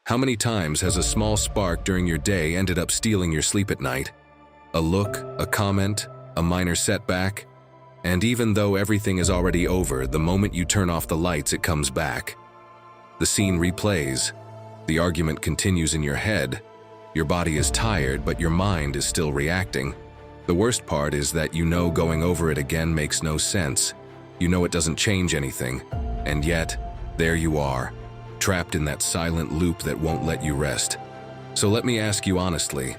How many times has a small spark during your day ended up stealing your sleep at night? A look, a comment, a minor setback? And even though everything is already over, the moment you turn off the lights, it comes back. The scene replays. The argument continues in your head. Your body is tired, but your mind is still reacting. The worst part is that you know going over it again makes no sense. You know it doesn't change anything. And yet, there you are, trapped in that silent loop that won't let you rest. So let me ask you honestly,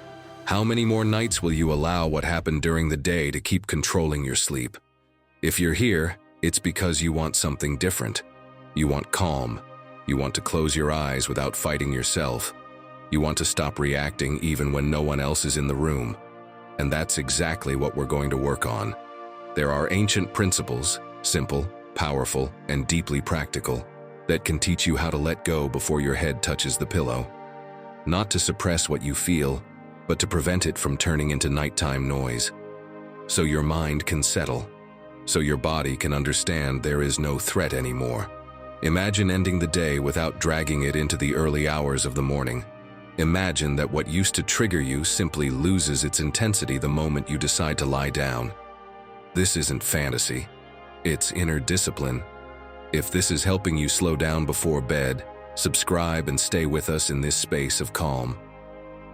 how many more nights will you allow what happened during the day to keep controlling your sleep? If you're here, it's because you want something different. You want calm. You want to close your eyes without fighting yourself. You want to stop reacting even when no one else is in the room. And that's exactly what we're going to work on. There are ancient principles, simple, powerful, and deeply practical, that can teach you how to let go before your head touches the pillow. Not to suppress what you feel, but to prevent it from turning into nighttime noise. So your mind can settle. So your body can understand there is no threat anymore. Imagine ending the day without dragging it into the early hours of the morning. Imagine that what used to trigger you simply loses its intensity the moment you decide to lie down. This isn't fantasy. It's inner discipline. If this is helping you slow down before bed, subscribe and stay with us in this space of calm.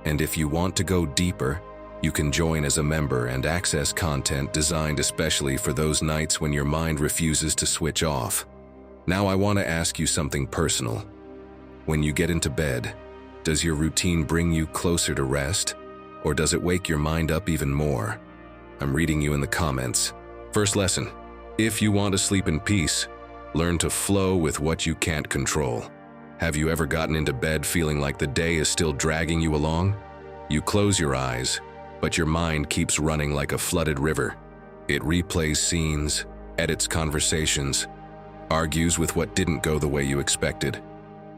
And if you want to go deeper, you can join as a member and access content designed especially for those nights when your mind refuses to switch off. Now I want to ask you something personal. When you get into bed, does your routine bring you closer to rest, or does it wake your mind up even more? I'm reading you in the comments. First lesson: if you want to sleep in peace, learn to flow with what you can't control. Have you ever gotten into bed feeling like the day is still dragging you along? You close your eyes, but your mind keeps running like a flooded river. It replays scenes, edits conversations, argues with what didn't go the way you expected.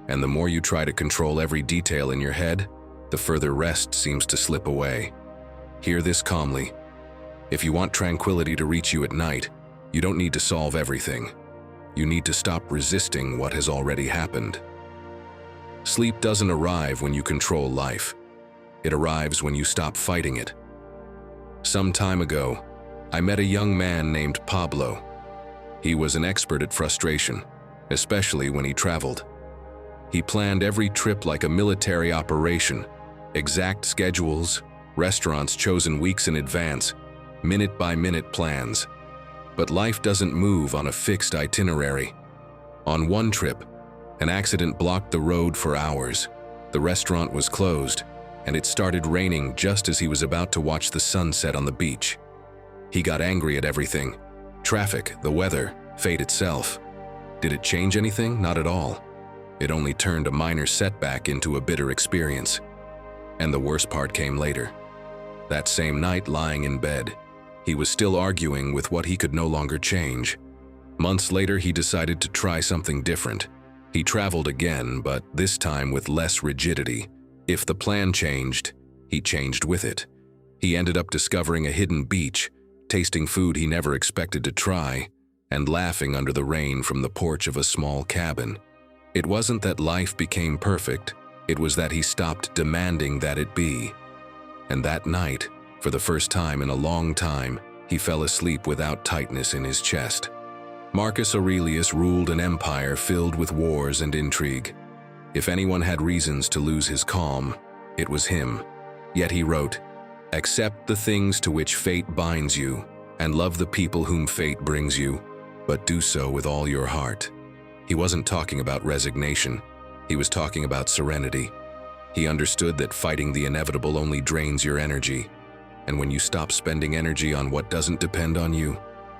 And the more you try to control every detail in your head, the further rest seems to slip away. Hear this calmly. If you want tranquility to reach you at night, you don't need to solve everything. You need to stop resisting what has already happened. Sleep doesn't arrive when you control life. It arrives when you stop fighting it. Some time ago, I met a young man named Pablo. He was an expert at frustration, especially when he traveled. He planned every trip like a military operation, exact schedules, restaurants chosen weeks in advance, minute-by-minute plans. But life doesn't move on a fixed itinerary. On one trip, an accident blocked the road for hours. The restaurant was closed, and it started raining just as he was about to watch the sunset on the beach. He got angry at everything: traffic, the weather, fate itself. Did it change anything? Not at all. It only turned a minor setback into a bitter experience. And the worst part came later. That same night, lying in bed, he was still arguing with what he could no longer change. Months later, he decided to try something different. He traveled again, but this time with less rigidity. If the plan changed, he changed with it. He ended up discovering a hidden beach, tasting food he never expected to try, and laughing under the rain from the porch of a small cabin. It wasn't that life became perfect, it was that he stopped demanding that it be. And that night, for the first time in a long time, he fell asleep without tightness in his chest. Marcus Aurelius ruled an empire filled with wars and intrigue. If anyone had reasons to lose his calm, it was him. Yet he wrote, "Accept the things to which fate binds you, and love the people whom fate brings you, but do so with all your heart." He wasn't talking about resignation. He was talking about serenity. He understood that fighting the inevitable only drains your energy. And when you stop spending energy on what doesn't depend on you,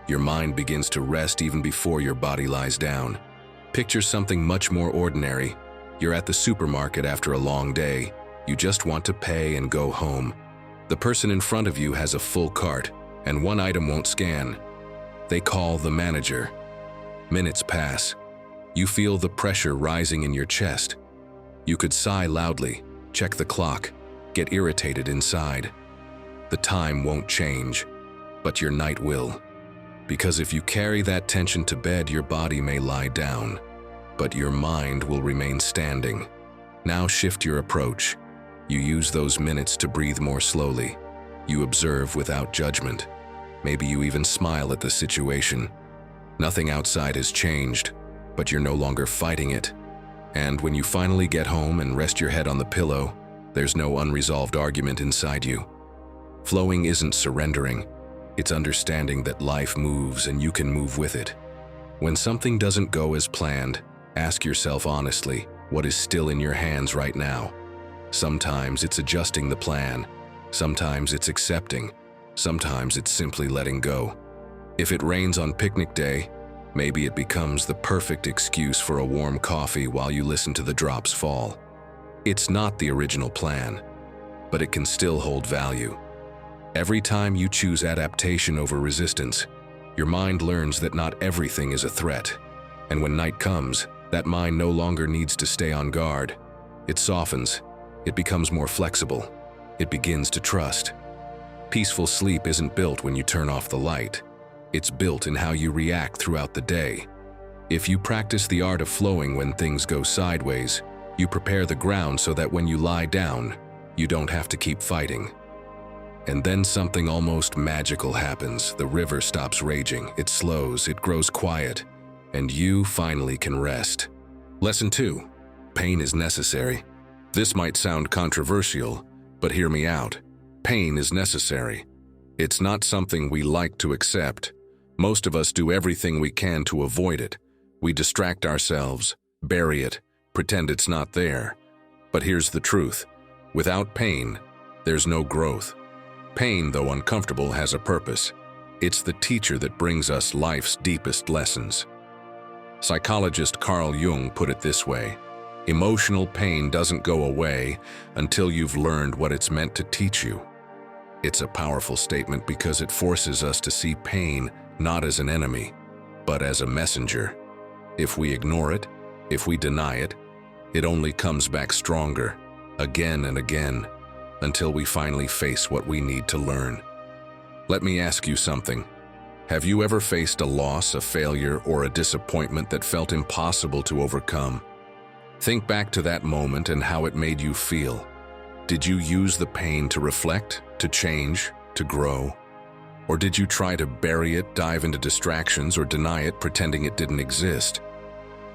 your mind begins to rest even before your body lies down. Picture something much more ordinary. You're at the supermarket after a long day. You just want to pay and go home. The person in front of you has a full cart, and one item won't scan. They call the manager. Minutes pass. You feel the pressure rising in your chest. You could sigh loudly, check the clock, get irritated inside. The time won't change, but your night will. Because if you carry that tension to bed, your body may lie down, but your mind will remain standing. Now shift your approach. You use those minutes to breathe more slowly. You observe without judgment. Maybe you even smile at the situation. Nothing outside has changed, but you're no longer fighting it. And when you finally get home and rest your head on the pillow, there's no unresolved argument inside you. Flowing isn't surrendering. It's understanding that life moves and you can move with it. When something doesn't go as planned, ask yourself honestly, what is still in your hands right now? Sometimes it's adjusting the plan. Sometimes it's accepting. Sometimes it's simply letting go. If it rains on picnic day, maybe it becomes the perfect excuse for a warm coffee while you listen to the drops fall. It's not the original plan, but it can still hold value. Every time you choose adaptation over resistance, your mind learns that not everything is a threat. And when night comes, that mind no longer needs to stay on guard. It softens. It becomes more flexible. It begins to trust. Peaceful sleep isn't built when you turn off the light. It's built in how you react throughout the day. If you practice the art of flowing when things go sideways, you prepare the ground so that when you lie down, you don't have to keep fighting. And then something almost magical happens. The river stops raging, it slows, it grows quiet, and you finally can rest. Lesson 2. Pain is necessary. This might sound controversial, but hear me out. Pain is necessary. It's not something we like to accept. Most of us do everything we can to avoid it. We distract ourselves, bury it, pretend it's not there. But here's the truth. Without pain, there's no growth. Pain, though uncomfortable, has a purpose. It's the teacher that brings us life's deepest lessons. Psychologist Carl Jung put it this way: emotional pain doesn't go away until you've learned what it's meant to teach you. It's a powerful statement because it forces us to see pain not as an enemy, but as a messenger. If we ignore it, if we deny it, it only comes back stronger, again and again, until we finally face what we need to learn. Let me ask you something. Have you ever faced a loss, a failure, or a disappointment that felt impossible to overcome? Think back to that moment and how it made you feel. Did you use the pain to reflect, to change, to grow? Or did you try to bury it, dive into distractions, or deny it, pretending it didn't exist?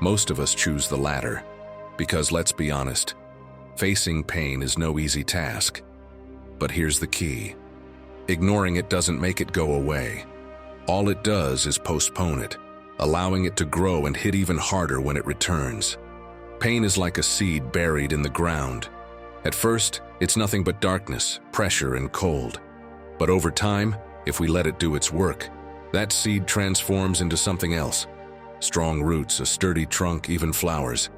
Most of us choose the latter, because let's be honest, facing pain is no easy task. But here's the key. Ignoring it doesn't make it go away. All it does is postpone it, allowing it to grow and hit even harder when it returns. Pain is like a seed buried in the ground. At first, it's nothing but darkness, pressure, and cold. But over time, if we let it do its work, that seed transforms into something else. Strong roots, a sturdy trunk, even flowers.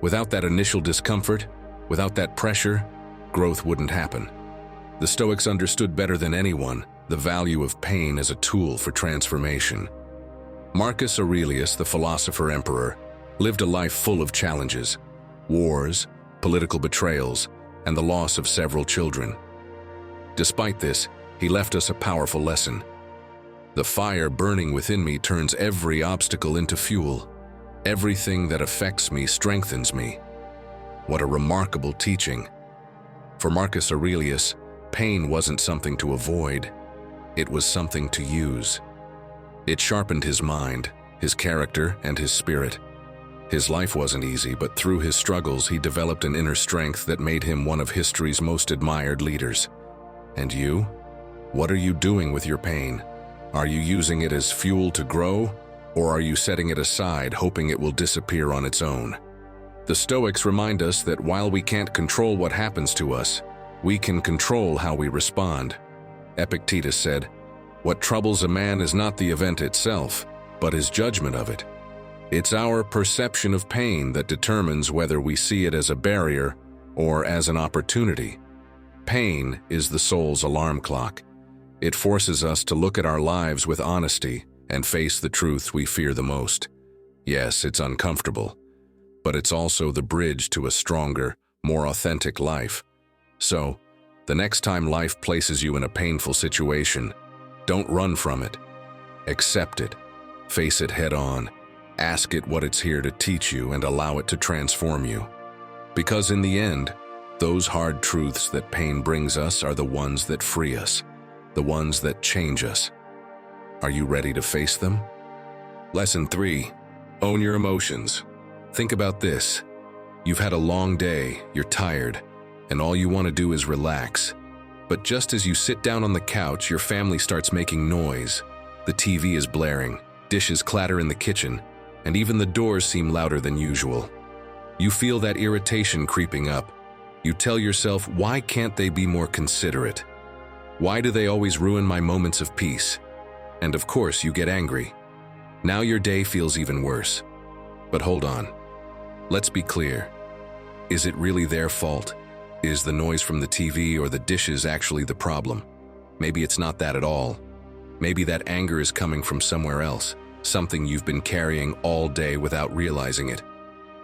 Without that initial discomfort, without that pressure, growth wouldn't happen. The Stoics understood better than anyone the value of pain as a tool for transformation. Marcus Aurelius, the philosopher-emperor, lived a life full of challenges, wars, political betrayals, and the loss of several children. Despite this, he left us a powerful lesson. The fire burning within me turns every obstacle into fuel. Everything that affects me strengthens me. What a remarkable teaching. For Marcus Aurelius, pain wasn't something to avoid. It was something to use. It sharpened his mind, his character, and his spirit. His life wasn't easy, but through his struggles, he developed an inner strength that made him one of history's most admired leaders. And you? What are you doing with your pain? Are you using it as fuel to grow, or are you setting it aside, hoping it will disappear on its own? The Stoics remind us that while we can't control what happens to us, we can control how we respond. Epictetus said, "What troubles a man is not the event itself, but his judgment of it." It's our perception of pain that determines whether we see it as a barrier or as an opportunity. Pain is the soul's alarm clock. It forces us to look at our lives with honesty and face the truths we fear the most. Yes, it's uncomfortable, but it's also the bridge to a stronger, more authentic life. So, the next time life places you in a painful situation, don't run from it. Accept it. Face it head on. Ask it what it's here to teach you and allow it to transform you. Because in the end, those hard truths that pain brings us are the ones that free us, the ones that change us. Are you ready to face them? Lesson 3. Own your emotions. Think about this. You've had a long day, you're tired, and all you want to do is relax. But just as you sit down on the couch, your family starts making noise. The TV is blaring, dishes clatter in the kitchen, and even the doors seem louder than usual. You feel that irritation creeping up. You tell yourself, why can't they be more considerate? Why do they always ruin my moments of peace? And of course, you get angry. Now your day feels even worse. But hold on. Let's be clear. Is it really their fault? Is the noise from the TV or the dishes actually the problem? Maybe it's not that at all. Maybe that anger is coming from somewhere else, something you've been carrying all day without realizing it.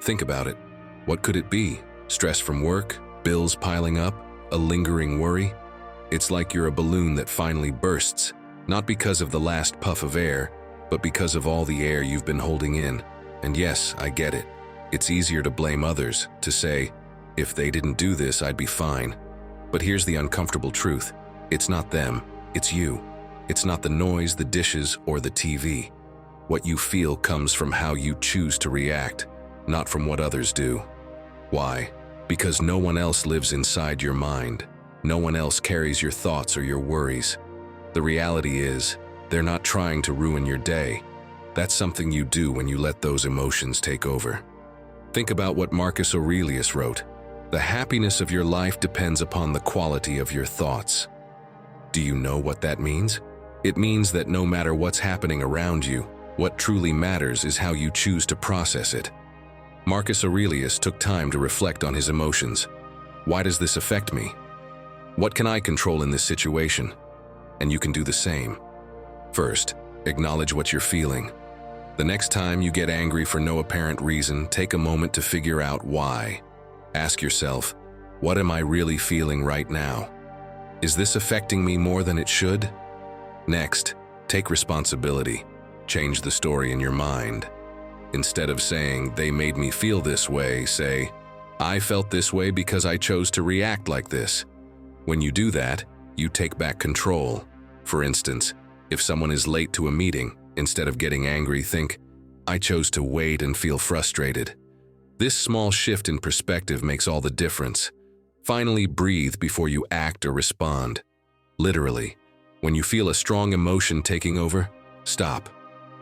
Think about it. What could it be? Stress from work? Bills piling up? A lingering worry? It's like you're a balloon that finally bursts, not because of the last puff of air, but because of all the air you've been holding in. And yes, I get it. It's easier to blame others, to say, if they didn't do this, I'd be fine. But here's the uncomfortable truth. It's not them, it's you. It's not the noise, the dishes, or the TV. What you feel comes from how you choose to react, not from what others do. Why? Because no one else lives inside your mind. No one else carries your thoughts or your worries. The reality is, they're not trying to ruin your day. That's something you do when you let those emotions take over. Think about what Marcus Aurelius wrote. The happiness of your life depends upon the quality of your thoughts. Do you know what that means? It means that no matter what's happening around you, what truly matters is how you choose to process it. Marcus Aurelius took time to reflect on his emotions. Why does this affect me? What can I control in this situation? And you can do the same. First, acknowledge what you're feeling. The next time you get angry for no apparent reason, take a moment to figure out why. Ask yourself, what am I really feeling right now? Is this affecting me more than it should? Next, take responsibility. Change the story in your mind. Instead of saying, they made me feel this way, say, I felt this way because I chose to react like this. When you do that, you take back control. For instance, if someone is late to a meeting, instead of getting angry, think, I chose to wait and feel frustrated. This small shift in perspective makes all the difference. Finally, breathe before you act or respond. Literally, when you feel a strong emotion taking over, stop.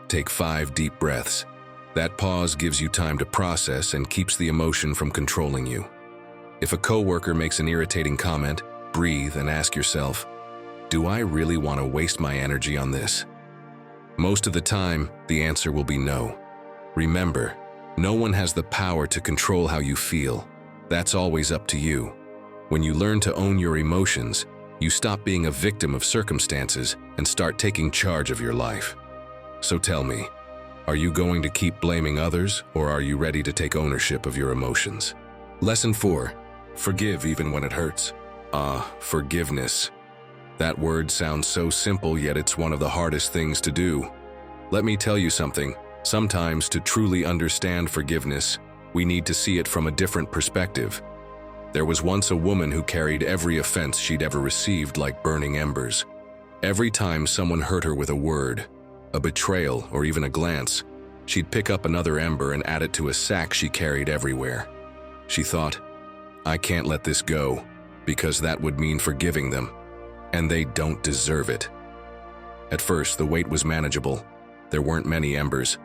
Take 5 deep breaths. That pause gives you time to process and keeps the emotion from controlling you. If a coworker makes an irritating comment, breathe and ask yourself, do I really want to waste my energy on this? Most of the time, the answer will be no. Remember, no one has the power to control how you feel. That's always up to you. When you learn to own your emotions, you stop being a victim of circumstances and start taking charge of your life. So tell me, are you going to keep blaming others, or are you ready to take ownership of your emotions? Lesson 4. Forgive even when it hurts. Forgiveness. That word sounds so simple, yet it's one of the hardest things to do. Let me tell you something. Sometimes, to truly understand forgiveness, we need to see it from a different perspective. There was once a woman who carried every offense she'd ever received like burning embers. Every time someone hurt her with a word, a betrayal, or even a glance, she'd pick up another ember and add it to a sack she carried everywhere. She thought, I can't let this go, because that would mean forgiving them, and they don't deserve it. At first, the weight was manageable. There weren't many embers.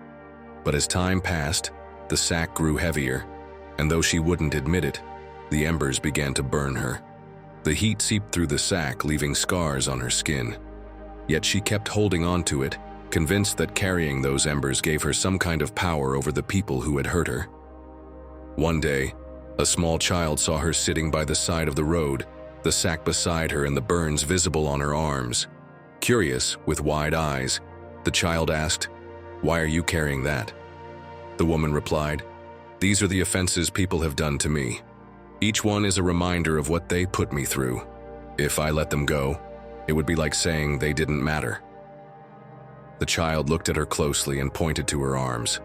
But as time passed, the sack grew heavier, and though she wouldn't admit it, the embers began to burn her. The heat seeped through the sack, leaving scars on her skin. Yet she kept holding on to it, convinced that carrying those embers gave her some kind of power over the people who had hurt her. One day, a small child saw her sitting by the side of the road, the sack beside her and the burns visible on her arms. Curious, with wide eyes, the child asked, Why are you carrying that? The woman replied, These are the offenses people have done to me. Each one is a reminder of what they put me through. If I let them go, it would be like saying they didn't matter. The child looked at her closely and pointed to her arms.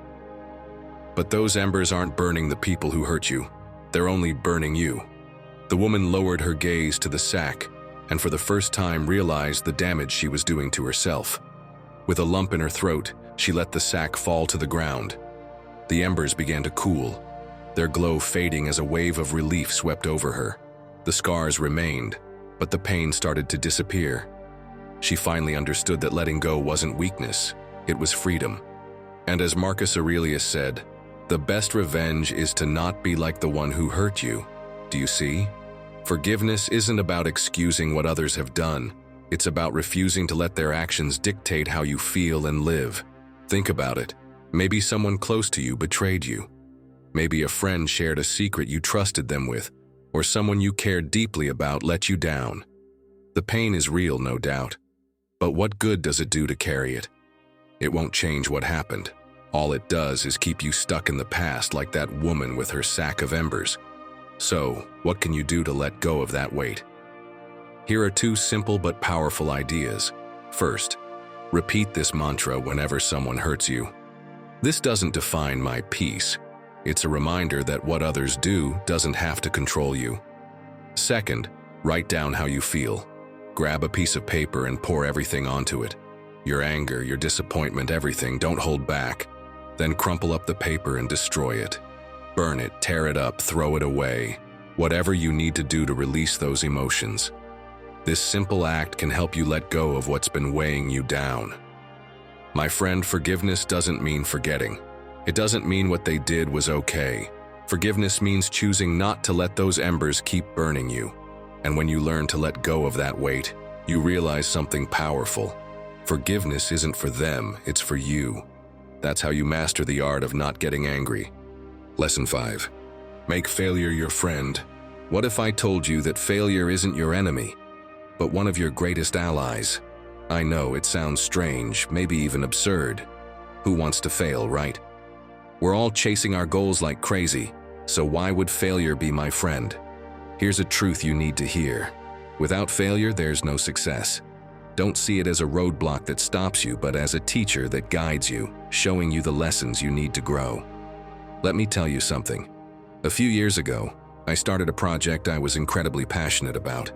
But those embers aren't burning the people who hurt you. They're only burning you. The woman lowered her gaze to the sack and for the first time realized the damage she was doing to herself. With a lump in her throat, she let the sack fall to the ground. The embers began to cool, their glow fading as a wave of relief swept over her. The scars remained, but the pain started to disappear. She finally understood that letting go wasn't weakness, it was freedom. And as Marcus Aurelius said, the best revenge is to not be like the one who hurt you. Do you see? Forgiveness isn't about excusing what others have done. It's about refusing to let their actions dictate how you feel and live. Think about it. Maybe someone close to you betrayed you. Maybe a friend shared a secret you trusted them with, or someone you cared deeply about let you down. The pain is real, no doubt. But what good does it do to carry it? It won't change what happened. All it does is keep you stuck in the past like that woman with her sack of embers. So, what can you do to let go of that weight? Here are two simple but powerful ideas. First, repeat this mantra whenever someone hurts you. This doesn't define my peace. It's a reminder that what others do doesn't have to control you. Second, write down how you feel. Grab a piece of paper and pour everything onto it. Your anger, your disappointment, everything, don't hold back. Then crumple up the paper and destroy it. Burn it, tear it up, throw it away. Whatever you need to do to release those emotions. This simple act can help you let go of what's been weighing you down. My friend, forgiveness doesn't mean forgetting. It doesn't mean what they did was okay. Forgiveness means choosing not to let those embers keep burning you. And when you learn to let go of that weight, you realize something powerful. Forgiveness isn't for them, it's for you. That's how you master the art of not getting angry. Lesson 5. Make failure your friend. What if I told you that failure isn't your enemy, but one of your greatest allies? I know it sounds strange, maybe even absurd. Who wants to fail, right? We're all chasing our goals like crazy, so why would failure be my friend? Here's a truth you need to hear. Without failure, there's no success. Don't see it as a roadblock that stops you, but as a teacher that guides you, showing you the lessons you need to grow. Let me tell you something. A few years ago, I started a project I was incredibly passionate about.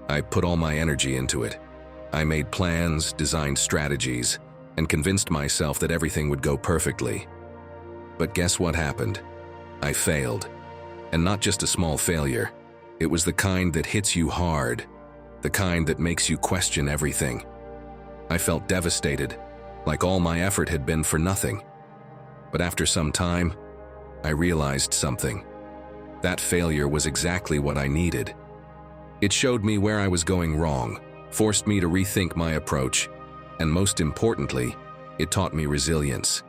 I put all my energy into it. I made plans, designed strategies, and convinced myself that everything would go perfectly. But guess what happened? I failed. And not just a small failure. It was the kind that hits you hard, the kind that makes you question everything. I felt devastated, like all my effort had been for nothing. But after some time, I realized something. That failure was exactly what I needed. It showed me where I was going wrong, forced me to rethink my approach, and most importantly, it taught me resilience.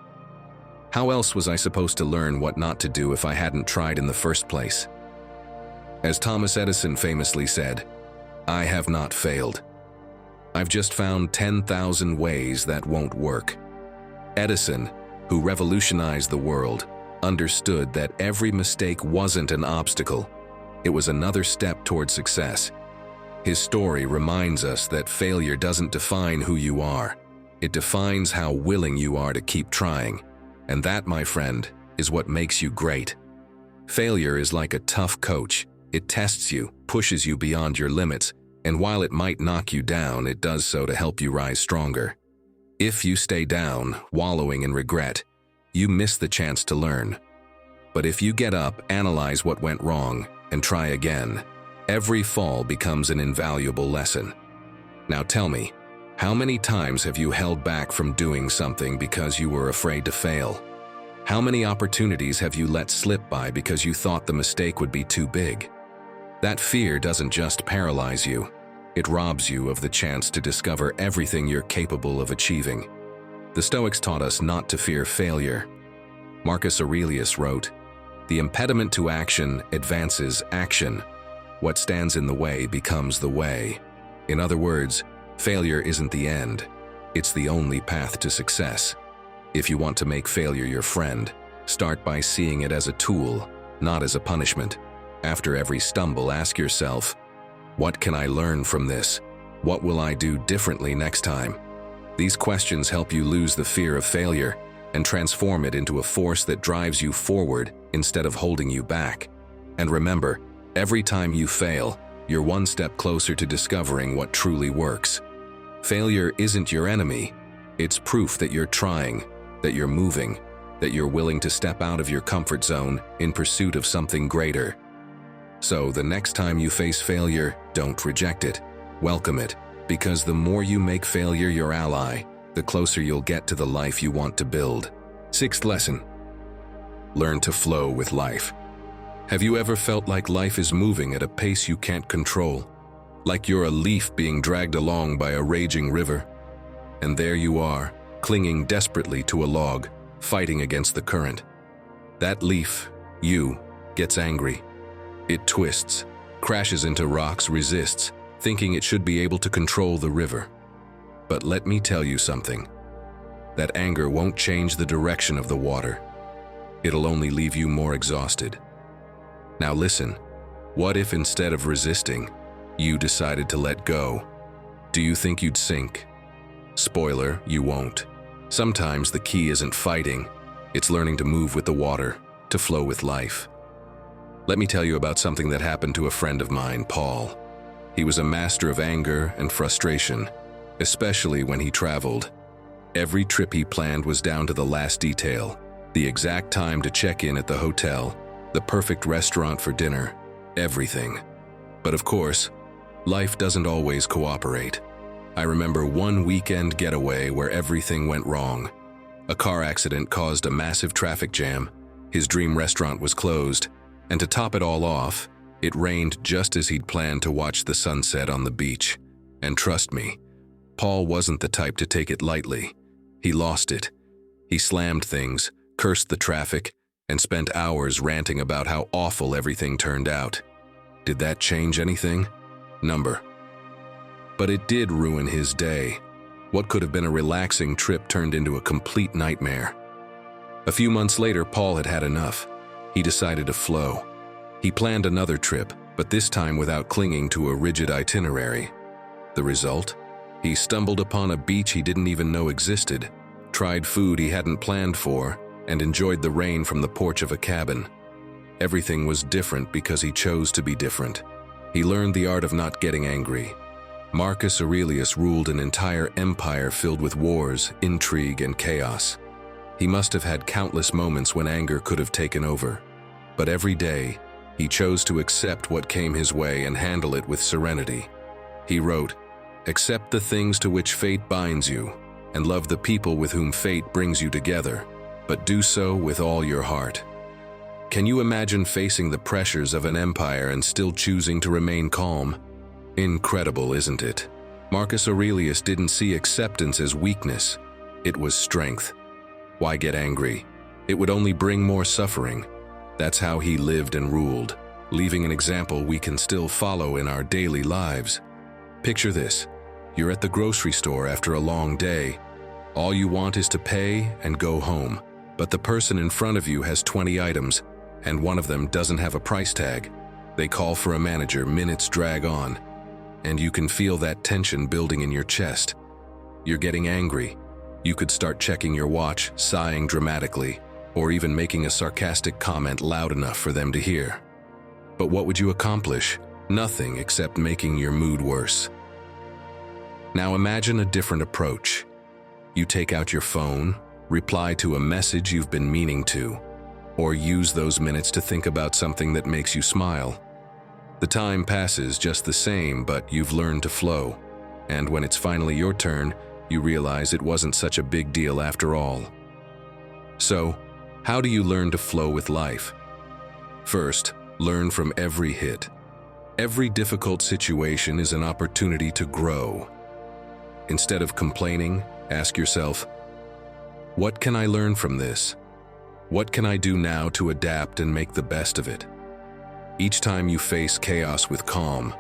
How else was I supposed to learn what not to do if I hadn't tried in the first place? As Thomas Edison famously said, I have not failed. I've just found 10,000 ways that won't work. Edison, who revolutionized the world, understood that every mistake wasn't an obstacle. It was another step toward success. His story reminds us that failure doesn't define who you are. It defines how willing you are to keep trying. And that, my friend, is what makes you great. Failure is like a tough coach. It tests you, pushes you beyond your limits, and while it might knock you down, it does so to help you rise stronger. If you stay down, wallowing in regret, you miss the chance to learn. But if you get up, analyze what went wrong, and try again, every fall becomes an invaluable lesson. Now tell me, how many times have you held back from doing something because you were afraid to fail? How many opportunities have you let slip by because you thought the mistake would be too big? That fear doesn't just paralyze you, it robs you of the chance to discover everything you're capable of achieving. The Stoics taught us not to fear failure. Marcus Aurelius wrote, "The impediment to action advances action. What stands in the way becomes the way." In other words, failure isn't the end. It's the only path to success. If you want to make failure your friend, start by seeing it as a tool, not as a punishment. After every stumble, ask yourself, what can I learn from this? What will I do differently next time? These questions help you lose the fear of failure and transform it into a force that drives you forward instead of holding you back. And remember, every time you fail, you're one step closer to discovering what truly works. Failure isn't your enemy. It's proof that you're trying, that you're moving, that you're willing to step out of your comfort zone in pursuit of something greater. So the next time you face failure, don't reject it. Welcome it, because the more you make failure your ally, the closer you'll get to the life you want to build. Sixth lesson: learn to flow with life. Have you ever felt like life is moving at a pace you can't control? Like you're a leaf being dragged along by a raging river? And there you are, clinging desperately to a log, fighting against the current. That leaf, you, gets angry. It twists, crashes into rocks, resists, thinking it should be able to control the river. But let me tell you something. That anger won't change the direction of the water. It'll only leave you more exhausted. Now listen, what if instead of resisting, you decided to let go? Do you think you'd sink? Spoiler, you won't. Sometimes the key isn't fighting, it's learning to move with the water, to flow with life. Let me tell you about something that happened to a friend of mine, Paul. He was a master of anger and frustration, especially when he traveled. Every trip he planned was down to the last detail, the exact time to check in at the hotel, the perfect restaurant for dinner, everything. But of course, life doesn't always cooperate. I remember one weekend getaway where everything went wrong. A car accident caused a massive traffic jam, his dream restaurant was closed, and to top it all off, it rained just as he'd planned to watch the sunset on the beach. And trust me, Paul wasn't the type to take it lightly. He lost it. He slammed things, cursed the traffic, and spent hours ranting about how awful everything turned out. Did that change anything? Number. But it did ruin his day. What could have been a relaxing trip turned into a complete nightmare. A few months later, Paul had had enough. He decided to flow. He planned another trip, but this time without clinging to a rigid itinerary. The result? He stumbled upon a beach he didn't even know existed, tried food he hadn't planned for, and enjoyed the rain from the porch of a cabin. Everything was different because he chose to be different. He learned the art of not getting angry. Marcus Aurelius ruled an entire empire filled with wars, intrigue, and chaos. He must have had countless moments when anger could have taken over. But every day, he chose to accept what came his way and handle it with serenity. He wrote, "Accept the things to which fate binds you, and love the people with whom fate brings you together, but do so with all your heart." Can you imagine facing the pressures of an empire and still choosing to remain calm? Incredible, isn't it? Marcus Aurelius didn't see acceptance as weakness. It was strength. Why get angry? It would only bring more suffering. That's how he lived and ruled, leaving an example we can still follow in our daily lives. Picture this. You're at the grocery store after a long day. All you want is to pay and go home. But the person in front of you has 20 items, and one of them doesn't have a price tag. They call for a manager, minutes drag on, and you can feel that tension building in your chest. You're getting angry. You could start checking your watch, sighing dramatically, or even making a sarcastic comment loud enough for them to hear. But what would you accomplish? Nothing except making your mood worse. Now imagine a different approach. You take out your phone, reply to a message you've been meaning to, or use those minutes to think about something that makes you smile. The time passes just the same, but you've learned to flow. And when it's finally your turn, you realize it wasn't such a big deal after all. So, how do you learn to flow with life? First, learn from every hit. Every difficult situation is an opportunity to grow. Instead of complaining, ask yourself, what can I learn from this? What can I do now to adapt and make the best of it? Each time you face chaos with calm,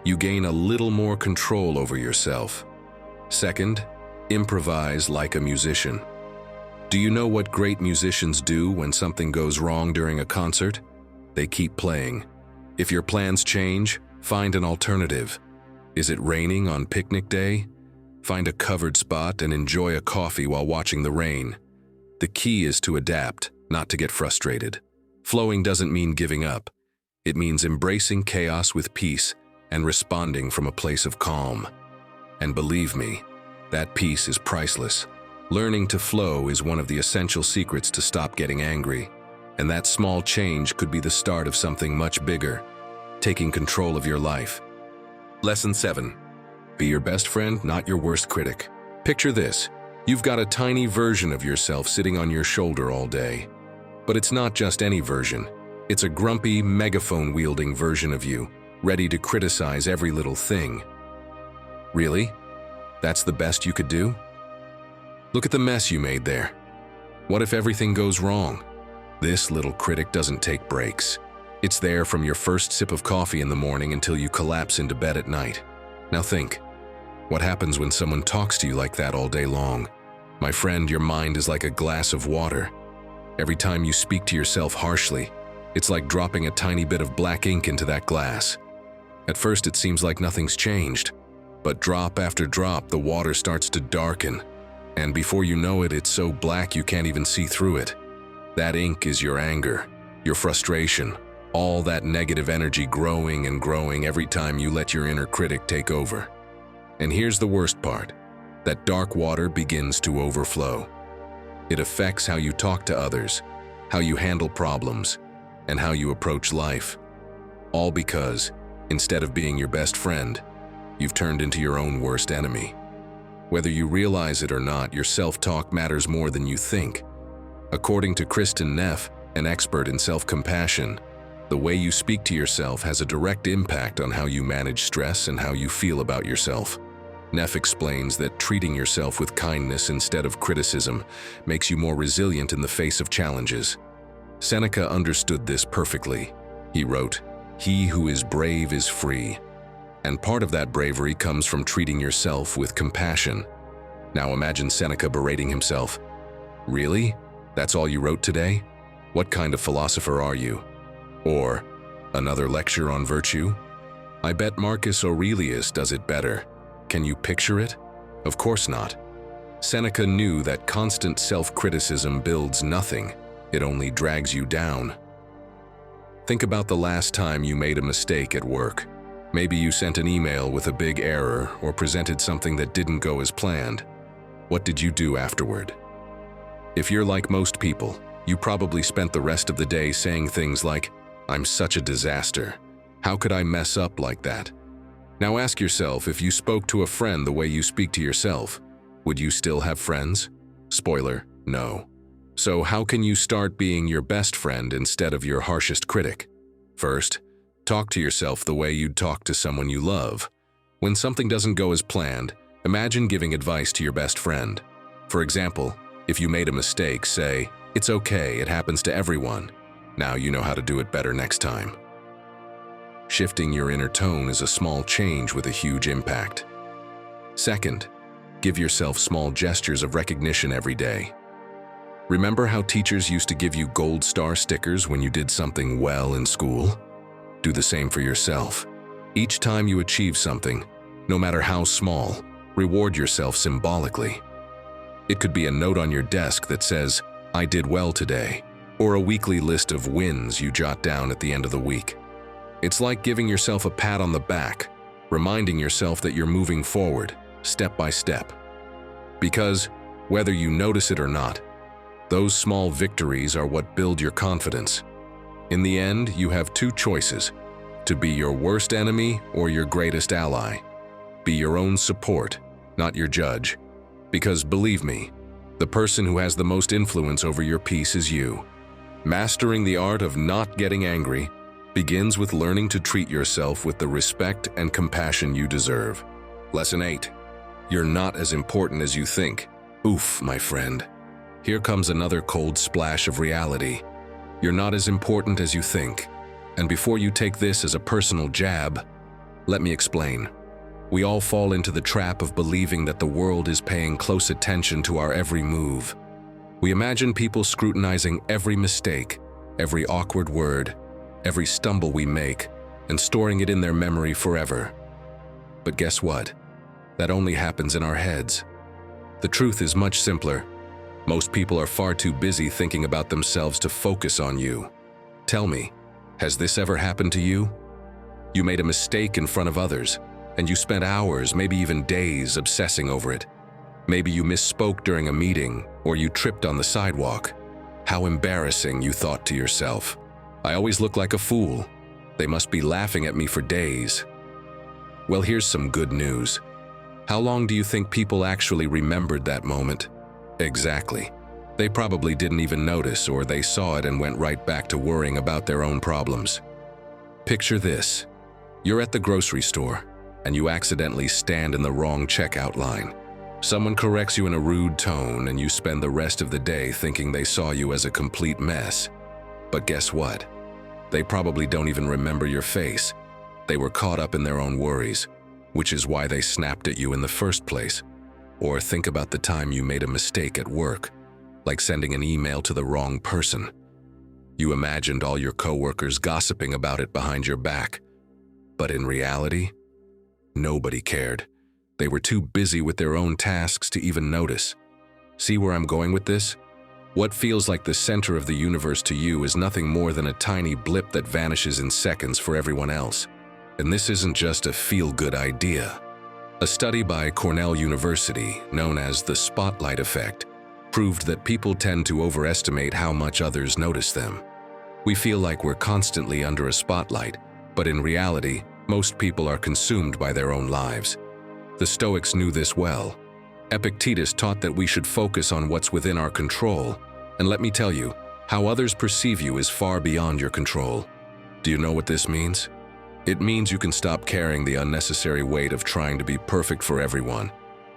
you gain a little more control over yourself. Second, improvise like a musician. Do you know what great musicians do when something goes wrong during a concert? They keep playing. If your plans change, find an alternative. Is it raining on picnic day? Find a covered spot and enjoy a coffee while watching the rain. The key is to adapt, not to get frustrated. Flowing doesn't mean giving up. It means embracing chaos with peace and responding from a place of calm. And believe me, that peace is priceless. Learning to flow is one of the essential secrets to stop getting angry, and that small change could be the start of something much bigger, taking control of your life. Lesson 7. Be your best friend, not your worst critic. Picture this. You've got a tiny version of yourself sitting on your shoulder all day. But it's not just any version. It's a grumpy, megaphone-wielding version of you, ready to criticize every little thing. Really? That's the best you could do? Look at the mess you made there. What if everything goes wrong? This little critic doesn't take breaks. It's there from your first sip of coffee in the morning until you collapse into bed at night. Now think, what happens when someone talks to you like that all day long? My friend, your mind is like a glass of water. Every time you speak to yourself harshly, it's like dropping a tiny bit of black ink into that glass. At first, it seems like nothing's changed, but drop after drop, the water starts to darken, and before you know it, it's so black you can't even see through it. That ink is your anger, your frustration, all that negative energy growing and growing every time you let your inner critic take over. And here's the worst part. That dark water begins to overflow. It affects how you talk to others, how you handle problems, and how you approach life. All because, instead of being your best friend, you've turned into your own worst enemy. Whether you realize it or not, your self-talk matters more than you think. According to Kristen Neff, an expert in self-compassion, the way you speak to yourself has a direct impact on how you manage stress and how you feel about yourself. Neff explains that treating yourself with kindness instead of criticism makes you more resilient in the face of challenges. Seneca understood this perfectly. He wrote, "He who is brave is free." And part of that bravery comes from treating yourself with compassion. Now imagine Seneca berating himself. Really? That's all you wrote today? What kind of philosopher are you? Or, another lecture on virtue? I bet Marcus Aurelius does it better. Can you picture it? Of course not. Seneca knew that constant self-criticism builds nothing. It only drags you down. Think about the last time you made a mistake at work. Maybe you sent an email with a big error or presented something that didn't go as planned. What did you do afterward? If you're like most people, you probably spent the rest of the day saying things like, "I'm such a disaster. How could I mess up like that?" Now ask yourself, if you spoke to a friend the way you speak to yourself, would you still have friends? Spoiler, no. So how can you start being your best friend instead of your harshest critic? First, talk to yourself the way you'd talk to someone you love. When something doesn't go as planned, imagine giving advice to your best friend. For example, if you made a mistake, say, "It's okay, it happens to everyone. Now you know how to do it better next time." Shifting your inner tone is a small change with a huge impact. Second, give yourself small gestures of recognition every day. Remember how teachers used to give you gold star stickers when you did something well in school? Do the same for yourself. Each time you achieve something, no matter how small, reward yourself symbolically. It could be a note on your desk that says, "I did well today," or a weekly list of wins you jot down at the end of the week. It's like giving yourself a pat on the back, reminding yourself that you're moving forward, step by step. Because, whether you notice it or not, those small victories are what build your confidence. In the end, you have two choices: to be your worst enemy or your greatest ally. Be your own support, not your judge. Because believe me, the person who has the most influence over your peace is you. Mastering the art of not getting angry begins with learning to treat yourself with the respect and compassion you deserve. Lesson 8. You're not as important as you think. Oof, my friend. Here comes another cold splash of reality. You're not as important as you think. And before you take this as a personal jab, let me explain. We all fall into the trap of believing that the world is paying close attention to our every move. We imagine people scrutinizing every mistake, every awkward word, every stumble we make, and storing it in their memory forever. But guess what? That only happens in our heads. The truth is much simpler. Most people are far too busy thinking about themselves to focus on you. Tell me, Has this ever happened to you? You made a mistake in front of others, and you spent hours, maybe even days, obsessing over it. Maybe you misspoke during a meeting, or you tripped on the sidewalk. How embarrassing, you thought to yourself. I always look like a fool. They must be laughing at me for days. Well, here's some good news. How long do you think people actually remembered that moment? Exactly. They probably didn't even notice, or they saw it and went right back to worrying about their own problems. Picture this. You're at the grocery store, and you accidentally stand in the wrong checkout line. Someone corrects you in a rude tone, and you spend the rest of the day thinking they saw you as a complete mess. But guess what? They probably don't even remember your face. They were caught up in their own worries, which is why they snapped at you in the first place. Or think about the time you made a mistake at work, like sending an email to the wrong person. You imagined all your coworkers gossiping about it behind your back. But in reality, nobody cared. They were too busy with their own tasks to even notice. See where I'm going with this? What feels like the center of the universe to you is nothing more than a tiny blip that vanishes in seconds for everyone else. And this isn't just a feel-good idea. A study by Cornell University, known as the spotlight effect, proved that people tend to overestimate how much others notice them. We feel like we're constantly under a spotlight, but in reality, most people are consumed by their own lives. The Stoics knew this well. Epictetus taught that we should focus on what's within our control, and let me tell you, how others perceive you is far beyond your control. Do you know what this means? It means you can stop carrying the unnecessary weight of trying to be perfect for everyone.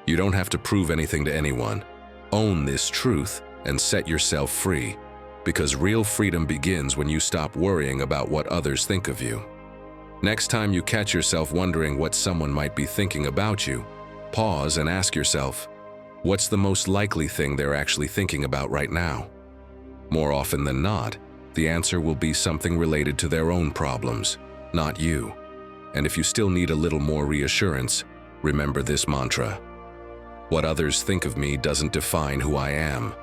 You don't have to prove anything to anyone. Own this truth and set yourself free, because real freedom begins when you stop worrying about what others think of you. Next time you catch yourself wondering what someone might be thinking about you, pause and ask yourself, what's the most likely thing they're actually thinking about right now? More often than not, the answer will be something related to their own problems, not you. And if you still need a little more reassurance, remember this mantra. What others think of me doesn't define who I am.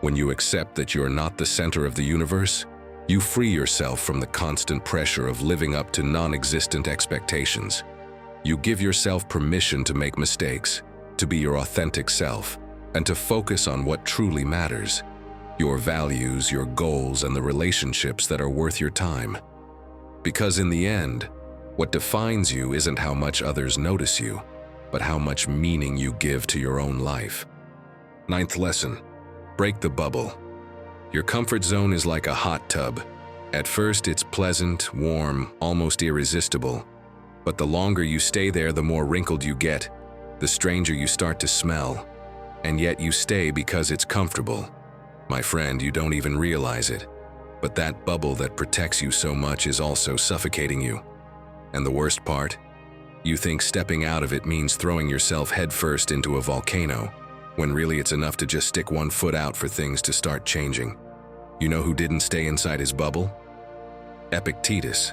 When you accept that you're not the center of the universe, you free yourself from the constant pressure of living up to non-existent expectations. You give yourself permission to make mistakes, to be your authentic self, and to focus on what truly matters: your values, your goals, and the relationships that are worth your time. Because in the end, what defines you isn't how much others notice you, but how much meaning you give to your own life. Ninth lesson: break the bubble. Your comfort zone is like a hot tub. At first, it's pleasant, warm, almost irresistible. But the longer you stay there, the more wrinkled you get, the stranger you start to smell. And yet you stay because it's comfortable. My friend, you don't even realize it. But that bubble that protects you so much is also suffocating you. And the worst part? You think stepping out of it means throwing yourself headfirst into a volcano, when really it's enough to just stick one foot out for things to start changing. You know who didn't stay inside his bubble? Epictetus.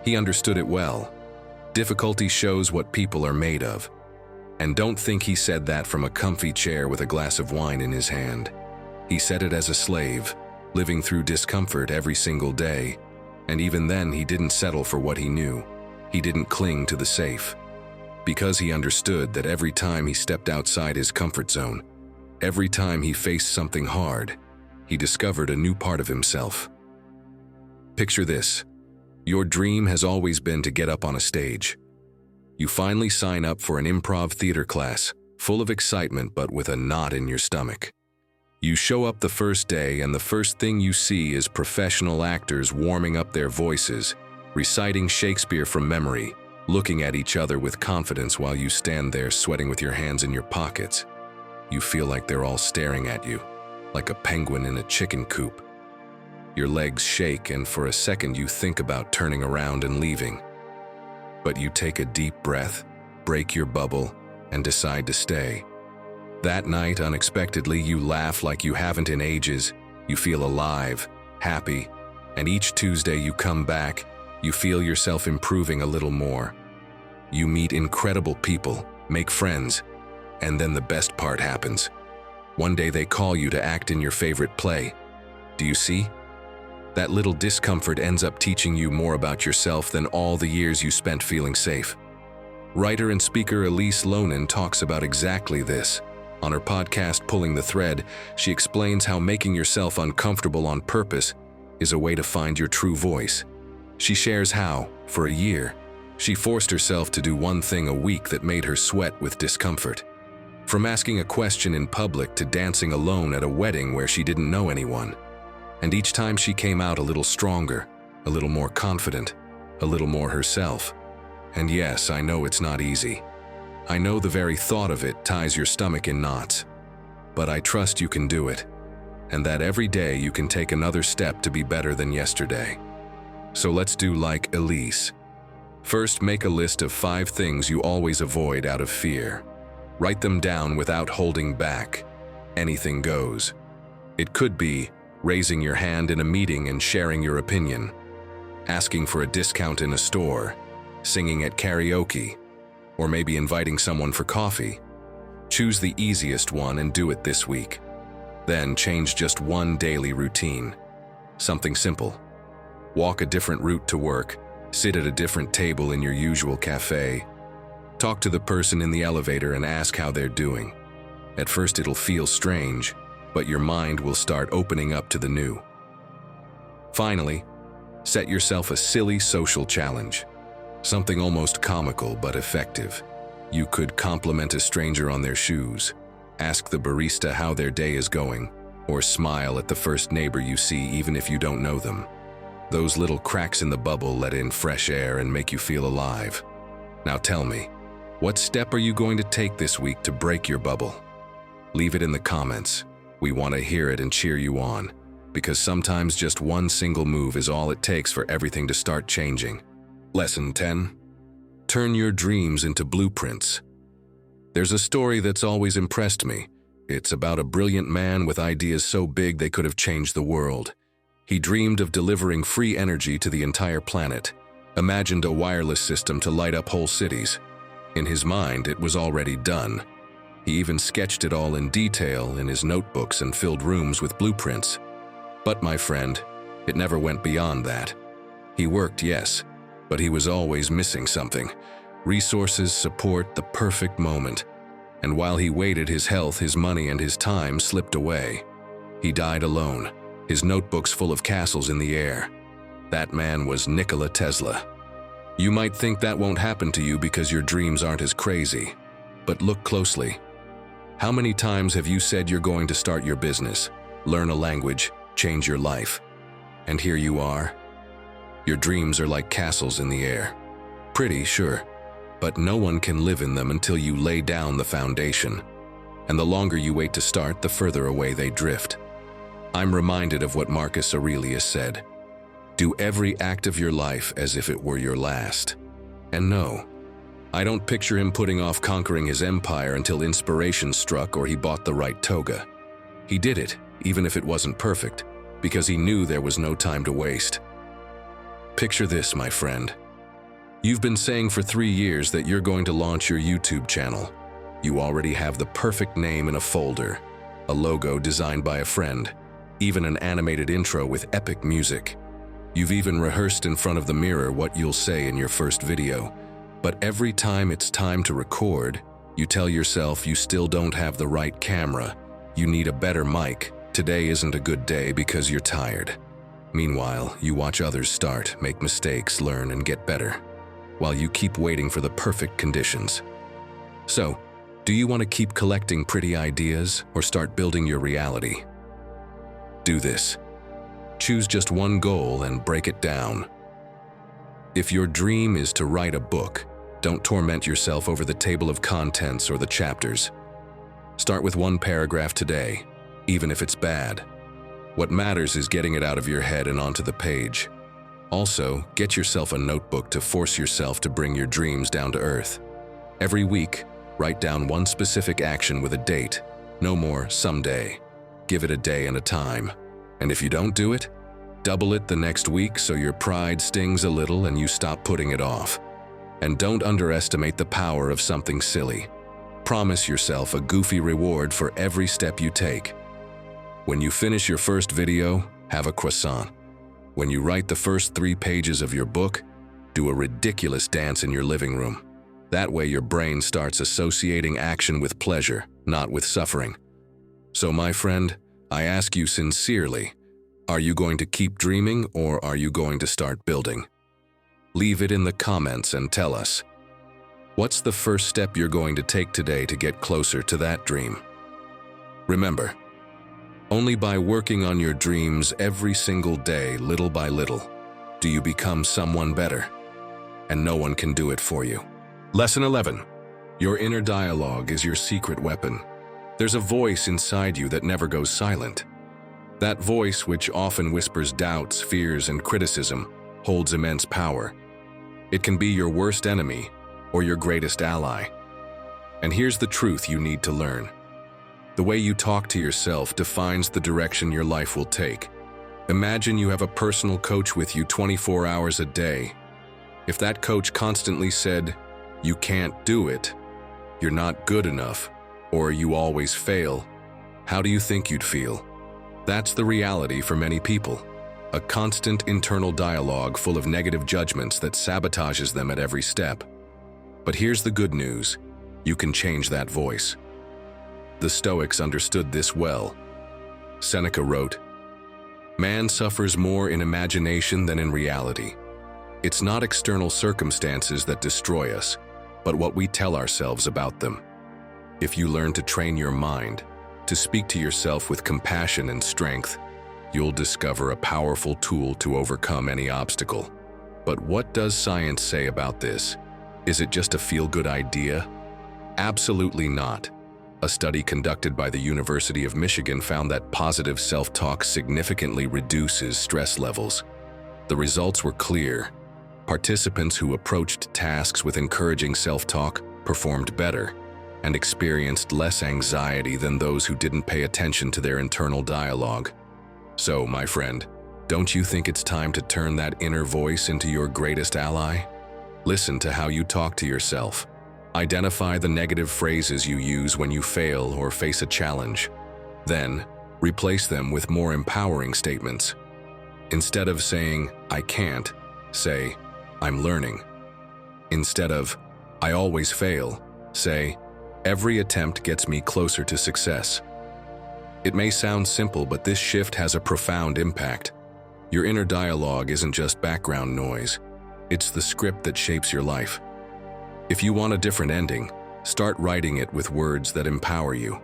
He understood it well. Difficulty shows what people are made of. And don't think he said that from a comfy chair with a glass of wine in his hand. He said it as a slave, living through discomfort every single day. And even then, he didn't settle for what he knew. He didn't cling to the safe. Because he understood that every time he stepped outside his comfort zone, every time he faced something hard, he discovered a new part of himself. Picture this. Your dream has always been to get up on a stage. You finally sign up for an improv theater class, full of excitement but with a knot in your stomach. You show up the first day, and the first thing you see is professional actors warming up their voices, reciting Shakespeare from memory, looking at each other with confidence while you stand there sweating with your hands in your pockets. You feel like they're all staring at you, like a penguin in a chicken coop. Your legs shake, and for a second you think about turning around and leaving. But you take a deep breath, break your bubble, and decide to stay. That night, unexpectedly, you laugh like you haven't in ages. You feel alive, happy, and each Tuesday you come back, you feel yourself improving a little more. You meet incredible people, make friends, and then the best part happens. One day they call you to act in your favorite play. Do you see? That little discomfort ends up teaching you more about yourself than all the years you spent feeling safe. Writer and speaker Elise Loehnen talks about exactly this. On her podcast, Pulling the Thread, she explains how making yourself uncomfortable on purpose is a way to find your true voice. She shares how, for a year, she forced herself to do one thing a week that made her sweat with discomfort. From asking a question in public to dancing alone at a wedding where she didn't know anyone. And each time she came out a little stronger, a little more confident, a little more herself. And yes, I know it's not easy. I know the very thought of it ties your stomach in knots. But I trust you can do it, and that every day you can take another step to be better than yesterday. So let's do like Elise. First, make a list of 5 things you always avoid out of fear. Write them down without holding back. Anything goes. It could be raising your hand in a meeting and sharing your opinion, asking for a discount in a store, singing at karaoke, or maybe inviting someone for coffee. Choose the easiest one and do it this week. Then change just one daily routine. Something simple. Walk a different route to work, sit at a different table in your usual cafe. Talk to the person in the elevator and ask how they're doing. At first it'll feel strange, but your mind will start opening up to the new. Finally, set yourself a silly social challenge. Something almost comical but effective. You could compliment a stranger on their shoes, ask the barista how their day is going, or smile at the first neighbor you see even if you don't know them. Those little cracks in the bubble let in fresh air and make you feel alive. Now tell me, what step are you going to take this week to break your bubble? Leave it in the comments. We want to hear it and cheer you on, because sometimes just one single move is all it takes for everything to start changing. Lesson 10. Turn your dreams into blueprints. There's a story that's always impressed me. It's about a brilliant man with ideas so big they could have changed the world. He dreamed of delivering free energy to the entire planet, imagined a wireless system to light up whole cities. In his mind, it was already done. He even sketched it all in detail in his notebooks and filled rooms with blueprints. But my friend, it never went beyond that. He worked, yes, but he was always missing something. Resources, support, the perfect moment. And while he waited, his health, his money, and his time slipped away. He died alone, his notebooks full of castles in the air. That man was Nikola Tesla. You might think that won't happen to you because your dreams aren't as crazy. But look closely. How many times have you said you're going to start your business, learn a language, change your life? And here you are. Your dreams are like castles in the air. Pretty, sure, but no one can live in them until you lay down the foundation. And the longer you wait to start, the further away they drift. I'm reminded of what Marcus Aurelius said. Do every act of your life as if it were your last. And no, I don't picture him putting off conquering his empire until inspiration struck or he bought the right toga. He did it, even if it wasn't perfect, because he knew there was no time to waste. Picture this, my friend. You've been saying for 3 years that you're going to launch your YouTube channel. You already have the perfect name in a folder, a logo designed by a friend, even an animated intro with epic music. You've even rehearsed in front of the mirror what you'll say in your first video. But every time it's time to record, you tell yourself you still don't have the right camera. You need a better mic. Today isn't a good day because you're tired. Meanwhile, you watch others start, make mistakes, learn, and get better, while you keep waiting for the perfect conditions. So, do you want to keep collecting pretty ideas or start building your reality? Do this. Choose just one goal and break it down. If your dream is to write a book, don't torment yourself over the table of contents or the chapters. Start with one paragraph today, even if it's bad. What matters is getting it out of your head and onto the page. Also, get yourself a notebook to force yourself to bring your dreams down to earth. Every week, write down one specific action with a date. No more someday. Give it a day and a time. And if you don't do it, double it the next week so your pride stings a little and you stop putting it off. And don't underestimate the power of something silly. Promise yourself a goofy reward for every step you take. When you finish your first video, have a croissant. When you write the first 3 pages of your book, do a ridiculous dance in your living room. That way your brain starts associating action with pleasure, not with suffering. So my friend, I ask you sincerely, are you going to keep dreaming or are you going to start building? Leave it in the comments and tell us. What's the first step you're going to take today to get closer to that dream? Remember, only by working on your dreams every single day, little by little, do you become someone better. And no one can do it for you. Lesson 11. Your inner dialogue is your secret weapon. There's a voice inside you that never goes silent. That voice, which often whispers doubts, fears, and criticism, holds immense power. It can be your worst enemy or your greatest ally. And here's the truth you need to learn. The way you talk to yourself defines the direction your life will take. Imagine you have a personal coach with you 24 hours a day. If that coach constantly said, "You can't do it," "You're not good enough," or "You always fail," how do you think you'd feel? That's the reality for many people. A constant internal dialogue full of negative judgments that sabotages them at every step. But here's the good news. You can change that voice. The Stoics understood this well. Seneca wrote, "Man suffers more in imagination than in reality." It's not external circumstances that destroy us, but what we tell ourselves about them. If you learn to train your mind, to speak to yourself with compassion and strength, you'll discover a powerful tool to overcome any obstacle. But what does science say about this? Is it just a feel-good idea? Absolutely not. A study conducted by the University of Michigan found that positive self-talk significantly reduces stress levels. The results were clear. Participants who approached tasks with encouraging self-talk performed better and experienced less anxiety than those who didn't pay attention to their internal dialogue. So, my friend, don't you think it's time to turn that inner voice into your greatest ally? Listen to how you talk to yourself. Identify the negative phrases you use when you fail or face a challenge. Then, replace them with more empowering statements. Instead of saying, "I can't," say, "I'm learning." Instead of, "I always fail," say, "Every attempt gets me closer to success." It may sound simple, but this shift has a profound impact. Your inner dialogue isn't just background noise. It's the script that shapes your life. If you want a different ending, start writing it with words that empower you.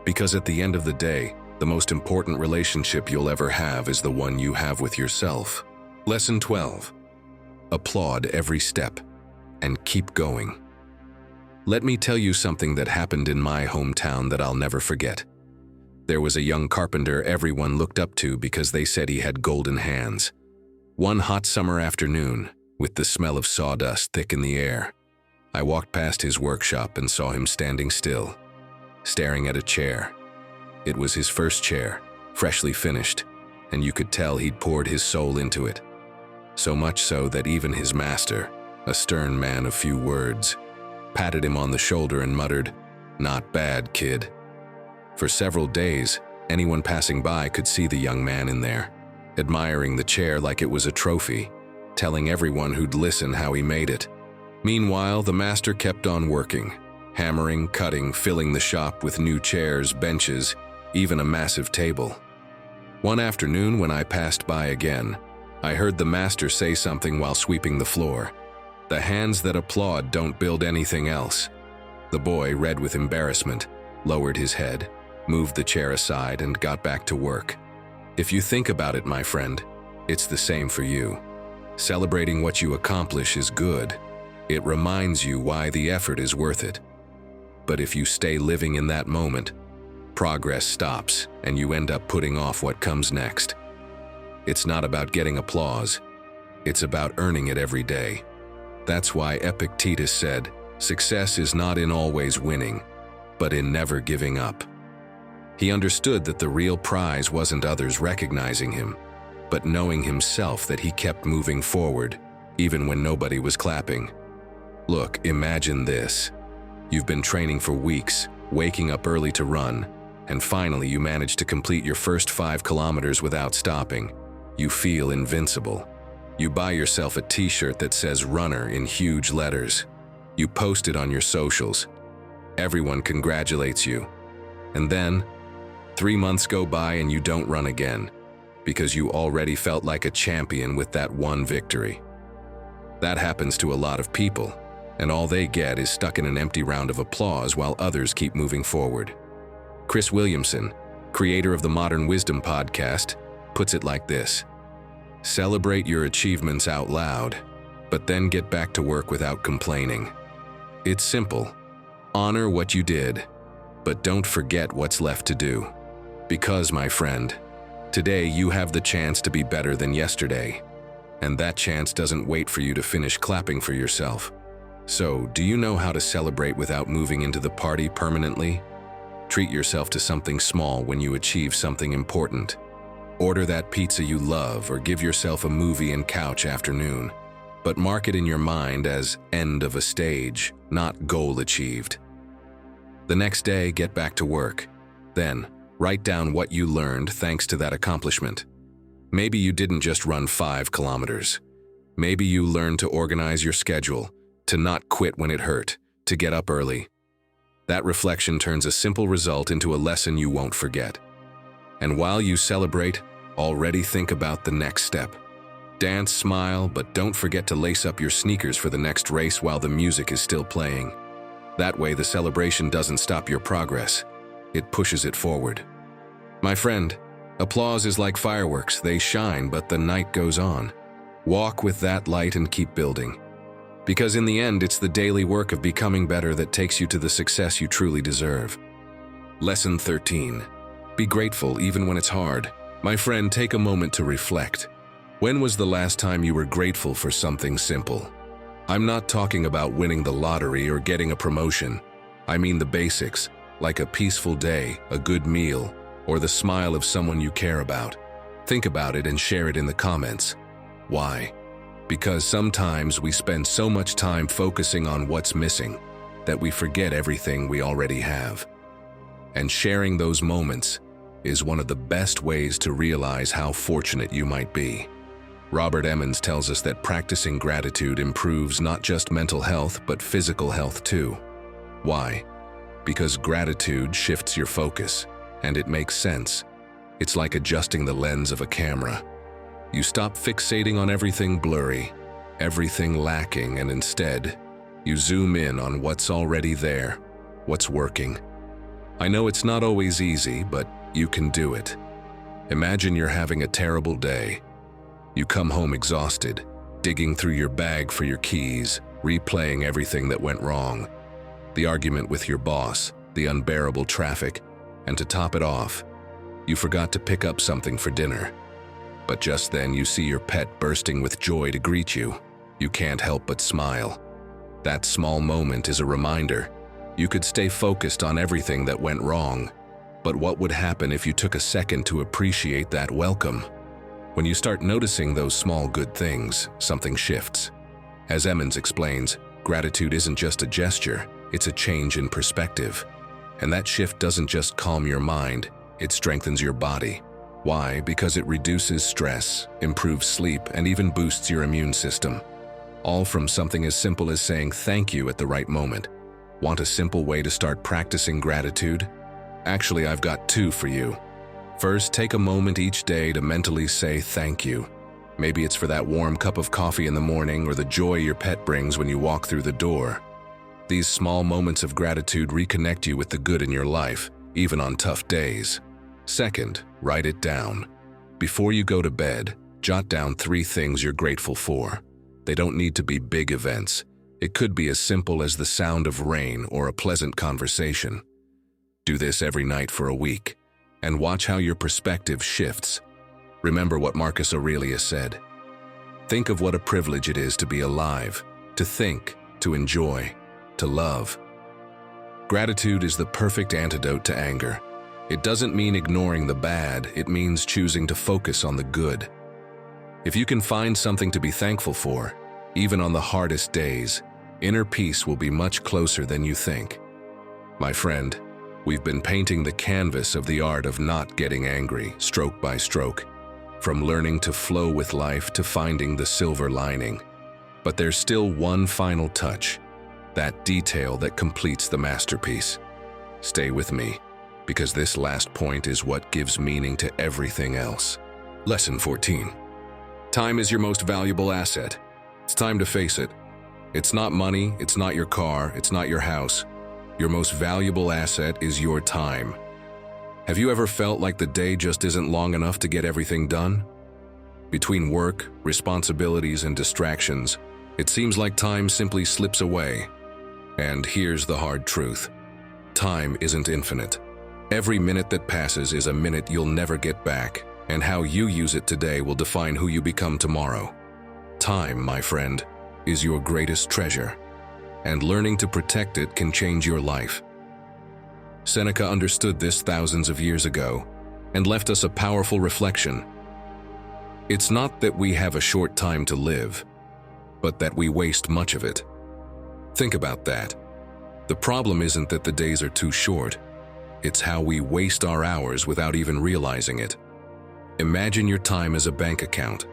Because at the end of the day, the most important relationship you'll ever have is the one you have with yourself. Lesson 12. Applaud every step and keep going. Let me tell you something that happened in my hometown that I'll never forget. There was a young carpenter everyone looked up to because they said he had golden hands. One hot summer afternoon, with the smell of sawdust thick in the air, I walked past his workshop and saw him standing still, staring at a chair. It was his first chair, freshly finished, and you could tell he'd poured his soul into it. So much so that even his master, a stern man of few words, patted him on the shoulder and muttered, "Not bad, kid." For several days, anyone passing by could see the young man in there, admiring the chair like it was a trophy, telling everyone who'd listen how he made it. Meanwhile, the master kept on working, hammering, cutting, filling the shop with new chairs, benches, even a massive table. One afternoon when I passed by again, I heard the master say something while sweeping the floor. "The hands that applaud don't build anything else." The boy, red with embarrassment, lowered his head, moved the chair aside, and got back to work. If you think about it, my friend, it's the same for you. Celebrating what you accomplish is good. It reminds you why the effort is worth it. But if you stay living in that moment, progress stops and you end up putting off what comes next. It's not about getting applause. It's about earning it every day. That's why Epictetus said, "Success is not in always winning, but in never giving up." He understood that the real prize wasn't others recognizing him, but knowing himself that he kept moving forward, even when nobody was clapping. Look, imagine this. You've been training for weeks, waking up early to run, and finally you manage to complete your first 5 kilometers without stopping. You feel invincible. You buy yourself a t-shirt that says runner in huge letters. You post it on your socials. Everyone congratulates you. And then, 3 months go by and you don't run again, because you already felt like a champion with that one victory. That happens to a lot of people, and all they get is stuck in an empty round of applause while others keep moving forward. Chris Williamson, creator of the Modern Wisdom podcast, puts it like this: celebrate your achievements out loud, but then get back to work without complaining. It's simple. Honor what you did, but don't forget what's left to do. Because, my friend, today you have the chance to be better than yesterday, and that chance doesn't wait for you to finish clapping for yourself. So, do you know how to celebrate without moving into the party permanently? Treat yourself to something small when you achieve something important. Order that pizza you love or give yourself a movie and couch afternoon, but mark it in your mind as end of a stage, not goal achieved. The next day, get back to work. Then, write down what you learned thanks to that accomplishment. Maybe you didn't just run 5 kilometers. Maybe you learned to organize your schedule, to not quit when it hurt, to get up early. That reflection turns a simple result into a lesson you won't forget. And while you celebrate, already think about the next step. Dance, smile, but don't forget to lace up your sneakers for the next race while the music is still playing. That way, the celebration doesn't stop your progress. It pushes it forward. My friend, applause is like fireworks. They shine, but the night goes on. Walk with that light and keep building. Because in the end, it's the daily work of becoming better that takes you to the success you truly deserve. Lesson 13. Be grateful even when it's hard. My friend, take a moment to reflect. When was the last time you were grateful for something simple? I'm not talking about winning the lottery or getting a promotion. I mean the basics, like a peaceful day, a good meal, or the smile of someone you care about. Think about it and share it in the comments. Why? Because sometimes we spend so much time focusing on what's missing that we forget everything we already have. And sharing those moments is one of the best ways to realize how fortunate you might be. Robert Emmons tells us that practicing gratitude improves not just mental health, but physical health too. Why? Because gratitude shifts your focus, and it makes sense. It's like adjusting the lens of a camera. You stop fixating on everything blurry, everything lacking, and instead, you zoom in on what's already there, what's working. I know it's not always easy, but you can do it. Imagine you're having a terrible day. You come home exhausted, digging through your bag for your keys, replaying everything that went wrong. The argument with your boss, the unbearable traffic, and to top it off, you forgot to pick up something for dinner. But just then you see your pet bursting with joy to greet you. You can't help but smile. That small moment is a reminder. You could stay focused on everything that went wrong, but what would happen if you took a second to appreciate that welcome? When you start noticing those small good things, something shifts. As Emmons explains, gratitude isn't just a gesture, it's a change in perspective. And that shift doesn't just calm your mind, it strengthens your body. Why? Because it reduces stress, improves sleep, and even boosts your immune system. All from something as simple as saying thank you at the right moment. Want a simple way to start practicing gratitude? Actually, I've got 2 for you. First, take a moment each day to mentally say thank you. Maybe it's for that warm cup of coffee in the morning or the joy your pet brings when you walk through the door. These small moments of gratitude reconnect you with the good in your life, even on tough days. Second, write it down. Before you go to bed, jot down 3 things you're grateful for. They don't need to be big events. It could be as simple as the sound of rain or a pleasant conversation. Do this every night for a week, and watch how your perspective shifts. Remember what Marcus Aurelius said. Think of what a privilege it is to be alive, to think, to enjoy, to love. Gratitude is the perfect antidote to anger. It doesn't mean ignoring the bad, it means choosing to focus on the good. If you can find something to be thankful for, even on the hardest days, inner peace will be much closer than you think. My friend, we've been painting the canvas of the art of not getting angry, stroke by stroke. from learning to flow with life to finding the silver lining. But there's still one final touch, that detail that completes the masterpiece. Stay with me, because this last point is what gives meaning to everything else. Lesson 14. Time is your most valuable asset. It's time to face it. It's not money, it's not your car, it's not your house. Your most valuable asset is your time. Have you ever felt like the day just isn't long enough to get everything done? Between work, responsibilities, and distractions, it seems like time simply slips away. And here's the hard truth. Time isn't infinite. Every minute that passes is a minute you'll never get back, and how you use it today will define who you become tomorrow. Time, my friend, is your greatest treasure, and learning to protect it can change your life. Seneca understood this thousands of years ago and left us a powerful reflection. It's not that we have a short time to live, but that we waste much of it. Think about that. The problem isn't that the days are too short. It's how we waste our hours without even realizing it. Imagine your time as a bank account.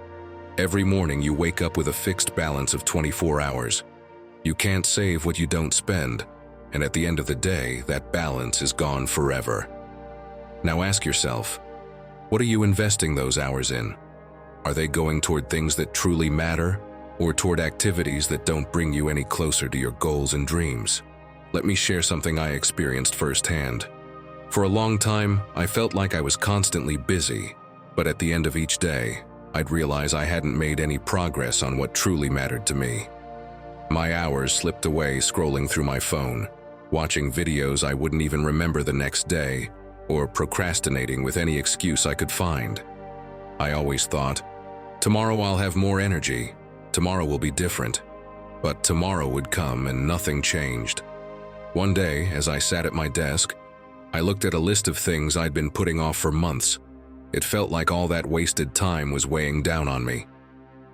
Every morning you wake up with a fixed balance of 24 hours. You can't save what you don't spend, and at the end of the day, that balance is gone forever. Now ask yourself, what are you investing those hours in? Are they going toward things that truly matter, or toward activities that don't bring you any closer to your goals and dreams? Let me share something I experienced firsthand. For a long time, I felt like I was constantly busy, but at the end of each day, I'd realize I hadn't made any progress on what truly mattered to me. My hours slipped away scrolling through my phone, watching videos I wouldn't even remember the next day, or procrastinating with any excuse I could find. I always thought, tomorrow I'll have more energy, tomorrow will be different. But tomorrow would come and nothing changed. One day, as I sat at my desk, I looked at a list of things I'd been putting off for months. It felt like all that wasted time was weighing down on me.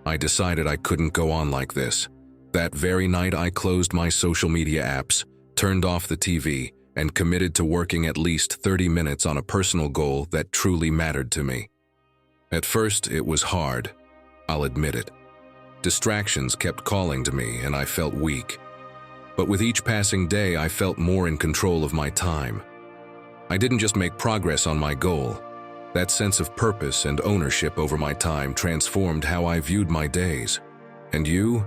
I decided I couldn't go on like this. That very night I closed my social media apps, turned off the TV, and committed to working at least 30 minutes on a personal goal that truly mattered to me. At first, it was hard. I'll admit it. Distractions kept calling to me and I felt weak. But with each passing day, I felt more in control of my time. I didn't just make progress on my goal. That sense of purpose and ownership over my time transformed how I viewed my days. And you?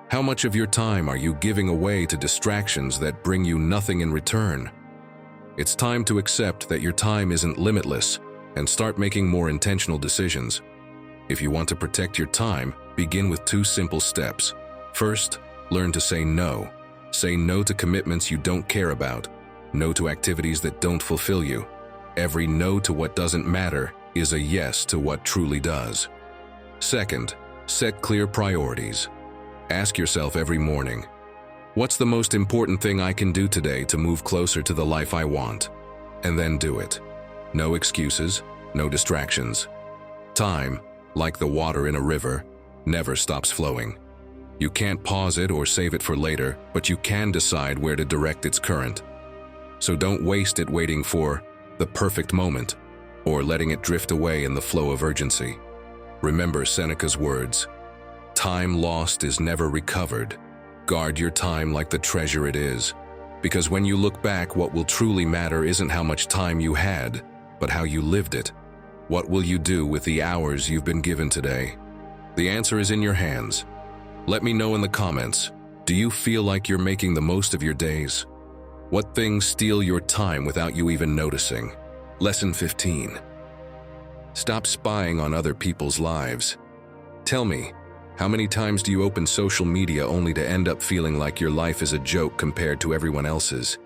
How much of your time are you giving away to distractions that bring you nothing in return? It's time to accept that your time isn't limitless and start making more intentional decisions. If you want to protect your time, begin with 2 simple steps. First, learn to say no. Say no to commitments you don't care about. No to activities that don't fulfill you. Every no to what doesn't matter is a yes to what truly does. Second, set clear priorities. Ask yourself every morning, what's the most important thing I can do today to move closer to the life I want? And then do it. No excuses, no distractions. Time, like the water in a river, never stops flowing. You can't pause it or save it for later, but you can decide where to direct its current. So don't waste it waiting for the perfect moment or letting it drift away in the flow of urgency. Remember Seneca's words, time lost is never recovered. Guard your time like the treasure it is, because when you look back, what will truly matter isn't how much time you had, but how you lived it. What will you do with the hours you've been given today? The answer is in your hands. Let me know in the comments, do you feel like you're making the most of your days? What things steal your time without you even noticing? Lesson 15. Stop spying on other people's lives. Tell me, how many times do you open social media only to end up feeling like your life is a joke compared to everyone else's?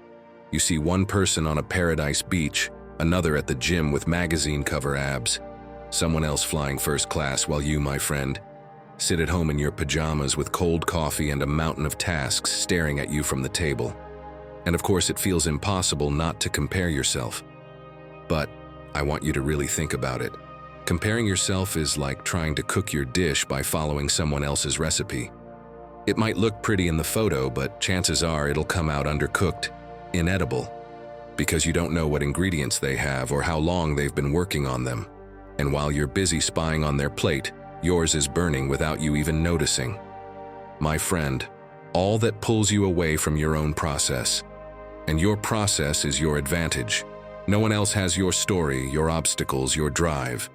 You see one person on a paradise beach, another at the gym with magazine cover abs, someone else flying first class while you, my friend, sit at home in your pajamas with cold coffee and a mountain of tasks staring at you from the table. And of course, it feels impossible not to compare yourself. But I want you to really think about it. Comparing yourself is like trying to cook your dish by following someone else's recipe. It might look pretty in the photo, but chances are it'll come out undercooked, inedible, because you don't know what ingredients they have or how long they've been working on them. And while you're busy spying on their plate, yours is burning without you even noticing. My friend, all that pulls you away from your own process. And your process is your advantage. No one else has your story, your obstacles, your drive.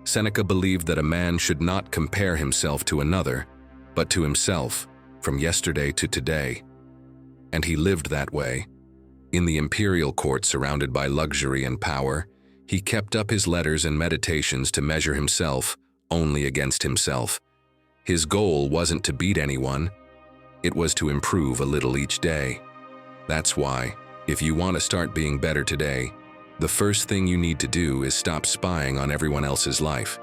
Seneca believed that a man should not compare himself to another, but to himself, from yesterday to today. And he lived that way. In the imperial court surrounded by luxury and power, he kept up his letters and meditations to measure himself only against himself. His goal wasn't to beat anyone, it was to improve a little each day. That's why, if you want to start being better today, the first thing you need to do is stop spying on everyone else's life.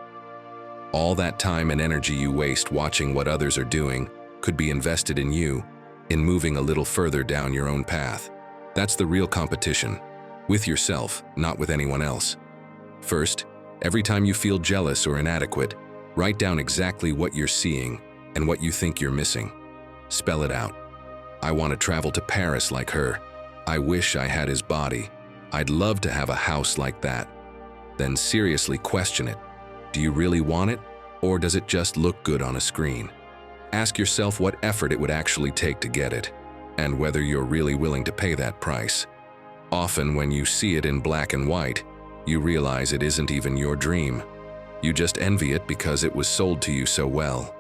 All that time and energy you waste watching what others are doing could be invested in you, in moving a little further down your own path. That's the real competition, with yourself, not with anyone else. First, every time you feel jealous or inadequate, write down exactly what you're seeing and what you think you're missing. Spell it out. I want to travel to Paris like her. I wish I had his body. I'd love to have a house like that. Then seriously question it. Do you really want it, or does it just look good on a screen? Ask yourself what effort it would actually take to get it, and whether you're really willing to pay that price. Often when you see it in black and white, you realize it isn't even your dream. You just envy it because it was sold to you so well.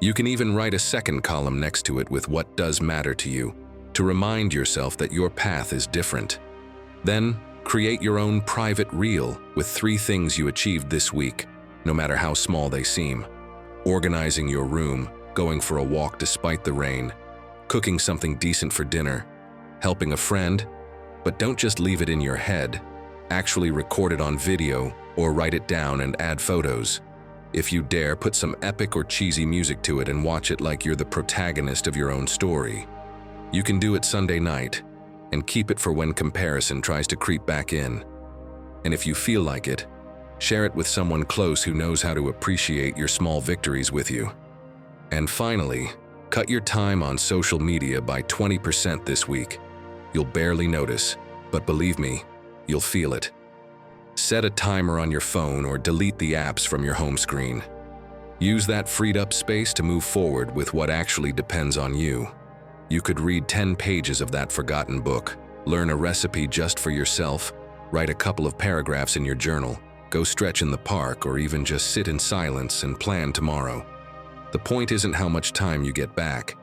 You can even write a second column next to it with what does matter to you, to remind yourself that your path is different. Then, create your own private reel with 3 things you achieved this week, no matter how small they seem. Organizing your room, going for a walk despite the rain, cooking something decent for dinner, helping a friend, but don't just leave it in your head. Actually record it on video or write it down and add photos. If you dare, put some epic or cheesy music to it and watch it like you're the protagonist of your own story. You can do it Sunday night, and keep it for when comparison tries to creep back in. And if you feel like it, share it with someone close who knows how to appreciate your small victories with you. And finally, cut your time on social media by 20% this week. You'll barely notice, but believe me, you'll feel it. Set a timer on your phone or delete the apps from your home screen. Use that freed up space to move forward with what actually depends on you. You could read 10 pages of that forgotten book, learn a recipe just for yourself, write a couple of paragraphs in your journal, go stretch in the park, or even just sit in silence and plan tomorrow. The point isn't how much time you get back.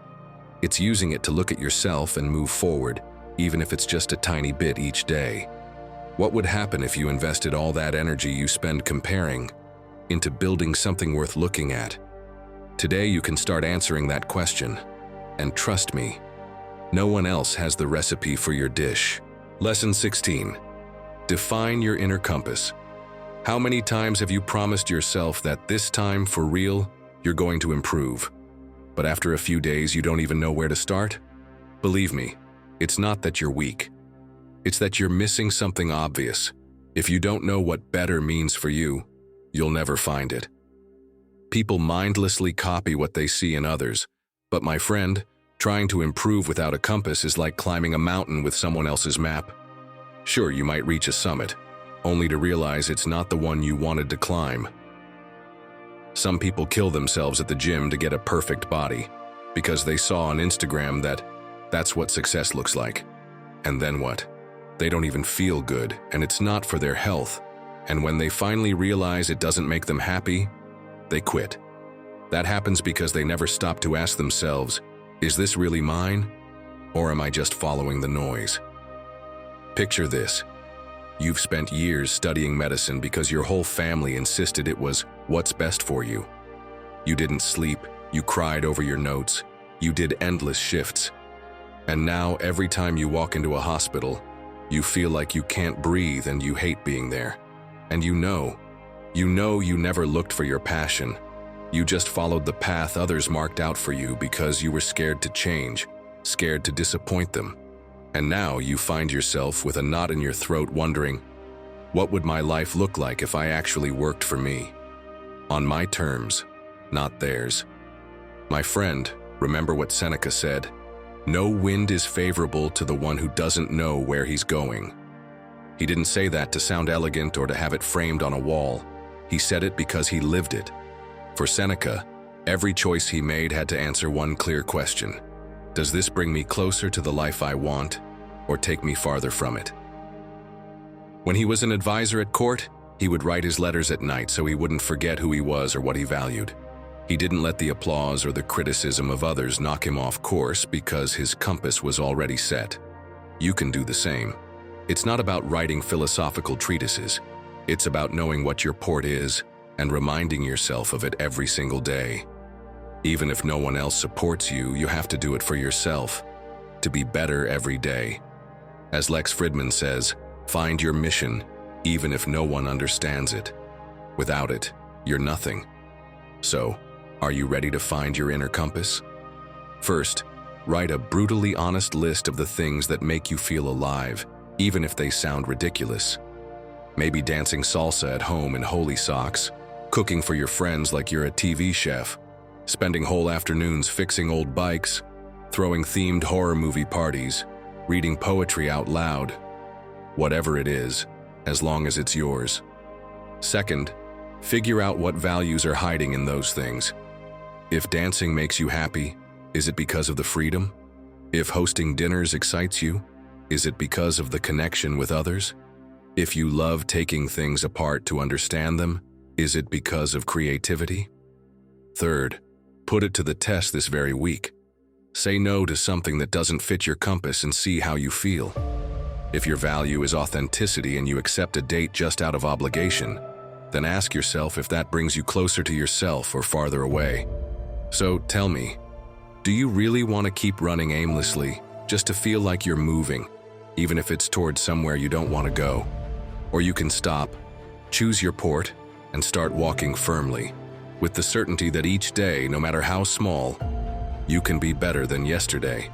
It's using it to look at yourself and move forward, even if it's just a tiny bit each day. What would happen if you invested all that energy you spend comparing into building something worth looking at? Today you can start answering that question. And trust me, no one else has the recipe for your dish. Lesson 16. Define your inner compass. How many times have you promised yourself that this time, for real, you're going to improve? But after a few days, you don't even know where to start? Believe me, it's not that you're weak. It's that you're missing something obvious. If you don't know what better means for you, you'll never find it. People mindlessly copy what they see in others. But my friend, trying to improve without a compass is like climbing a mountain with someone else's map. Sure, you might reach a summit, only to realize it's not the one you wanted to climb. Some people kill themselves at the gym to get a perfect body, because they saw on Instagram that that's what success looks like. And then what? They don't even feel good, and it's not for their health. And when they finally realize it doesn't make them happy, they quit. That happens because they never stop to ask themselves, is this really mine? Or am I just following the noise? Picture this. You've spent years studying medicine because your whole family insisted it was what's best for you. You didn't sleep, you cried over your notes, you did endless shifts. And now every time you walk into a hospital, you feel like you can't breathe and you hate being there. And you know you never looked for your passion. You just followed the path others marked out for you because you were scared to change, scared to disappoint them. And now you find yourself with a knot in your throat wondering, what would my life look like if I actually worked for me? On my terms, not theirs. My friend, remember what Seneca said, no wind is favorable to the one who doesn't know where he's going. He didn't say that to sound elegant or to have it framed on a wall. He said it because he lived it. For Seneca, every choice he made had to answer one clear question. Does this bring me closer to the life I want, or take me farther from it? When he was an advisor at court, he would write his letters at night so he wouldn't forget who he was or what he valued. He didn't let the applause or the criticism of others knock him off course because his compass was already set. You can do the same. It's not about writing philosophical treatises. It's about knowing what your port is and reminding yourself of it every single day. Even if no one else supports you, you have to do it for yourself, to be better every day. As Lex Fridman says, find your mission, even if no one understands it. Without it, you're nothing. So, are you ready to find your inner compass? First, write a brutally honest list of the things that make you feel alive, even if they sound ridiculous. Maybe dancing salsa at home in holy socks, cooking for your friends like you're a TV chef, spending whole afternoons fixing old bikes, throwing themed horror movie parties, reading poetry out loud. Whatever it is, as long as it's yours. Second, figure out what values are hiding in those things. If dancing makes you happy, is it because of the freedom? If hosting dinners excites you, is it because of the connection with others? If you love taking things apart to understand them, is it because of creativity? Third, put it to the test this very week. Say no to something that doesn't fit your compass and see how you feel. If your value is authenticity and you accept a date just out of obligation, then ask yourself if that brings you closer to yourself or farther away. So tell me, do you really want to keep running aimlessly just to feel like you're moving, even if it's towards somewhere you don't want to go? Or you can stop, choose your port, and start walking firmly, with the certainty that each day, no matter how small, you can be better than yesterday.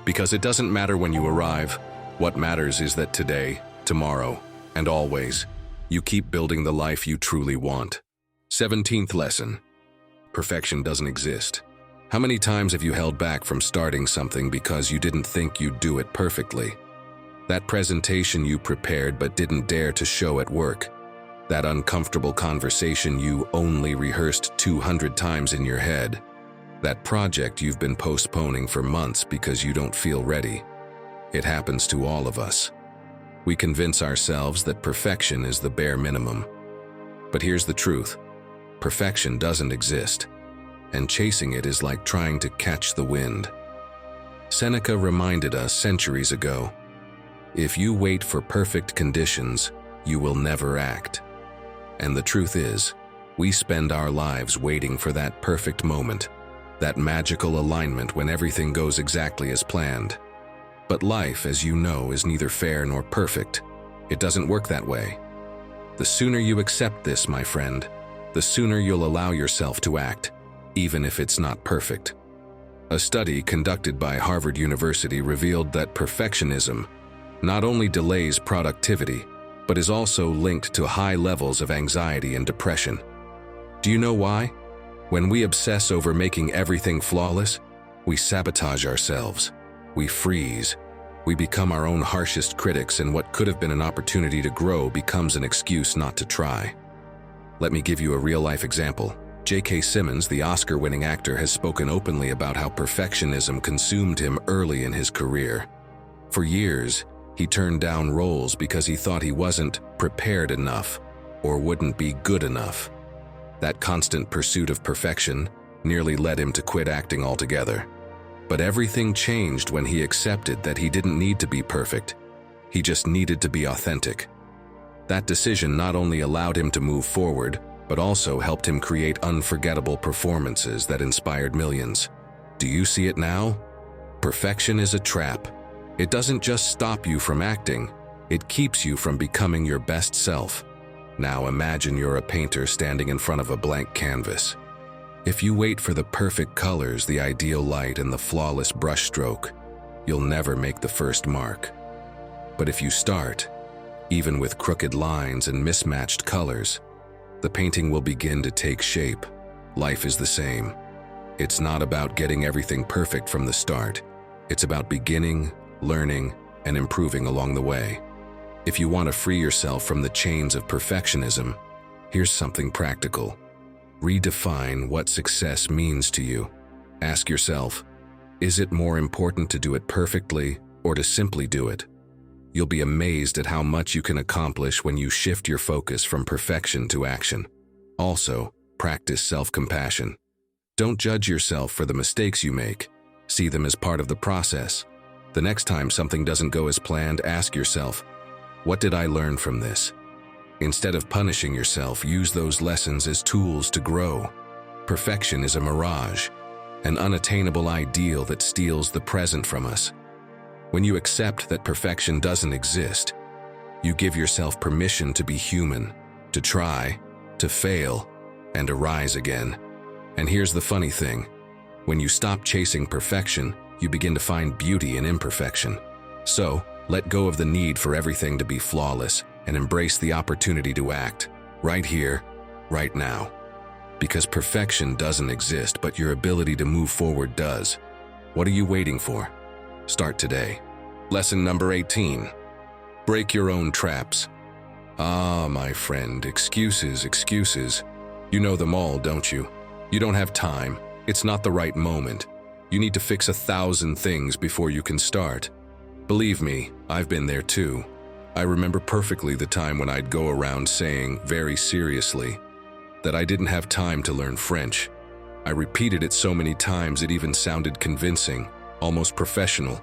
Because it doesn't matter when you arrive, what matters is that today, tomorrow, and always, you keep building the life you truly want. 17th lesson. Perfection doesn't exist. How many times have you held back from starting something because you didn't think you'd do it perfectly? That presentation you prepared but didn't dare to show at work. That uncomfortable conversation you only rehearsed 200 times in your head. That project you've been postponing for months because you don't feel ready. It happens to all of us. We convince ourselves that perfection is the bare minimum. But here's the truth. Perfection doesn't exist, and chasing it is like trying to catch the wind. Seneca reminded us centuries ago, if you wait for perfect conditions, you will never act. And the truth is, we spend our lives waiting for that perfect moment, that magical alignment when everything goes exactly as planned. But life, as you know, is neither fair nor perfect. It doesn't work that way. The sooner you accept this, my friend, the sooner you'll allow yourself to act, even if it's not perfect. A study conducted by Harvard University revealed that perfectionism not only delays productivity, but is also linked to high levels of anxiety and depression. Do you know why? When we obsess over making everything flawless, we sabotage ourselves. We freeze. We become our own harshest critics, and what could have been an opportunity to grow becomes an excuse not to try. Let me give you a real-life example. J.K. Simmons, the Oscar-winning actor, has spoken openly about how perfectionism consumed him early in his career. For years, he turned down roles because he thought he wasn't prepared enough or wouldn't be good enough. That constant pursuit of perfection nearly led him to quit acting altogether. But everything changed when he accepted that he didn't need to be perfect. He just needed to be authentic. That decision not only allowed him to move forward, but also helped him create unforgettable performances that inspired millions. Do you see it now? Perfection is a trap. It doesn't just stop you from acting, it keeps you from becoming your best self. Now imagine you're a painter standing in front of a blank canvas. If you wait for the perfect colors, the ideal light, and the flawless brushstroke, you'll never make the first mark. But if you start, even with crooked lines and mismatched colors, the painting will begin to take shape. Life is the same. It's not about getting everything perfect from the start. It's about beginning, learning, and improving along the way. If you want to free yourself from the chains of perfectionism, Here's something practical. Redefine what success means to you. Ask yourself, is it more important to do it perfectly or to simply do it? You'll be amazed at how much you can accomplish when you shift your focus from perfection to action. Also, practice self-compassion. Don't judge yourself for the mistakes you make. See them as part of the process. The next time something doesn't go as planned, ask yourself, what did I learn from this? Instead of punishing yourself, use those lessons as tools to grow. Perfection is a mirage, an unattainable ideal that steals the present from us. When you accept that perfection doesn't exist, you give yourself permission to be human, to try, to fail, and to rise again. And here's the funny thing. When you stop chasing perfection, you begin to find beauty in imperfection. So, let go of the need for everything to be flawless and embrace the opportunity to act, right here, right now. Because perfection doesn't exist, but your ability to move forward does. What are you waiting for? Start today. Lesson number 18. Break your own traps. Ah, my friend, excuses, excuses. You know them all, don't you? You don't have time. It's not the right moment. You need to fix 1,000 things before you can start. Believe me, I've been there too. I remember perfectly the time when I'd go around saying, very seriously, that I didn't have time to learn French. I repeated it so many times it even sounded convincing, almost professional,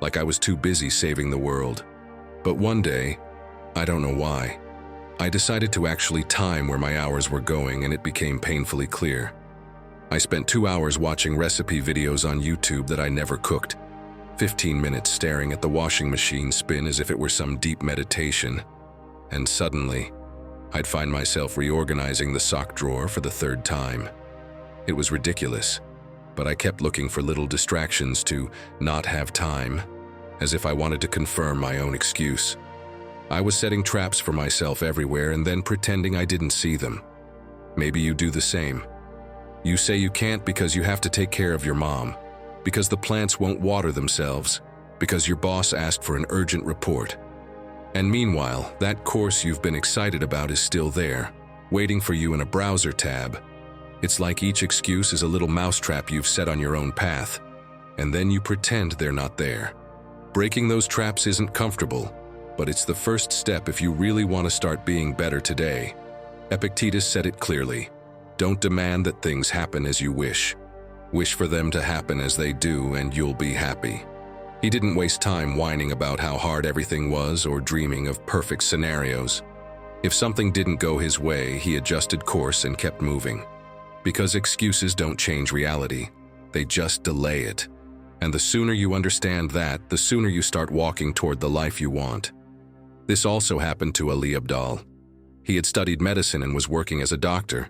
like I was too busy saving the world. But one day, I don't know why, I decided to actually time where my hours were going, and it became painfully clear. I spent 2 hours watching recipe videos on YouTube that I never cooked, 15 minutes staring at the washing machine spin as if it were some deep meditation, and suddenly, I'd find myself reorganizing the sock drawer for the 3rd time. It was ridiculous, but I kept looking for little distractions to not have time, as if I wanted to confirm my own excuse. I was setting traps for myself everywhere and then pretending I didn't see them. Maybe you do the same. You say you can't because you have to take care of your mom, because the plants won't water themselves, because your boss asked for an urgent report. And meanwhile, that course you've been excited about is still there, waiting for you in a browser tab. It's like each excuse is a little mousetrap you've set on your own path, and then you pretend they're not there. Breaking those traps isn't comfortable, but it's the first step if you really want to start being better today. Epictetus said it clearly. Don't demand that things happen as you wish. Wish for them to happen as they do, and you'll be happy. He didn't waste time whining about how hard everything was or dreaming of perfect scenarios. If something didn't go his way, he adjusted course and kept moving. Because excuses don't change reality, they just delay it. And the sooner you understand that, the sooner you start walking toward the life you want. This also happened to Ali Abdal. He had studied medicine and was working as a doctor,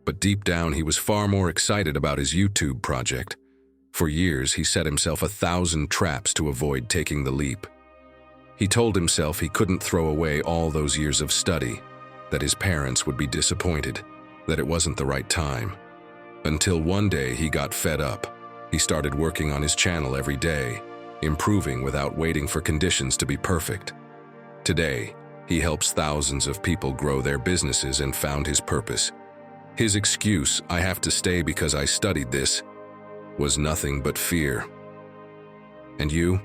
but deep down he was far more excited about his YouTube project. For years, he set himself 1,000 traps to avoid taking the leap. He told himself he couldn't throw away all those years of study, that his parents would be disappointed, that it wasn't the right time. Until one day he got fed up. He started working on his channel every day, improving without waiting for conditions to be perfect. Today, he helps thousands of people grow their businesses and found his purpose. His excuse, "I have to stay because I studied this," was nothing but fear. And you?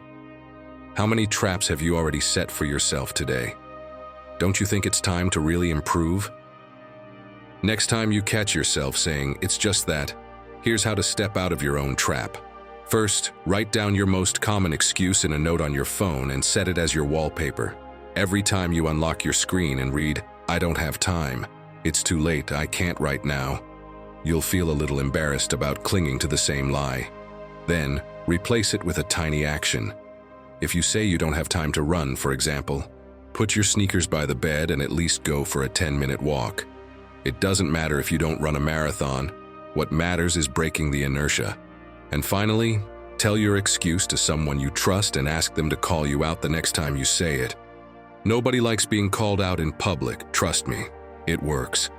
How many traps have you already set for yourself today? Don't you think it's time to really improve? Next time you catch yourself saying, "It's just that," here's how to step out of your own trap. First, write down your most common excuse in a note on your phone and set it as your wallpaper. Every time you unlock your screen and read, "I don't have time," "It's too late, I can't right now," you'll feel a little embarrassed about clinging to the same lie. Then, replace it with a tiny action. If you say you don't have time to run, for example, put your sneakers by the bed and at least go for a 10-minute walk. It doesn't matter if you don't run a marathon. What matters is breaking the inertia. And finally, tell your excuse to someone you trust and ask them to call you out the next time you say it. Nobody likes being called out in public, trust me. It works.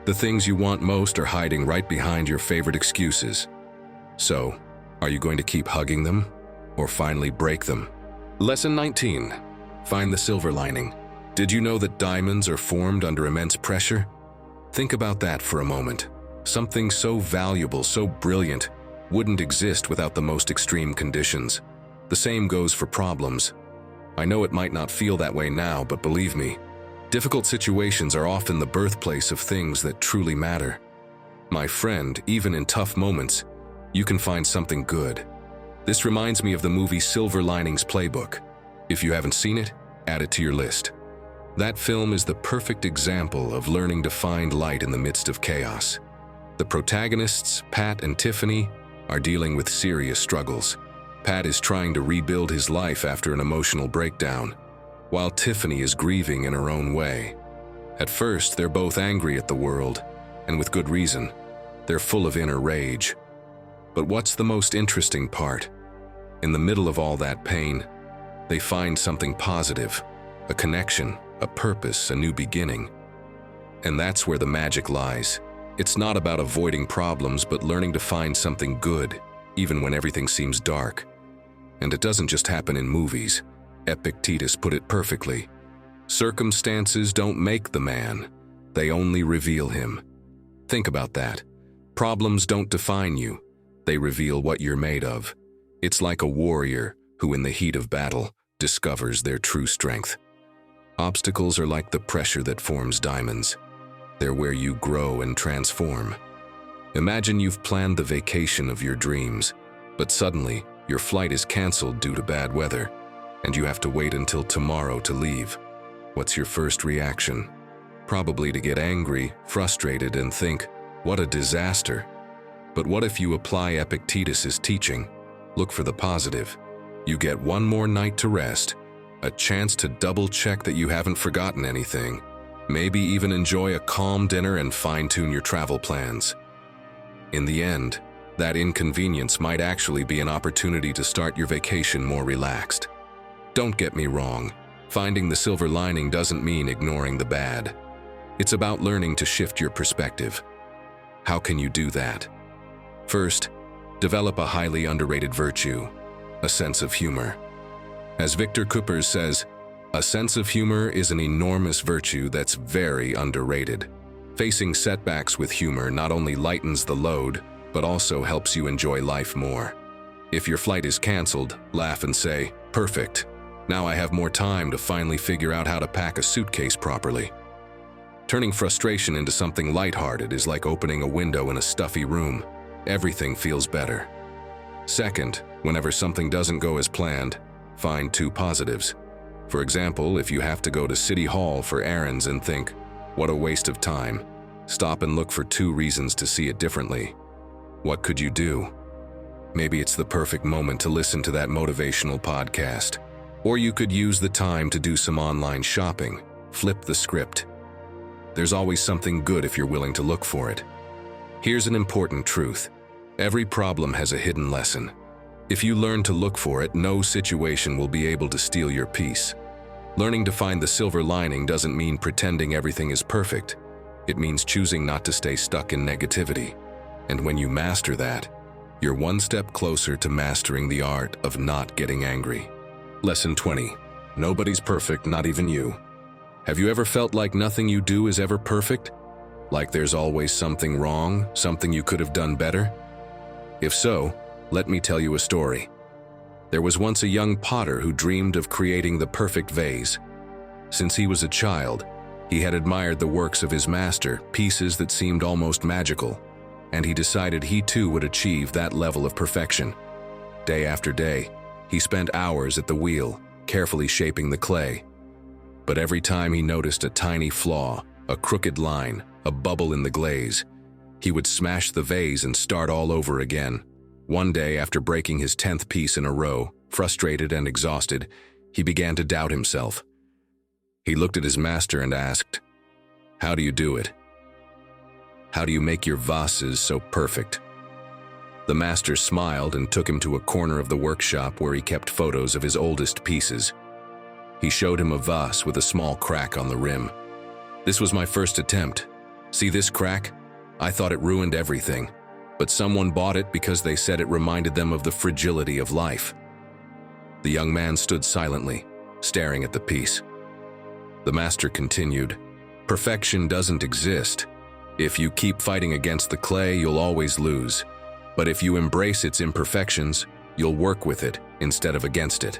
The things you want most are hiding right behind your favorite excuses. So, are you going to keep hugging them, or finally break them? Lesson 19. Find the silver lining. Did you know that diamonds are formed under immense pressure? Think about that for a moment. Something so valuable, so brilliant, wouldn't exist without the most extreme conditions. The same goes for problems. I know it might not feel that way now, but believe me, difficult situations are often the birthplace of things that truly matter. My friend, even in tough moments, you can find something good. This reminds me of the movie Silver Linings Playbook. If you haven't seen it, add it to your list. That film is the perfect example of learning to find light in the midst of chaos. The protagonists, Pat and Tiffany, are dealing with serious struggles. Pat is trying to rebuild his life after an emotional breakdown, while Tiffany is grieving in her own way. At first, they're both angry at the world, and with good reason. They're full of inner rage. But what's the most interesting part? In the middle of all that pain, they find something positive, a connection, a purpose, a new beginning. And that's where the magic lies. It's not about avoiding problems, but learning to find something good, even when everything seems dark. And it doesn't just happen in movies. Epictetus put it perfectly. Circumstances don't make the man, they only reveal him. Think about that. Problems don't define you, they reveal what you're made of. It's like a warrior who, in the heat of battle, discovers their true strength. Obstacles are like the pressure that forms diamonds. They're where you grow and transform. Imagine you've planned the vacation of your dreams, but suddenly your flight is canceled due to bad weather, and you have to wait until tomorrow to leave. What's your first reaction? Probably to get angry, frustrated, and think, what a disaster. But what if you apply Epictetus's teaching? Look for the positive. You get one more night to rest, a chance to double-check that you haven't forgotten anything, maybe even enjoy a calm dinner and fine-tune your travel plans. In the end, that inconvenience might actually be an opportunity to start your vacation more relaxed. Don't get me wrong, finding the silver lining doesn't mean ignoring the bad. It's about learning to shift your perspective. How can you do that? First, develop a highly underrated virtue, a sense of humor. As Victor Coopers says, a sense of humor is an enormous virtue that's very underrated. Facing setbacks with humor not only lightens the load, but also helps you enjoy life more. If your flight is canceled, laugh and say, "Perfect. Now I have more time to finally figure out how to pack a suitcase properly." Turning frustration into something lighthearted is like opening a window in a stuffy room. Everything feels better. Second, whenever something doesn't go as planned, find two positives. For example, if you have to go to City Hall for errands and think, "What a waste of time," stop and look for two reasons to see it differently. What could you do? Maybe it's the perfect moment to listen to that motivational podcast. Or you could use the time to do some online shopping. Flip the script. There's always something good if you're willing to look for it. Here's an important truth. Every problem has a hidden lesson. If you learn to look for it, no situation will be able to steal your peace. Learning to find the silver lining doesn't mean pretending everything is perfect. It means choosing not to stay stuck in negativity. And when you master that, you're one step closer to mastering the art of not getting angry. Lesson 20. Nobody's perfect, not even you. Have you ever felt like nothing you do is ever perfect? Like there's always something wrong, something you could have done better? If so, let me tell you a story. There was once a young potter who dreamed of creating the perfect vase. Since he was a child, he had admired the works of his master, pieces that seemed almost magical, and he decided he too would achieve that level of perfection. Day after day, he spent hours at the wheel, carefully shaping the clay. But every time he noticed a tiny flaw, a crooked line, a bubble in the glaze, he would smash the vase and start all over again. One day, after breaking his 10th piece in a row, frustrated and exhausted, he began to doubt himself. He looked at his master and asked, "How do you do it? How do you make your vases so perfect?" The master smiled and took him to a corner of the workshop where he kept photos of his oldest pieces. He showed him a vase with a small crack on the rim. "This was my first attempt. See this crack? I thought it ruined everything, but someone bought it because they said it reminded them of the fragility of life." The young man stood silently, staring at the piece. The master continued, "Perfection doesn't exist. If you keep fighting against the clay, you'll always lose. But if you embrace its imperfections, you'll work with it instead of against it.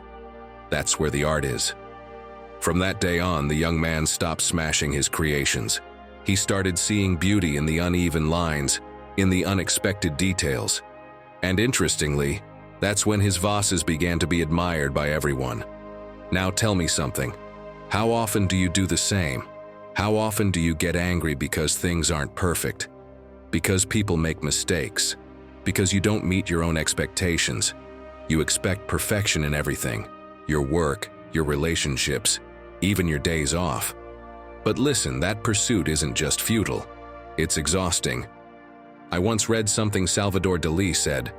That's where the art is. From that day on, the young man stopped smashing his creations. He started seeing beauty in the uneven lines, in the unexpected details. And interestingly, that's when his vases began to be admired by everyone. Now tell me something. How often do you do the same? How often do you get angry because things aren't perfect? Because people make mistakes? Because you don't meet your own expectations? You expect perfection in everything. Your work, your relationships, even your days off. But listen, that pursuit isn't just futile. It's exhausting. I once read something Salvador Dalí said,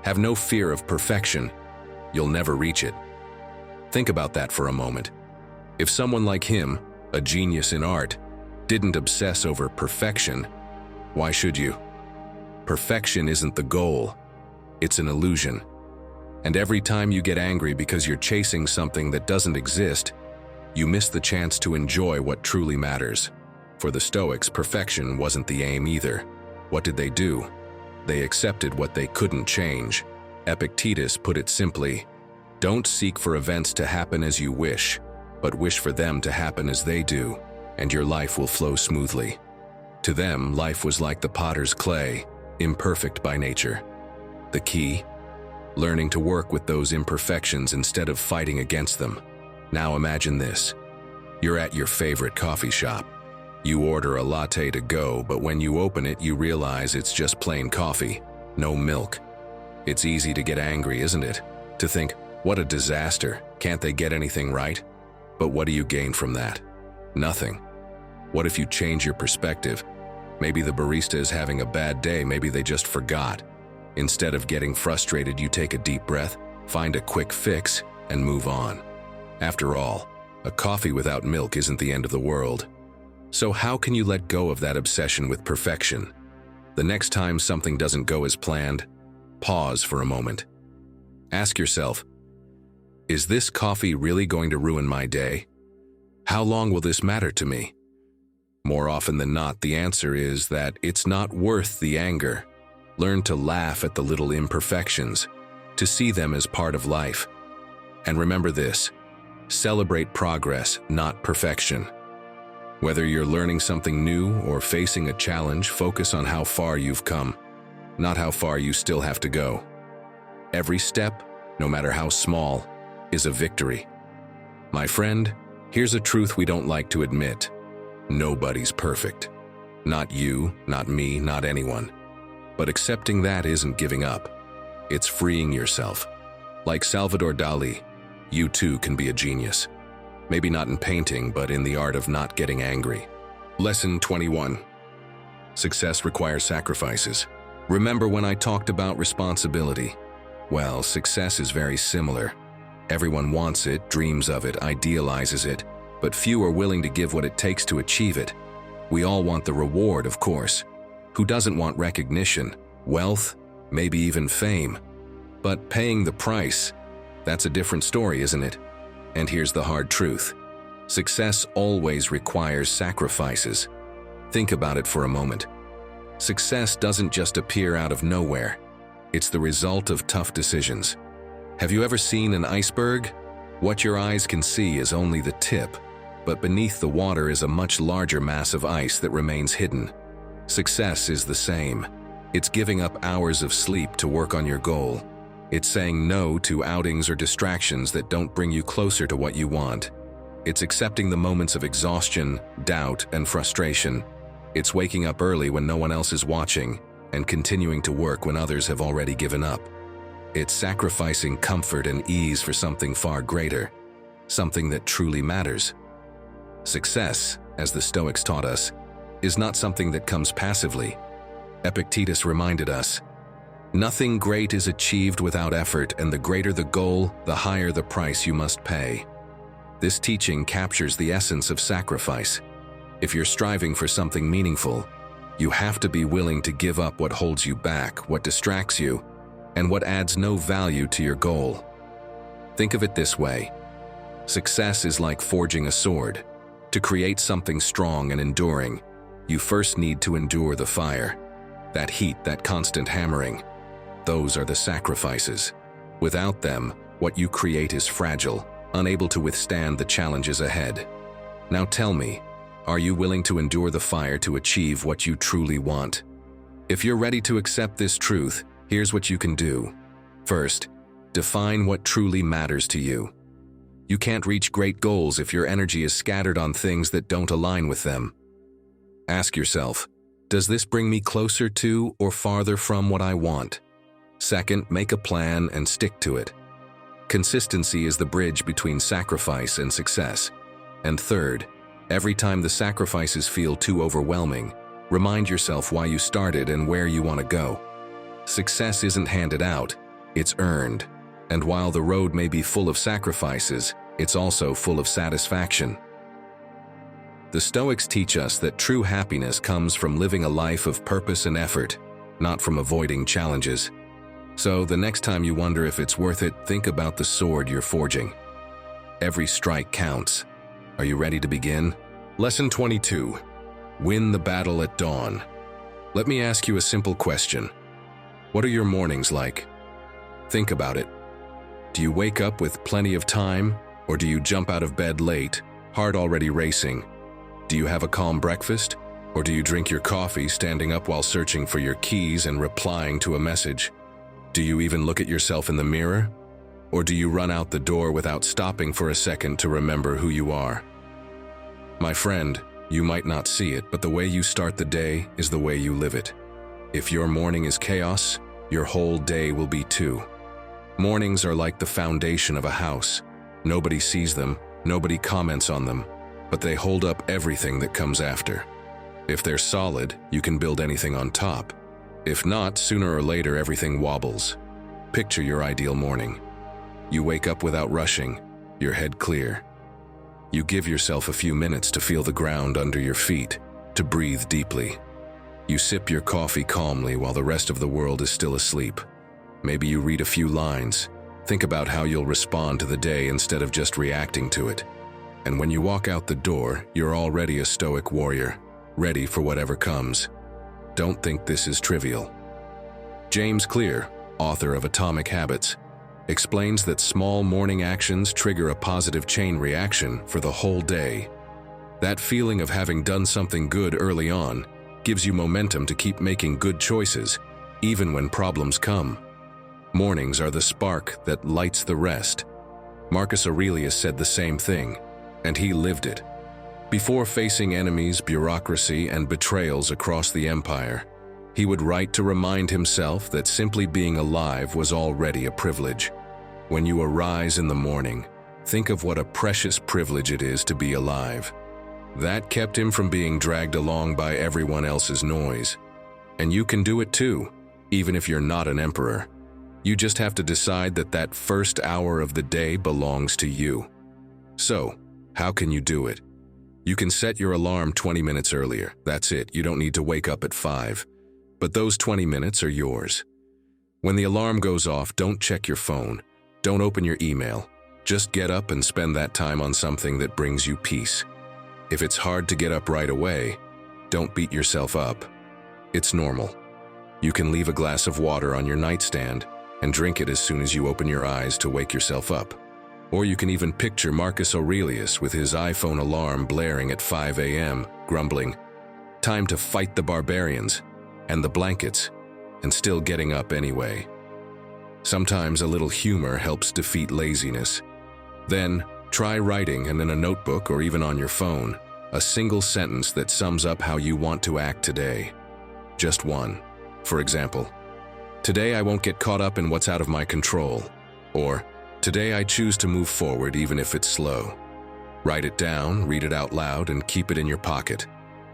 "Have no fear of perfection. You'll never reach it." Think about that for a moment. If someone like him, a genius in art, didn't obsess over perfection, why should you? Perfection isn't the goal. It's an illusion. And every time you get angry because you're chasing something that doesn't exist, you miss the chance to enjoy what truly matters. For the Stoics, perfection wasn't the aim either. What did they do? They accepted what they couldn't change. Epictetus put it simply, "Don't seek for events to happen as you wish, but wish for them to happen as they do, and your life will flow smoothly." To them, life was like the potter's clay, imperfect by nature. The key? Learning to work with those imperfections instead of fighting against them. Now imagine this. You're at your favorite coffee shop. You order a latte to go, but when you open it, you realize it's just plain coffee, no milk. It's easy to get angry, isn't it? To think, what a disaster, can't they get anything right? But what do you gain from that? Nothing. What if you change your perspective? Maybe the barista is having a bad day, maybe they just forgot. Instead of getting frustrated, you take a deep breath, find a quick fix, and move on. After all, a coffee without milk isn't the end of the world. So how can you let go of that obsession with perfection? The next time something doesn't go as planned, pause for a moment. Ask yourself, is this coffee really going to ruin my day? How long will this matter to me? More often than not, the answer is that it's not worth the anger. Learn to laugh at the little imperfections, to see them as part of life. And remember this, celebrate progress, not perfection. Whether you're learning something new or facing a challenge, focus on how far you've come, not how far you still have to go. Every step, no matter how small, is a victory. My friend, here's a truth we don't like to admit. Nobody's perfect. Not you, not me, not anyone. But accepting that isn't giving up. It's freeing yourself. Like Salvador Dalí, you too can be a genius. Maybe not in painting, but in the art of not getting angry. Lesson 21. Success requires sacrifices. Remember when I talked about responsibility? Well, success is very similar. Everyone wants it, dreams of it, idealizes it, but few are willing to give what it takes to achieve it. We all want the reward, of course. Who doesn't want recognition, wealth, maybe even fame? But paying the price, that's a different story, isn't it? And here's the hard truth. Success always requires sacrifices. Think about it for a moment. Success doesn't just appear out of nowhere. It's the result of tough decisions. Have you ever seen an iceberg? What your eyes can see is only the tip, but beneath the water is a much larger mass of ice that remains hidden. Success is the same. It's giving up hours of sleep to work on your goal. It's saying no to outings or distractions that don't bring you closer to what you want. It's accepting the moments of exhaustion, doubt, and frustration. It's waking up early when no one else is watching and continuing to work when others have already given up. It's sacrificing comfort and ease for something far greater, something that truly matters. Success, as the Stoics taught us, is not something that comes passively. Epictetus reminded us, "Nothing great is achieved without effort, and the greater the goal, the higher the price you must pay." This teaching captures the essence of sacrifice. If you're striving for something meaningful, you have to be willing to give up what holds you back, what distracts you, and what adds no value to your goal. Think of it this way. Success is like forging a sword. To create something strong and enduring, you first need to endure the fire. That heat, that constant hammering. Those are the sacrifices. Without them, what you create is fragile, unable to withstand the challenges ahead. Now tell me, are you willing to endure the fire to achieve what you truly want? If you're ready to accept this truth, here's what you can do. First, define what truly matters to you. You can't reach great goals if your energy is scattered on things that don't align with them. Ask yourself, does this bring me closer to or farther from what I want? Second, make a plan and stick to it. Consistency is the bridge between sacrifice and success. And third, every time the sacrifices feel too overwhelming, remind yourself why you started and where you want to go. Success isn't handed out, it's earned. And while the road may be full of sacrifices, it's also full of satisfaction. The Stoics teach us that true happiness comes from living a life of purpose and effort, not from avoiding challenges. So the next time you wonder if it's worth it, think about the sword you're forging. Every strike counts. Are you ready to begin? Lesson 22. Win the battle at dawn. Let me ask you a simple question. What are your mornings like? Think about it. Do you wake up with plenty of time, or do you jump out of bed late, heart already racing? Do you have a calm breakfast, or do you drink your coffee standing up while searching for your keys and replying to a message? Do you even look at yourself in the mirror? Or do you run out the door without stopping for a second to remember who you are? My friend, you might not see it, but the way you start the day is the way you live it. If your morning is chaos, your whole day will be too. Mornings are like the foundation of a house. Nobody sees them, nobody comments on them, but they hold up everything that comes after. If they're solid, you can build anything on top. If not, sooner or later everything wobbles. Picture your ideal morning. You wake up without rushing, your head clear. You give yourself a few minutes to feel the ground under your feet, to breathe deeply. You sip your coffee calmly while the rest of the world is still asleep. Maybe you read a few lines. Think about how you'll respond to the day instead of just reacting to it. And when you walk out the door, you're already a Stoic warrior, ready for whatever comes. Don't think this is trivial. James Clear, author of Atomic Habits, explains that small morning actions trigger a positive chain reaction for the whole day. That feeling of having done something good early on gives you momentum to keep making good choices, even when problems come. Mornings are the spark that lights the rest. Marcus Aurelius said the same thing, and he lived it. Before facing enemies, bureaucracy, and betrayals across the empire, he would write to remind himself that simply being alive was already a privilege. When you arise in the morning, think of what a precious privilege it is to be alive. That kept him from being dragged along by everyone else's noise. And you can do it too, even if you're not an emperor. You just have to decide that that first hour of the day belongs to you. So, how can you do it? You can set your alarm 20 minutes earlier. That's it. You don't need to wake up at 5. But those 20 minutes are yours. When the alarm goes off, don't check your phone. Don't open your email. Just get up and spend that time on something that brings you peace. If it's hard to get up right away, don't beat yourself up. It's normal. You can leave a glass of water on your nightstand and drink it as soon as you open your eyes to wake yourself up. Or you can even picture Marcus Aurelius with his iPhone alarm blaring at 5 a.m., grumbling, "Time to fight the barbarians and the blankets," and still getting up anyway. Sometimes a little humor helps defeat laziness. Then, try writing, and in a notebook or even on your phone, a single sentence that sums up how you want to act today. Just one. For example, "Today I won't get caught up in what's out of my control," or "Today I choose to move forward even if it's slow." Write it down, read it out loud, and keep it in your pocket.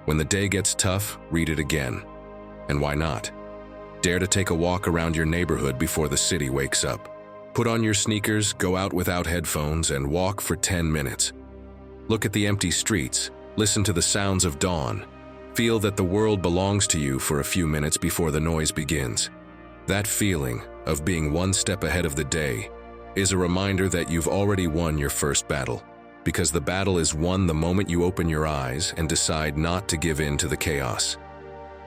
When the day gets tough, read it again. And why not? Dare to take a walk around your neighborhood before the city wakes up. Put on your sneakers, go out without headphones, and walk for 10 minutes. Look at the empty streets, listen to the sounds of dawn. Feel that the world belongs to you for a few minutes before the noise begins. That feeling of being one step ahead of the day is a reminder that you've already won your first battle. because the battle is won the moment you open your eyes and decide not to give in to the chaos.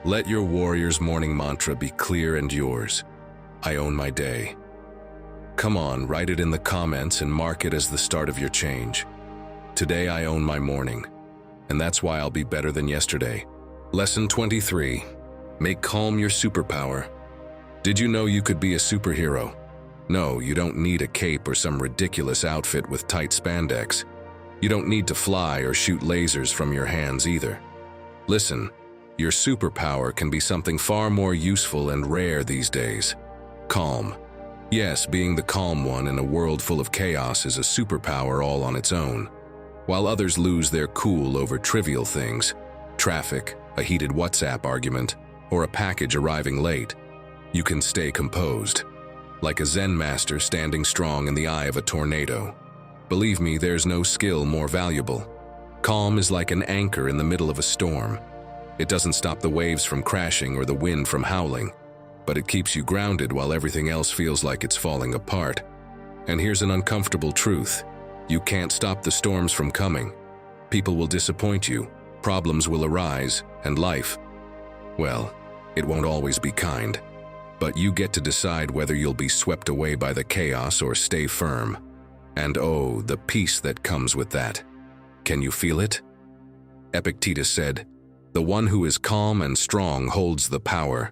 Let your warrior's morning mantra be clear and yours. I own my day. Come on, write it in the comments and mark it as the start of your change. Today I own my morning, and that's why I'll be better than yesterday. Lesson 23. Make calm your superpower. Did you know you could be a superhero? No, you don't need a cape or some ridiculous outfit with tight spandex. You don't need to fly or shoot lasers from your hands either. Listen, your superpower can be something far more useful and rare these days. Calm. Yes, being the calm one in a world full of chaos is a superpower all on its own. While others lose their cool over trivial things, traffic, a heated WhatsApp argument, or a package arriving late, you can stay composed, like a Zen master standing strong in the eye of a tornado. Believe me, there's no skill more valuable. Calm is like an anchor in the middle of a storm. It doesn't stop the waves from crashing or the wind from howling, but it keeps you grounded while everything else feels like it's falling apart. And here's an uncomfortable truth. You can't stop the storms from coming. People will disappoint you, problems will arise, and life, well, it won't always be kind. But you get to decide whether you'll be swept away by the chaos or stay firm. And oh, the peace that comes with that. Can you feel it? Epictetus said, "The one who is calm and strong holds the power."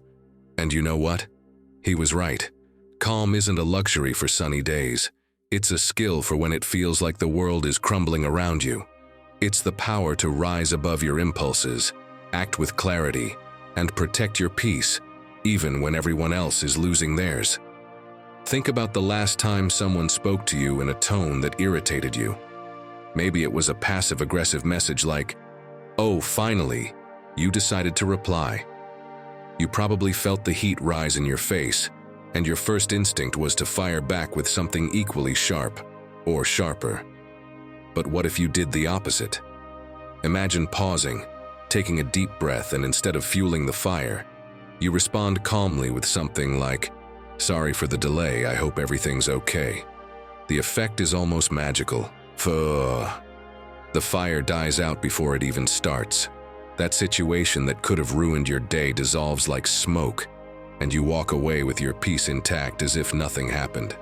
And you know what? He was right. Calm isn't a luxury for sunny days. It's a skill for when it feels like the world is crumbling around you. It's the power to rise above your impulses, act with clarity, and protect your peace, even when everyone else is losing theirs. Think about the last time someone spoke to you in a tone that irritated you. Maybe it was a passive-aggressive message like, "Oh, finally," you decided to reply. You probably felt the heat rise in your face, and your first instinct was to fire back with something equally sharp, or sharper. But what if you did the opposite? Imagine pausing, taking a deep breath, and instead of fueling the fire, you respond calmly with something like, "Sorry for the delay, I hope everything's okay." The effect is almost magical. The fire dies out before it even starts. That situation that could have ruined your day dissolves like smoke, and you walk away with your peace intact as if nothing happened.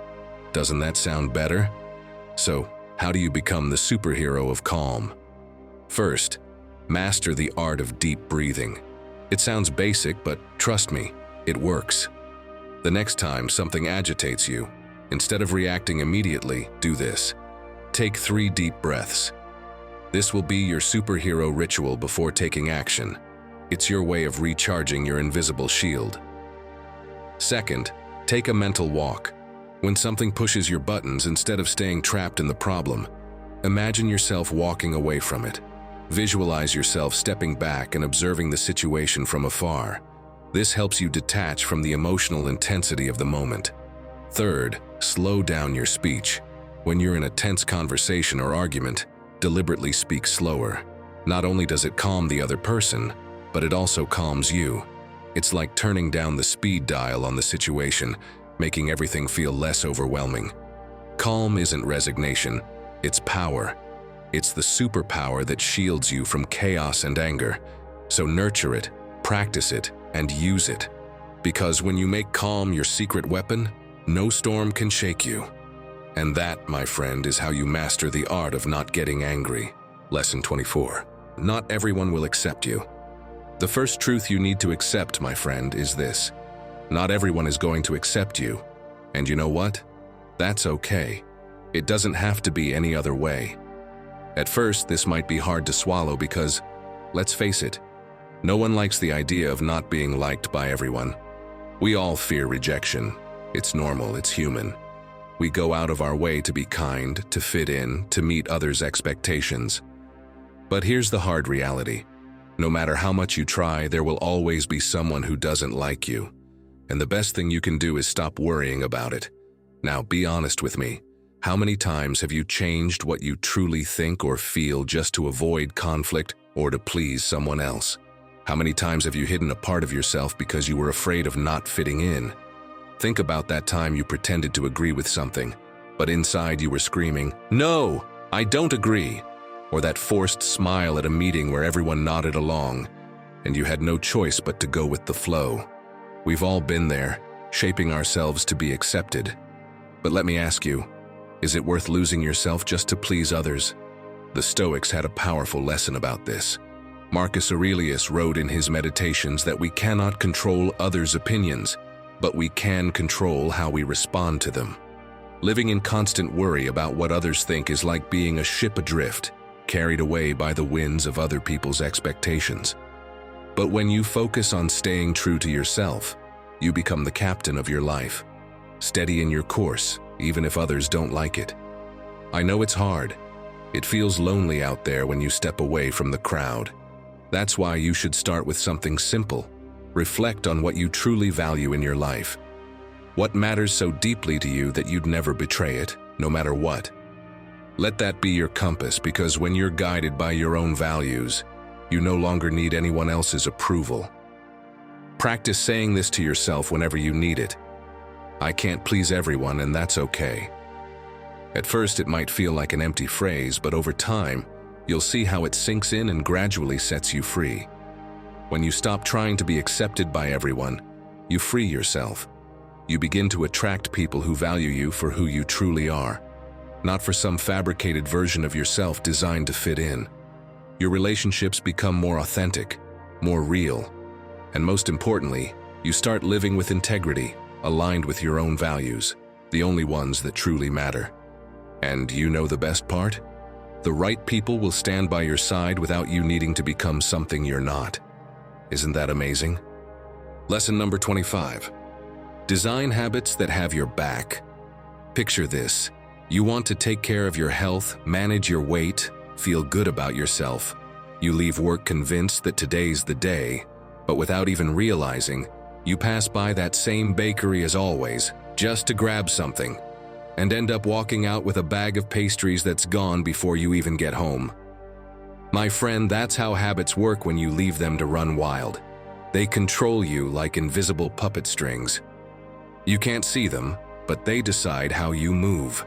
Doesn't that sound better? So, how do you become the superhero of calm? First, master the art of deep breathing. It sounds basic, but trust me, it works. The next time something agitates you, instead of reacting immediately, do this. Take 3 deep breaths. This will be your superhero ritual before taking action. It's your way of recharging your invisible shield. Second, take a mental walk. When something pushes your buttons, instead of staying trapped in the problem, imagine yourself walking away from it. Visualize yourself stepping back and observing the situation from afar. This helps you detach from the emotional intensity of the moment. Third, slow down your speech. When you're in a tense conversation or argument, deliberately speak slower. Not only does it calm the other person, but it also calms you. It's like turning down the speed dial on the situation, making everything feel less overwhelming. Calm isn't resignation, it's power. It's the superpower that shields you from chaos and anger. So nurture it, practice it, and use it. Because when you make calm your secret weapon, no storm can shake you. And that, my friend, is how you master the art of not getting angry. Lesson 24. Not everyone will accept you. The first truth you need to accept, my friend, is this. Not everyone is going to accept you. And you know what? That's okay. It doesn't have to be any other way. At first, this might be hard to swallow because, let's face it, no one likes the idea of not being liked by everyone. We all fear rejection. It's normal, it's human. We go out of our way to be kind, to fit in, to meet others' expectations. But here's the hard reality. No matter how much you try, there will always be someone who doesn't like you. And the best thing you can do is stop worrying about it. Now, be honest with me. How many times have you changed what you truly think or feel just to avoid conflict or to please someone else? How many times have you hidden a part of yourself because you were afraid of not fitting in? Think about that time you pretended to agree with something, but inside you were screaming, "No!" "I don't agree," or that forced smile at a meeting where everyone nodded along, and you had no choice but to go with the flow. We've all been there, shaping ourselves to be accepted. But let me ask you, is it worth losing yourself just to please others? The Stoics had a powerful lesson about this. Marcus Aurelius wrote in his Meditations that we cannot control others' opinions, but we can control how we respond to them. Living in constant worry about what others think is like being a ship adrift, carried away by the winds of other people's expectations. But when you focus on staying true to yourself, you become the captain of your life, steady in your course, even if others don't like it. I know it's hard. It feels lonely out there when you step away from the crowd. That's why you should start with something simple. Reflect on what you truly value in your life. What matters so deeply to you that you'd never betray it, no matter what? Let that be your compass, because when you're guided by your own values, you no longer need anyone else's approval. Practice saying this to yourself whenever you need it. I can't please everyone, and that's okay. At first, it might feel like an empty phrase, but over time, you'll see how it sinks in and gradually sets you free. When you stop trying to be accepted by everyone, you free yourself. You begin to attract people who value you for who you truly are, not for some fabricated version of yourself designed to fit in. Your relationships become more authentic, more real, and most importantly, you start living with integrity, aligned with your own values, the only ones that truly matter. And you know the best part? The right people will stand by your side without you needing to become something you're not. Isn't that amazing? Lesson number 25. Design habits that have your back. Picture this. You want to take care of your health, manage your weight, feel good about yourself. You leave work convinced that today's the day, but without even realizing, you pass by that same bakery as always, just to grab something, and end up walking out with a bag of pastries that's gone before you even get home. My friend, that's how habits work when you leave them to run wild. They control you like invisible puppet strings. You can't see them, but they decide how you move.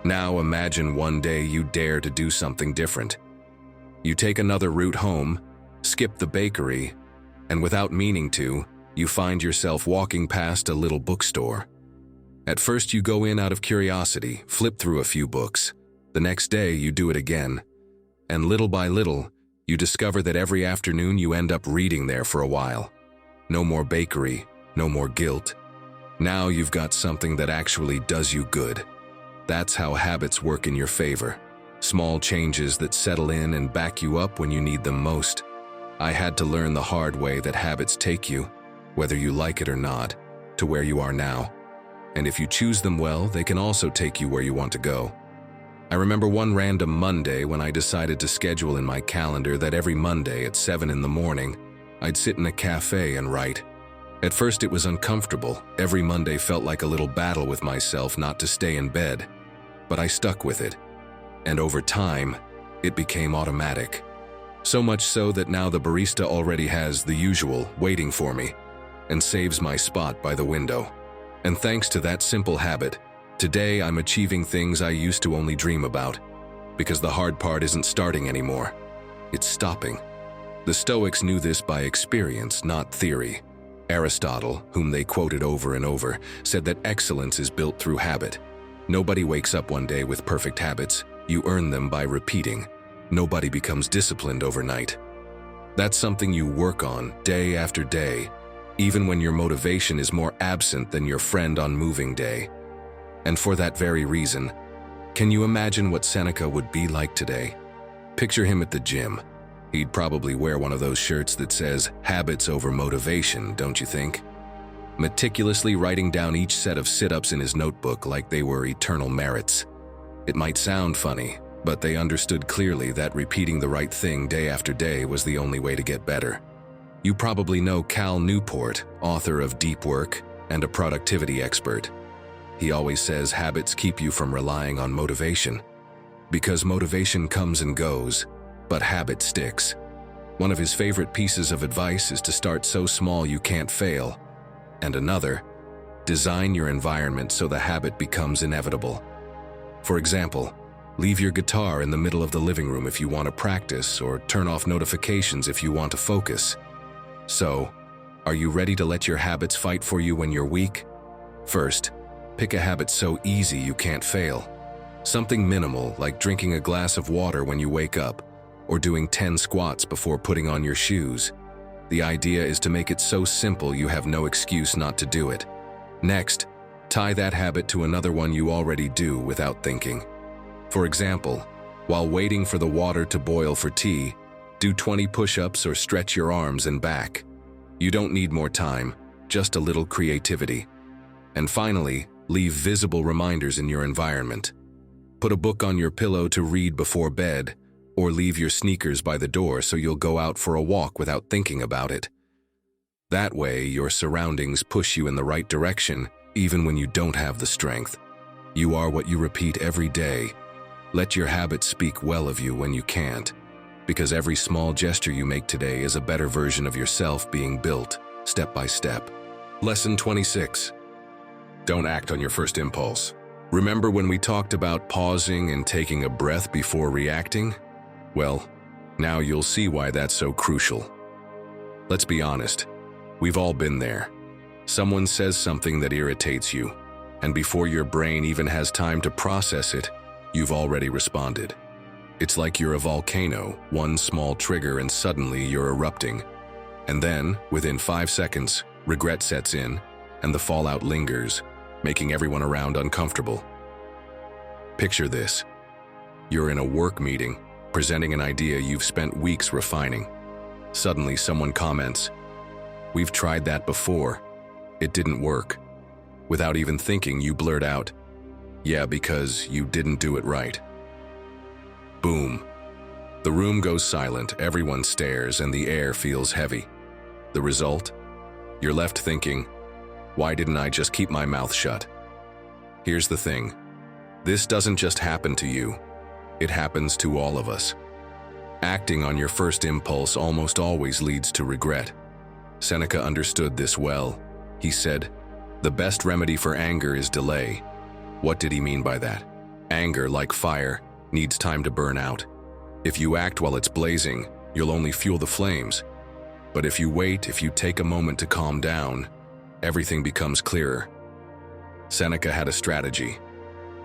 Now imagine one day you dare to do something different. You take another route home, skip the bakery, and without meaning to, you find yourself walking past a little bookstore. At first you go in out of curiosity, flip through a few books. The next day you do it again. And little by little, you discover that every afternoon you end up reading there for a while. No more bakery, no more guilt. Now you've got something that actually does you good. That's how habits work in your favor. Small changes that settle in and back you up when you need them most. I had to learn the hard way that habits take you, whether you like it or not, to where you are now. And if you choose them well, they can also take you where you want to go. I remember one random Monday when I decided to schedule in my calendar that every Monday at 7 in the morning, I'd sit in a cafe and write. At first it was uncomfortable. Every Monday felt like a little battle with myself not to stay in bed. But I stuck with it. And over time, it became automatic. So much so that now the barista already has the usual waiting for me and saves my spot by the window. And thanks to that simple habit, today I'm achieving things I used to only dream about, because the hard part isn't starting anymore. It's stopping. The Stoics knew this by experience, not theory. Aristotle, whom they quoted over and over, said that excellence is built through habit. Nobody wakes up one day with perfect habits. You earn them by repeating. Nobody becomes disciplined overnight. That's something you work on day after day, even when your motivation is more absent than your friend on moving day. And for that very reason, can you imagine what Seneca would be like today? Picture him at the gym. He'd probably wear one of those shirts that says, "Habits over motivation," don't you think? Meticulously writing down each set of sit-ups in his notebook like they were eternal merits. It might sound funny, but they understood clearly that repeating the right thing day after day was the only way to get better. You probably know Cal Newport, author of Deep Work and a productivity expert. He always says habits keep you from relying on motivation. Because motivation comes and goes, but habit sticks. One of his favorite pieces of advice is to start so small you can't fail. And another, design your environment so the habit becomes inevitable. For example, Leave your guitar in the middle of the living room if you want to practice, or turn off notifications if you want to focus. So, are you ready to let your habits fight for you when you're weak? First, pick a habit so easy you can't fail. Something minimal, like drinking a glass of water when you wake up, or doing 10 squats before putting on your shoes. The idea is to make it so simple you have no excuse not to do it. Next, tie that habit to another one you already do without thinking. For example, while waiting for the water to boil for tea, do 20 push-ups or stretch your arms and back. You don't need more time, just a little creativity. And finally, leave visible reminders in your environment. Put a book on your pillow to read before bed, or leave your sneakers by the door so you'll go out for a walk without thinking about it. That way, your surroundings push you in the right direction, even when you don't have the strength. You are what you repeat every day. Let your habits speak well of you when you can't, because every small gesture you make today is a better version of yourself being built, step by step. Lesson 26. Don't act on your first impulse. Remember when we talked about pausing and taking a breath before reacting? Well, now you'll see why that's so crucial. Let's be honest, we've all been there. Someone says something that irritates you, and before your brain even has time to process it, you've already responded. It's like you're a volcano, one small trigger and suddenly you're erupting. And then, within 5 seconds, regret sets in, and the fallout lingers, making everyone around uncomfortable. Picture this. You're in a work meeting, presenting an idea you've spent weeks refining. Suddenly someone comments, "We've tried that before. It didn't work." Without even thinking, you blurt out, "Yeah, because you didn't do it right." Boom. The room goes silent, everyone stares, and the air feels heavy. The result? You're left thinking, why didn't I just keep my mouth shut? Here's the thing. This doesn't just happen to you. It happens to all of us. Acting on your first impulse almost always leads to regret. Seneca understood this well. He said, "The best remedy for anger is delay." What did he mean by that? Anger, like fire, needs time to burn out. If you act while it's blazing, you'll only fuel the flames. But if you wait, if you take a moment to calm down, everything becomes clearer. Seneca had a strategy.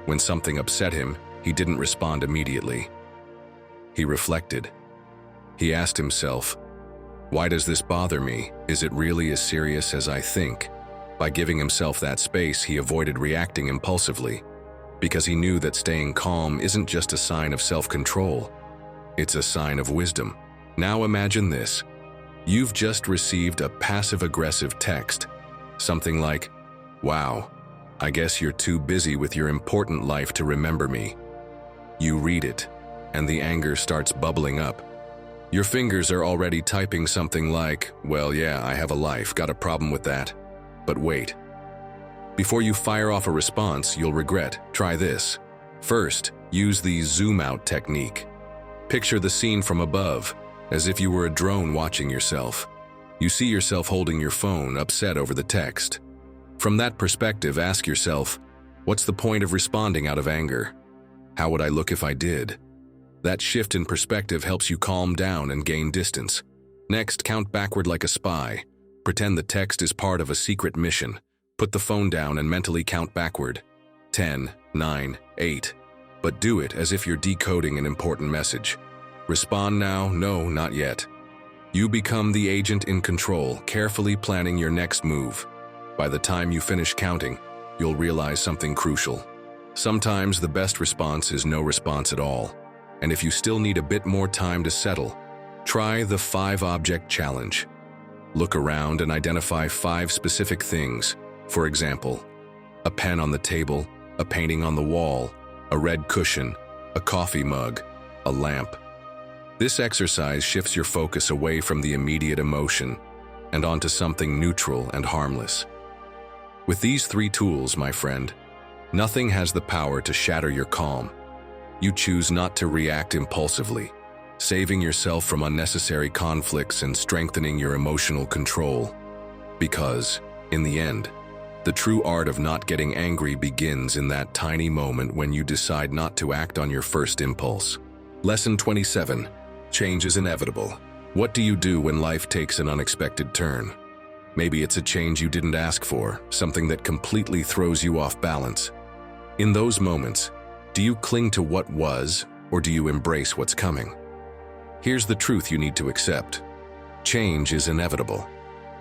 When something upset him, he didn't respond immediately. He reflected. He asked himself, why does this bother me? Is it really as serious as I think? By giving himself that space, he avoided reacting impulsively, because he knew that staying calm isn't just a sign of self-control, it's a sign of wisdom. Now imagine this. You've just received a passive-aggressive text, something like, "Wow, I guess you're too busy with your important life to remember me." You read it, and the anger starts bubbling up. Your fingers are already typing something like, "Well, yeah, I have a life, got a problem with that." But wait. Before you fire off a response you'll regret, try this. First, use the zoom out technique. Picture the scene from above, as if you were a drone watching yourself. You see yourself holding your phone, upset over the text. From that perspective, ask yourself, what's the point of responding out of anger? How would I look if I did? That shift in perspective helps you calm down and gain distance. Next, count backward like a spy. Pretend the text is part of a secret mission. Put the phone down and mentally count backward. 10, 9, 8. But do it as if you're decoding an important message. Respond now, no, not yet. You become the agent in control, carefully planning your next move. By the time you finish counting, you'll realize something crucial. Sometimes the best response is no response at all. And if you still need a bit more time to settle, try the 5-object challenge. Look around and identify 5 specific things. For example, a pen on the table, a painting on the wall, a red cushion, a coffee mug, a lamp. This exercise shifts your focus away from the immediate emotion and onto something neutral and harmless. With these 3 tools, my friend, nothing has the power to shatter your calm. You choose not to react impulsively, saving yourself from unnecessary conflicts and strengthening your emotional control. Because, in the end, The true art of not getting angry begins in that tiny moment when you decide not to act on your first impulse. Lesson 27. Change is inevitable. What do you do when life takes an unexpected turn? Maybe it's a change you didn't ask for, something that completely throws you off balance. In those moments, do you cling to what was, or do you embrace what's coming? Here's the truth you need to accept. Change is inevitable.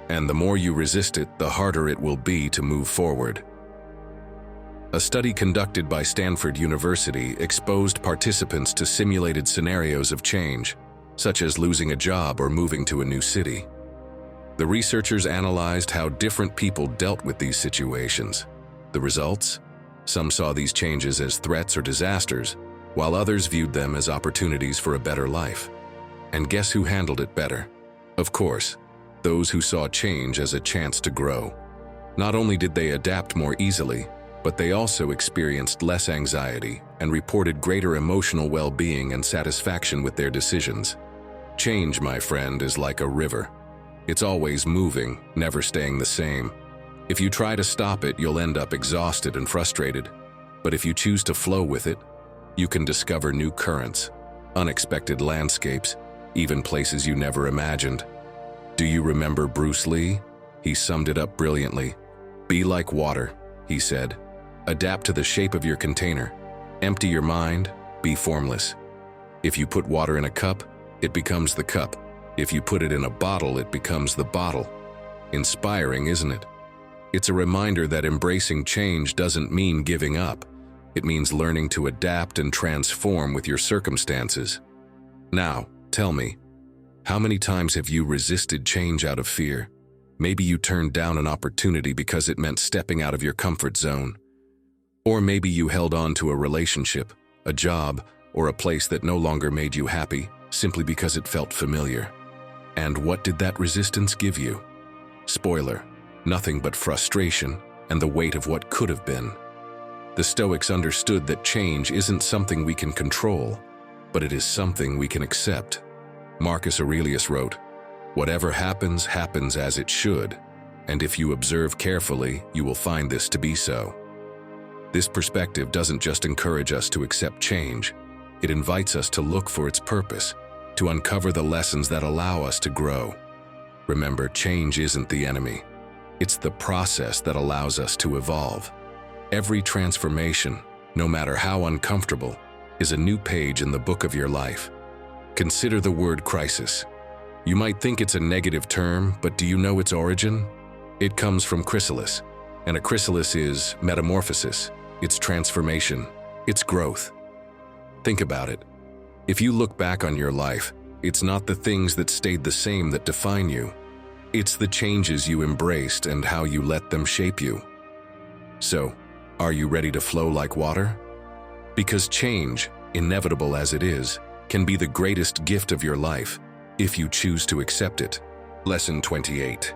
And the more you resist it, the harder it will be to move forward. A study conducted by Stanford University exposed participants to simulated scenarios of change, such as losing a job or moving to a new city. The researchers analyzed how different people dealt with these situations. The results? Some saw these changes as threats or disasters, while others viewed them as opportunities for a better life. And guess who handled it better? Of course, those who saw change as a chance to grow. Not only did they adapt more easily, but they also experienced less anxiety and reported greater emotional well-being and satisfaction with their decisions. Change, my friend, is like a river. It's always moving, never staying the same. If you try to stop it, you'll end up exhausted and frustrated. But if you choose to flow with it, you can discover new currents, unexpected landscapes, even places you never imagined. Do you remember Bruce Lee? He summed it up brilliantly. Be like water, he said. Adapt to the shape of your container. Empty your mind, be formless. If you put water in a cup, it becomes the cup. If you put it in a bottle, it becomes the bottle. Inspiring, isn't it? It's a reminder that embracing change doesn't mean giving up. It means learning to adapt and transform with your circumstances. Now, tell me, how many times have you resisted change out of fear? Maybe you turned down an opportunity because it meant stepping out of your comfort zone. Or maybe you held on to a relationship, a job, or a place that no longer made you happy, simply because it felt familiar. And what did that resistance give you? Spoiler, nothing but frustration and the weight of what could have been. The Stoics understood that change isn't something we can control, but it is something we can accept. Marcus Aurelius wrote, "Whatever happens, happens as it should, and if you observe carefully, you will find this to be so." This perspective doesn't just encourage us to accept change, it invites us to look for its purpose, to uncover the lessons that allow us to grow. Remember, change isn't the enemy. It's the process that allows us to evolve. Every transformation, no matter how uncomfortable, is a new page in the book of your life. Consider the word crisis. You might think it's a negative term, but do you know its origin? It comes from chrysalis, and a chrysalis is metamorphosis, it's transformation, it's growth. Think about it. If you look back on your life, it's not the things that stayed the same that define you. It's the changes you embraced and how you let them shape you. So, are you ready to flow like water? Because change, inevitable as it is, can be the greatest gift of your life if you choose to accept it. Lesson 28.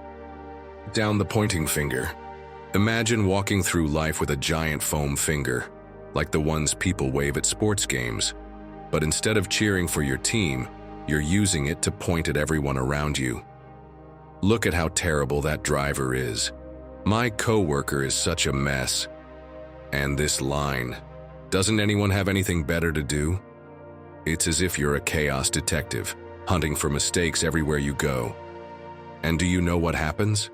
Down the pointing finger. Imagine walking through life with a giant foam finger, like the ones people wave at sports games. But instead of cheering for your team, you're using it to point at everyone around you. Look at how terrible that driver is. My coworker is such a mess. And this line, doesn't anyone have anything better to do? It's as if you're a chaos detective, hunting for mistakes everywhere you go. And do you know what happens?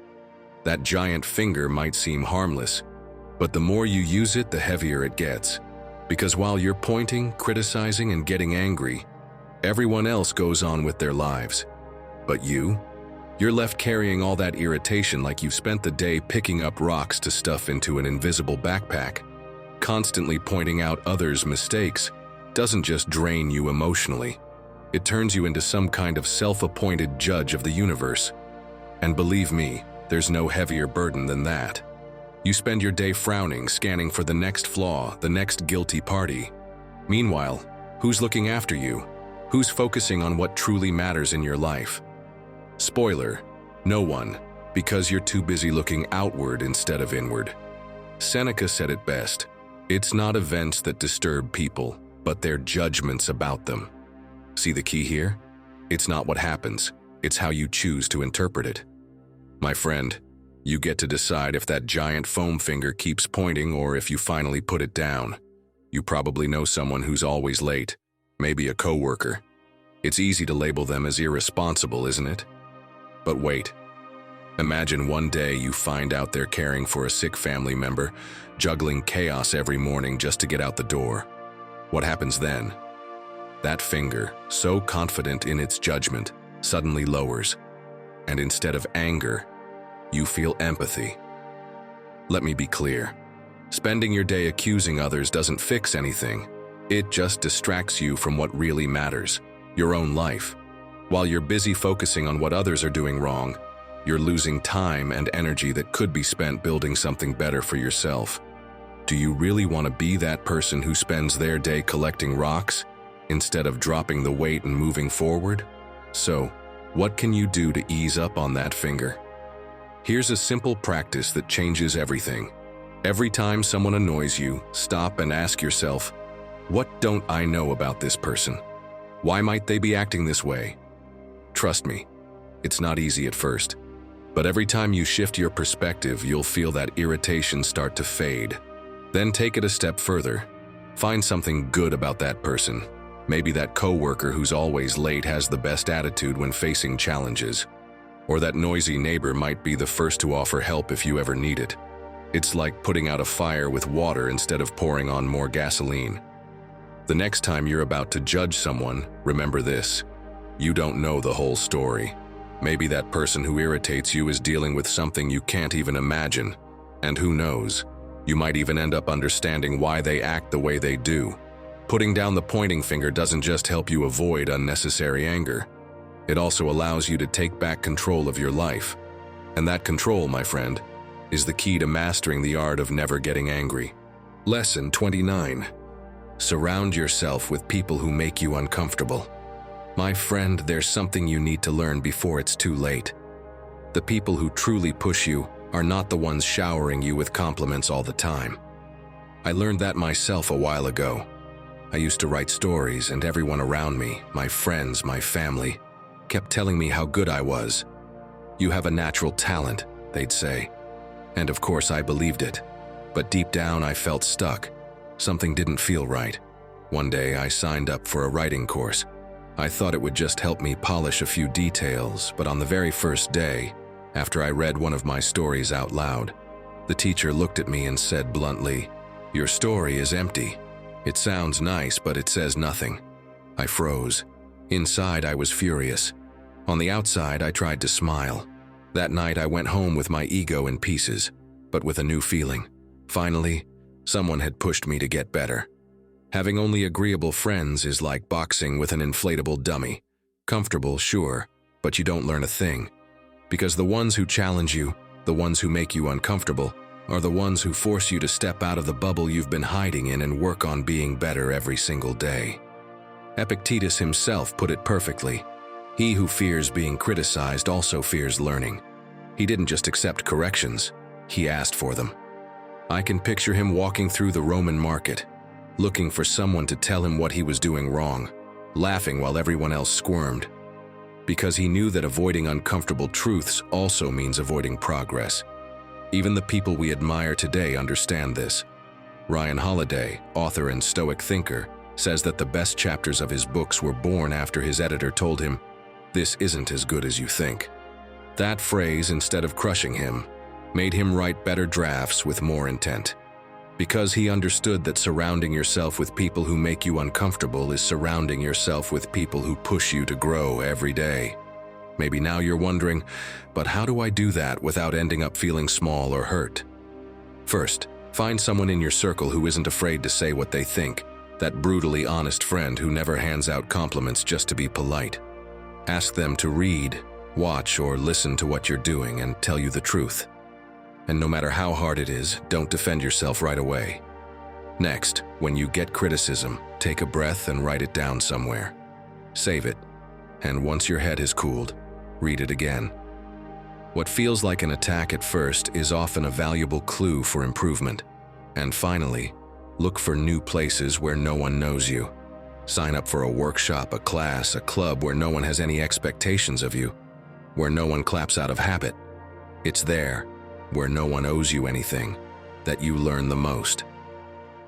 That giant finger might seem harmless, but the more you use it, the heavier it gets. Because while you're pointing, criticizing, and getting angry, everyone else goes on with their lives. But you're left carrying all that irritation like you've spent the day picking up rocks to stuff into an invisible backpack. Constantly pointing out others' mistakes doesn't just drain you emotionally. It turns you into some kind of self-appointed judge of the universe. And believe me, there's no heavier burden than that. You spend your day frowning, scanning for the next flaw, the next guilty party. Meanwhile, who's looking after you? Who's focusing on what truly matters in your life? Spoiler, no one, because you're too busy looking outward instead of inward. Seneca said it best, it's not events that disturb people, but their judgments about them. See the key here? It's not what happens, it's how you choose to interpret it. My friend, You get to decide if that giant foam finger keeps pointing or if you finally put it down. You probably know someone who's always late, maybe a coworker. It's easy to label them as irresponsible, isn't it? But wait. Imagine one day you find out they're caring for a sick family member, juggling chaos every morning just to get out the door. What happens then? That finger, so confident in its judgment, suddenly lowers. And instead of anger, you feel empathy. Let me be clear. Spending your day accusing others doesn't fix anything. It just distracts you from what really matters, your own life. While you're busy focusing on what others are doing wrong, you're losing time and energy that could be spent building something better for yourself. Do you really want to be that person who spends their day collecting rocks instead of dropping the weight and moving forward? So, what can you do to ease up on that finger? Here's a simple practice that changes everything. Every time someone annoys you, stop and ask yourself, what don't I know about this person? Why might they be acting this way? Trust me, it's not easy at first. But every time you shift your perspective, you'll feel that irritation start to fade. Then take it a step further. Find something good about that person. Maybe that coworker who's always late has the best attitude when facing challenges. Or that noisy neighbor might be the first to offer help if you ever need it. It's like putting out a fire with water instead of pouring on more gasoline. The next time you're about to judge someone, remember this. You don't know the whole story. Maybe that person who irritates you is dealing with something you can't even imagine. And who knows, you might even end up understanding why they act the way they do. Putting down the pointing finger doesn't just help you avoid unnecessary anger. It also allows you to take back control of your life. And that control, my friend, is the key to mastering the art of never getting angry. Lesson 29. Surround yourself with people who make you uncomfortable. My friend, there's something you need to learn before it's too late. The people who truly push you are not the ones showering you with compliments all the time. I learned that myself a while ago. I used to write stories, and everyone around me, my friends, my family, kept telling me how good I was. You have a natural talent, they'd say. And of course I believed it. But deep down I felt stuck. Something didn't feel right. One day I signed up for a writing course. I thought it would just help me polish a few details, but on the very first day, after I read one of my stories out loud, the teacher looked at me and said bluntly, "Your story is empty. It sounds nice, but it says nothing." I froze. Inside, I was furious. On the outside, I tried to smile. That night, I went home with my ego in pieces, but with a new feeling. Finally, someone had pushed me to get better. Having only agreeable friends is like boxing with an inflatable dummy. Comfortable, sure, but you don't learn a thing. Because the ones who challenge you, the ones who make you uncomfortable, are the ones who force you to step out of the bubble you've been hiding in and work on being better every single day. Epictetus himself put it perfectly. He who fears being criticized also fears learning. He didn't just accept corrections, he asked for them. I can picture him walking through the Roman market, looking for someone to tell him what he was doing wrong, laughing while everyone else squirmed. Because he knew that avoiding uncomfortable truths also means avoiding progress. Even the people we admire today understand this. Ryan Holiday, author and Stoic thinker, says that the best chapters of his books were born after his editor told him, "This isn't as good as you think." That phrase, instead of crushing him, made him write better drafts with more intent. Because he understood that surrounding yourself with people who make you uncomfortable is surrounding yourself with people who push you to grow every day. Maybe now you're wondering, but how do I do that without ending up feeling small or hurt? First, find someone in your circle who isn't afraid to say what they think, that brutally honest friend who never hands out compliments just to be polite. Ask them to read, watch, or listen to what you're doing and tell you the truth. And no matter how hard it is, don't defend yourself right away. Next, when you get criticism, take a breath and write it down somewhere. Save it, and once your head has cooled, read it again. What feels like an attack at first is often a valuable clue for improvement. And finally, look for new places where no one knows you. Sign up for a workshop, a class, a club where no one has any expectations of you, where no one claps out of habit. It's there, where no one owes you anything, that you learn the most.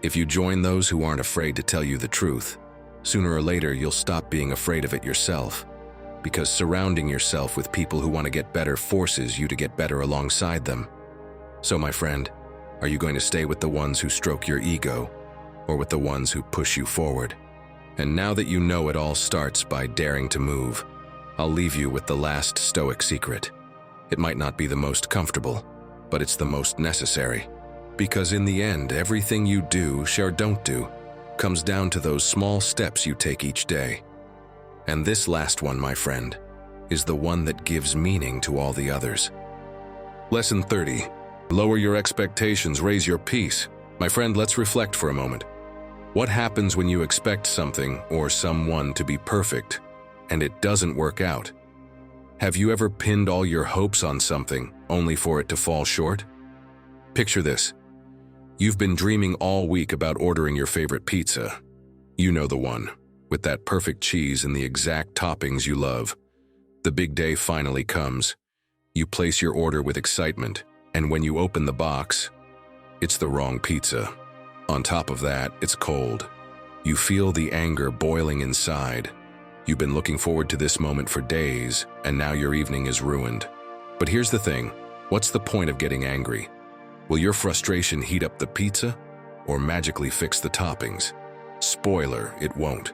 If you join those who aren't afraid to tell you the truth, sooner or later you'll stop being afraid of it yourself, because surrounding yourself with people who want to get better forces you to get better alongside them. So, my friend, are you going to stay with the ones who stroke your ego, or with the ones who push you forward? And now that you know it all starts by daring to move, I'll leave you with the last Stoic secret. It might not be the most comfortable, but it's the most necessary. Because in the end, everything you do, share, don't do, comes down to those small steps you take each day. And this last one, my friend, is the one that gives meaning to all the others. Lesson 30. Lower your expectations, raise your peace. My friend, let's reflect for a moment. What happens when you expect something or someone to be perfect, and it doesn't work out? Have you ever pinned all your hopes on something only for it to fall short? Picture this. You've been dreaming all week about ordering your favorite pizza. You know the one, with that perfect cheese and the exact toppings you love. The big day finally comes. You place your order with excitement, and when you open the box, it's the wrong pizza. On top of that, it's cold. You feel the anger boiling inside. You've been looking forward to this moment for days, and now your evening is ruined. But here's the thing, what's the point of getting angry? Will your frustration heat up the pizza, or magically fix the toppings? Spoiler, it won't.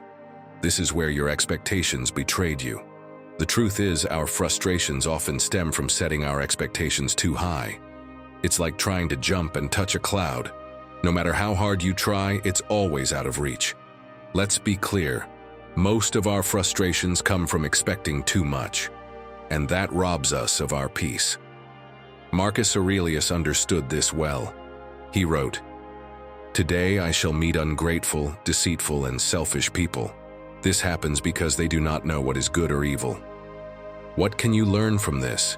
This is where your expectations betrayed you. The truth is, our frustrations often stem from setting our expectations too high. It's like trying to jump and touch a cloud. No matter how hard you try, it's always out of reach. Let's be clear, most of our frustrations come from expecting too much, and that robs us of our peace. Marcus Aurelius understood this well. He wrote, "Today I shall meet ungrateful, deceitful, and selfish people. This happens because they do not know what is good or evil." What can you learn from this?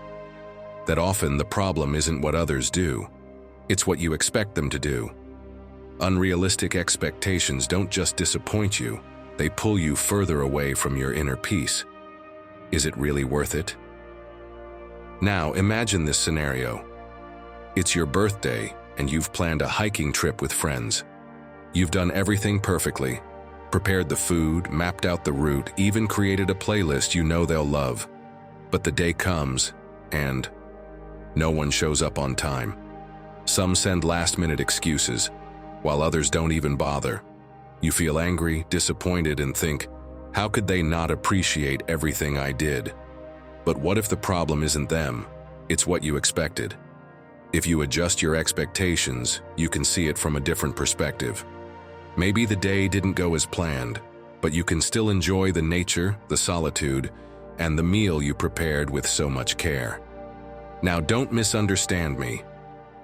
That often the problem isn't what others do, it's what you expect them to do. Unrealistic expectations don't just disappoint you, they pull you further away from your inner peace. Is it really worth it? Now imagine this scenario. It's your birthday and you've planned a hiking trip with friends. You've done everything perfectly, prepared the food, mapped out the route, even created a playlist you know they'll love. But the day comes and no one shows up on time. Some send last-minute excuses, while others don't even bother. You feel angry, disappointed, and think, how could they not appreciate everything I did? But what if the problem isn't them? It's what you expected. If you adjust your expectations, you can see it from a different perspective. Maybe the day didn't go as planned, but you can still enjoy the nature, the solitude, and the meal you prepared with so much care. Now, don't misunderstand me.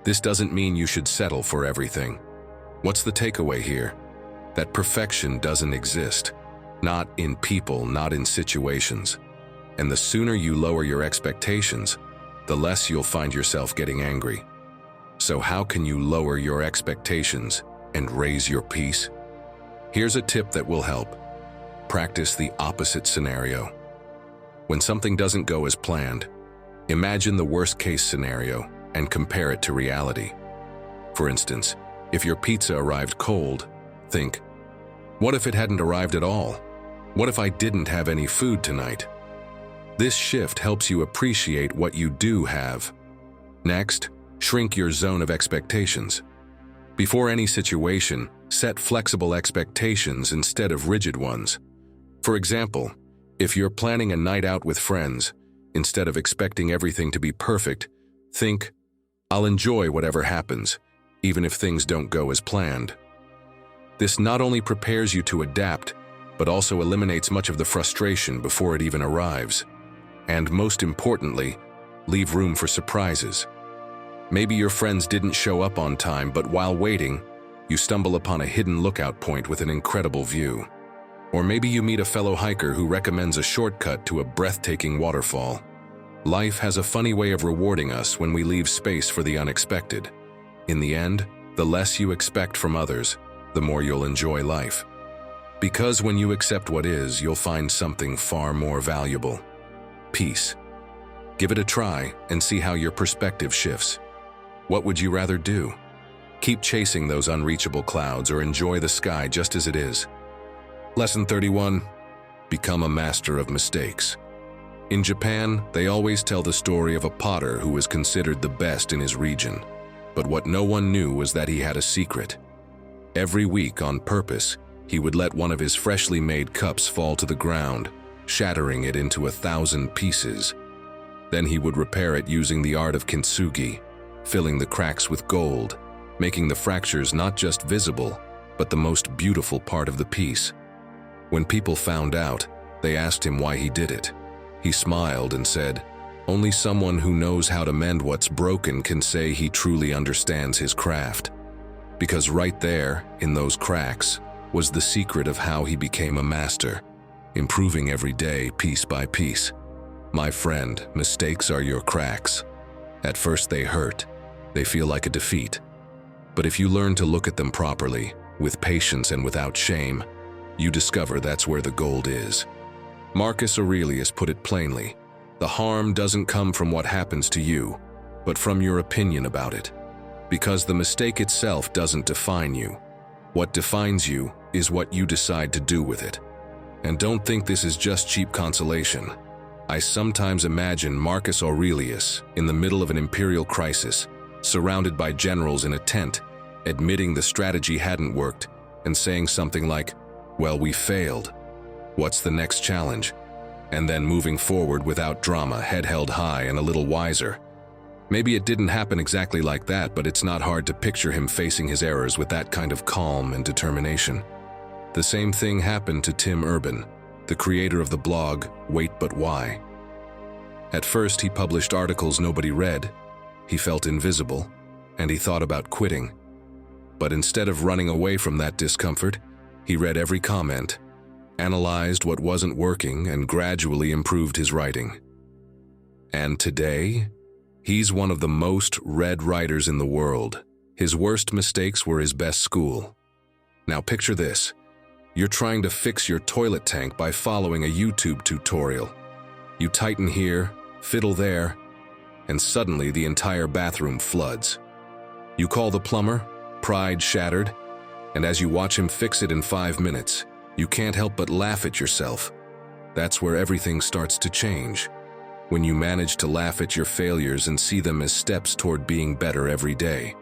This doesn't mean you should settle for everything. What's the takeaway here? That perfection doesn't exist. Not in people, not in situations. And the sooner you lower your expectations, the less you'll find yourself getting angry. So how can you lower your expectations and raise your peace? Here's a tip that will help. Practice the opposite scenario. When something doesn't go as planned, imagine the worst-case scenario and compare it to reality. For instance, if your pizza arrived cold, think, what if it hadn't arrived at all? What if I didn't have any food tonight? This shift helps you appreciate what you do have. Next, shrink your zone of expectations. Before any situation, set flexible expectations instead of rigid ones. For example, if you're planning a night out with friends, instead of expecting everything to be perfect, think, I'll enjoy whatever happens, even if things don't go as planned. This not only prepares you to adapt, but also eliminates much of the frustration before it even arrives. And most importantly, leave room for surprises. Maybe your friends didn't show up on time, but while waiting, you stumble upon a hidden lookout point with an incredible view. Or maybe you meet a fellow hiker who recommends a shortcut to a breathtaking waterfall. Life has a funny way of rewarding us when we leave space for the unexpected. In the end, the less you expect from others, the more you'll enjoy life. Because when you accept what is, you'll find something far more valuable. Peace. Give it a try and see how your perspective shifts. What would you rather do? Keep chasing those unreachable clouds or enjoy the sky just as it is? Lesson 31. Become a master of mistakes. In Japan, they always tell the story of a potter who was considered the best in his region. But what no one knew was that he had a secret. Every week, on purpose, he would let one of his freshly made cups fall to the ground, shattering it into 1,000 pieces. Then he would repair it using the art of kintsugi, filling the cracks with gold, making the fractures not just visible, but the most beautiful part of the piece. When people found out, they asked him why he did it. He smiled and said, "Only someone who knows how to mend what's broken can say he truly understands his craft." Because right there, in those cracks, was the secret of how he became a master, improving every day, piece by piece. My friend, mistakes are your cracks. At first they hurt. They feel like a defeat. But if you learn to look at them properly, with patience and without shame, you discover that's where the gold is. Marcus Aurelius put it plainly: the harm doesn't come from what happens to you, but from your opinion about it. Because the mistake itself doesn't define you. What defines you is what you decide to do with it. And don't think this is just cheap consolation. I sometimes imagine Marcus Aurelius in the middle of an imperial crisis, surrounded by generals in a tent, admitting the strategy hadn't worked and saying something like, "Well, we failed. What's the next challenge?" And then moving forward without drama, head held high and a little wiser. Maybe it didn't happen exactly like that, but it's not hard to picture him facing his errors with that kind of calm and determination. The same thing happened to Tim Urban, the creator of the blog Wait But Why. At first, he published articles nobody read. He felt invisible, and he thought about quitting. But instead of running away from that discomfort, he read every comment, analyzed what wasn't working, and gradually improved his writing. And today, he's one of the most read writers in the world. His worst mistakes were his best school. Now picture this. You're trying to fix your toilet tank by following a YouTube tutorial. You tighten here, fiddle there, and suddenly the entire bathroom floods. You call the plumber, pride shattered, and as you watch him fix it in 5 minutes, you can't help but laugh at yourself. That's where everything starts to change. When you manage to laugh at your failures and see them as steps toward being better every day.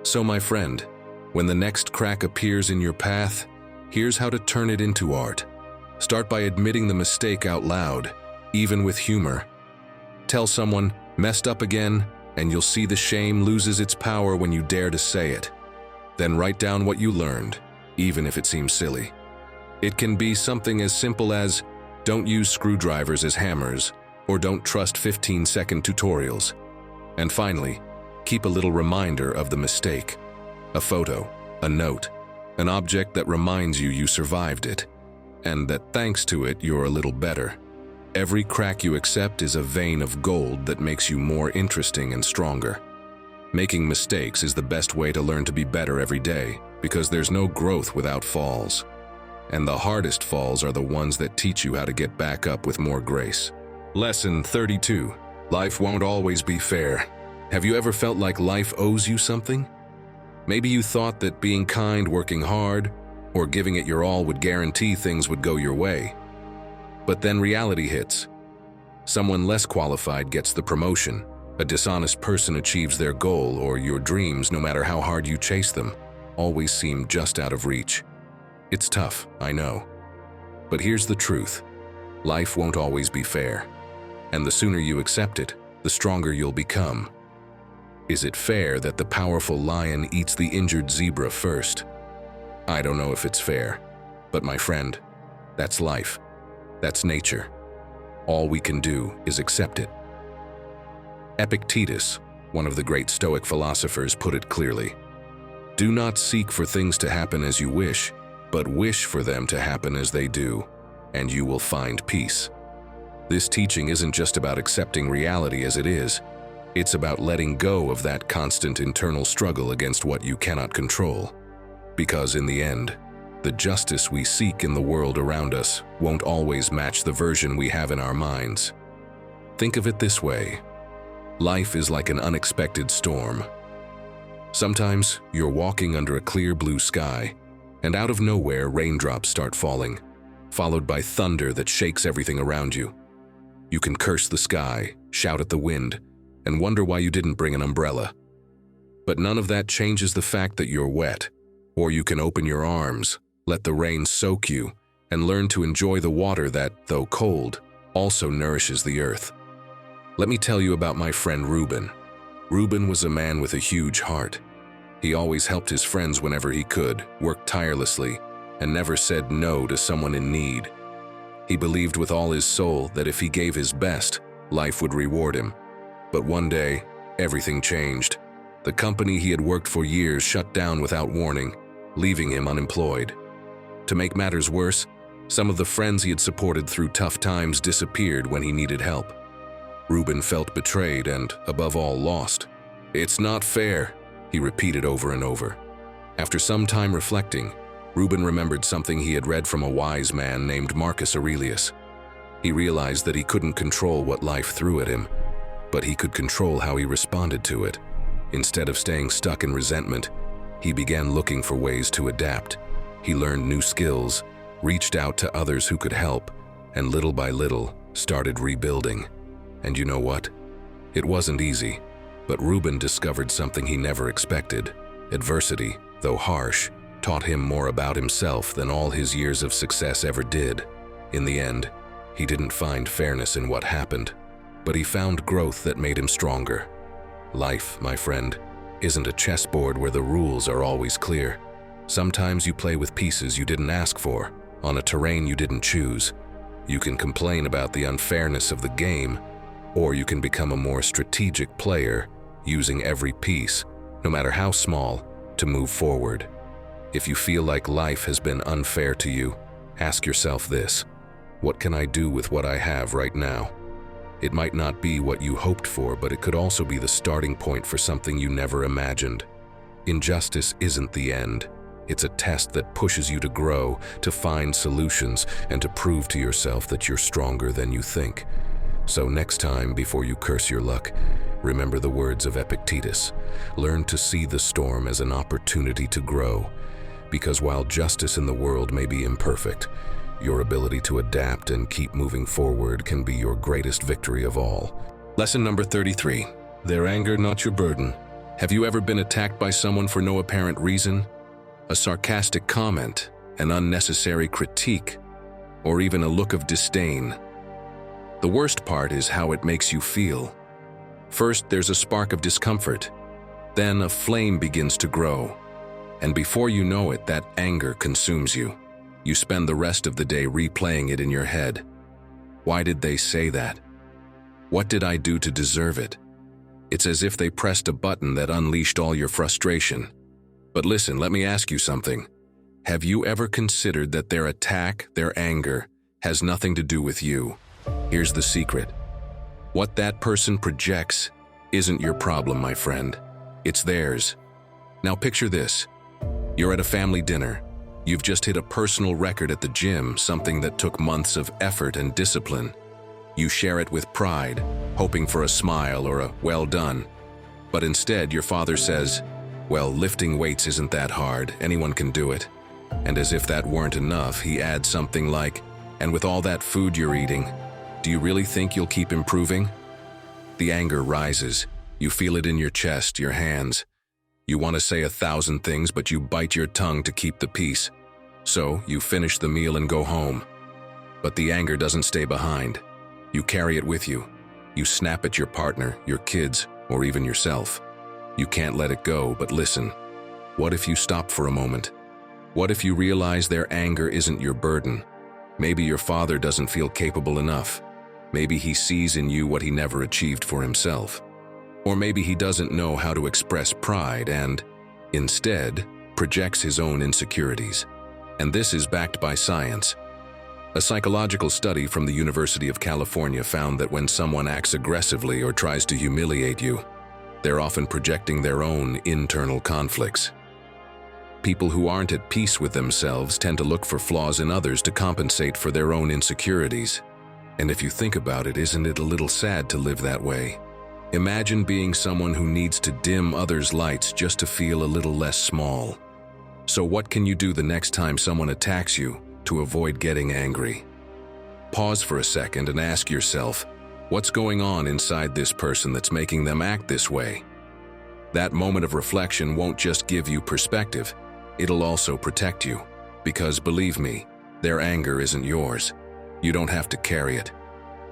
So my friend, when the next crack appears in your path, here's how to turn it into art. Start by admitting the mistake out loud, even with humor. Tell someone, "Messed up again," and you'll see the shame loses its power when you dare to say it. Then write down what you learned, even if it seems silly. It can be something as simple as, "Don't use screwdrivers as hammers," or "Don't trust 15-second tutorials." And finally, keep a little reminder of the mistake. A photo, a note, an object that reminds you survived it, and that thanks to it you're a little better. Every crack you accept is a vein of gold that makes you more interesting and stronger. Making mistakes is the best way to learn to be better every day, because there's no growth without falls. And the hardest falls are the ones that teach you how to get back up with more grace. Lesson 32. Life won't always be fair. Have you ever felt like life owes you something? Maybe you thought that being kind, working hard, or giving it your all would guarantee things would go your way. But then reality hits. Someone less qualified gets the promotion, a dishonest person achieves their goal, or your dreams, no matter how hard you chase them, always seem just out of reach. It's tough, I know. But here's the truth. Life won't always be fair. And the sooner you accept it, the stronger you'll become. Is it fair that the powerful lion eats the injured zebra first? I don't know if it's fair, but my friend, that's life. That's nature. All we can do is accept it. Epictetus, one of the great Stoic philosophers, put it clearly. Do not seek for things to happen as you wish, but wish for them to happen as they do, and you will find peace. This teaching isn't just about accepting reality as it is. It's about letting go of that constant internal struggle against what you cannot control. Because in the end, the justice we seek in the world around us won't always match the version we have in our minds. Think of it this way. Life is like an unexpected storm. Sometimes you're walking under a clear blue sky, and out of nowhere raindrops start falling, followed by thunder that shakes everything around you. You can curse the sky, shout at the wind, and wonder why you didn't bring an umbrella. But none of that changes the fact that you're wet. Or you can open your arms, let the rain soak you, and learn to enjoy the water that, though cold, also nourishes the earth. Let me tell you about my friend Reuben. Reuben was a man with a huge heart. He always helped his friends whenever he could, worked tirelessly, and never said no to someone in need. He believed with all his soul that if he gave his best, life would reward him. But one day, everything changed. The company he had worked for years shut down without warning, leaving him unemployed. To make matters worse, some of the friends he had supported through tough times disappeared when he needed help. Reuben felt betrayed and, above all, lost. "It's not fair," he repeated over and over. After some time reflecting, Reuben remembered something he had read from a wise man named Marcus Aurelius. He realized that he couldn't control what life threw at him, but he could control how he responded to it. Instead of staying stuck in resentment, he began looking for ways to adapt. He learned new skills, reached out to others who could help, and little by little started rebuilding. And you know what? It wasn't easy, but Reuben discovered something he never expected. Adversity, though harsh, taught him more about himself than all his years of success ever did. In the end, he didn't find fairness in what happened, but he found growth that made him stronger. Life, my friend, isn't a chessboard where the rules are always clear. Sometimes you play with pieces you didn't ask for, on a terrain you didn't choose. You can complain about the unfairness of the game, or you can become a more strategic player, using every piece, no matter how small, to move forward. If you feel like life has been unfair to you, ask yourself this: what can I do with what I have right now? It might not be what you hoped for, but it could also be the starting point for something you never imagined. Injustice isn't the end. It's a test that pushes you to grow, to find solutions, and to prove to yourself that you're stronger than you think. So next time, before you curse your luck, remember the words of Epictetus. Learn to see the storm as an opportunity to grow. Because while justice in the world may be imperfect, your ability to adapt and keep moving forward can be your greatest victory of all. Lesson number 33. Their anger, not your burden. Have you ever been attacked by someone for no apparent reason? A sarcastic comment, an unnecessary critique, or even a look of disdain? The worst part is how it makes you feel. First, there's a spark of discomfort. Then a flame begins to grow. And before you know it, that anger consumes you. You spend the rest of the day replaying it in your head. Why did they say that? What did I do to deserve it? It's as if they pressed a button that unleashed all your frustration. But listen, let me ask you something. Have you ever considered that their attack, their anger, has nothing to do with you? Here's the secret. What that person projects isn't your problem, my friend. It's theirs. Now picture this. You're at a family dinner. You've just hit a personal record at the gym, something that took months of effort and discipline. You share it with pride, hoping for a smile or a "well done." But instead, your father says, "Well, lifting weights isn't that hard, anyone can do it." And as if that weren't enough, he adds something like, "And with all that food you're eating, do you really think you'll keep improving?" The anger rises. You feel it in your chest, your hands. You want to say 1,000 things, but you bite your tongue to keep the peace. So, you finish the meal and go home. But the anger doesn't stay behind. You carry it with you. You snap at your partner, your kids, or even yourself. You can't let it go, but listen. What if you stop for a moment? What if you realize their anger isn't your burden? Maybe your father doesn't feel capable enough. Maybe he sees in you what he never achieved for himself. Or maybe he doesn't know how to express pride and, instead, projects his own insecurities. And this is backed by science. A psychological study from the University of California found that when someone acts aggressively or tries to humiliate you, they're often projecting their own internal conflicts. People who aren't at peace with themselves tend to look for flaws in others to compensate for their own insecurities. And if you think about it, isn't it a little sad to live that way? Imagine being someone who needs to dim others' lights just to feel a little less small. So what can you do the next time someone attacks you to avoid getting angry? Pause for a second and ask yourself, what's going on inside this person that's making them act this way? That moment of reflection won't just give you perspective, it'll also protect you. Because believe me, their anger isn't yours. You don't have to carry it.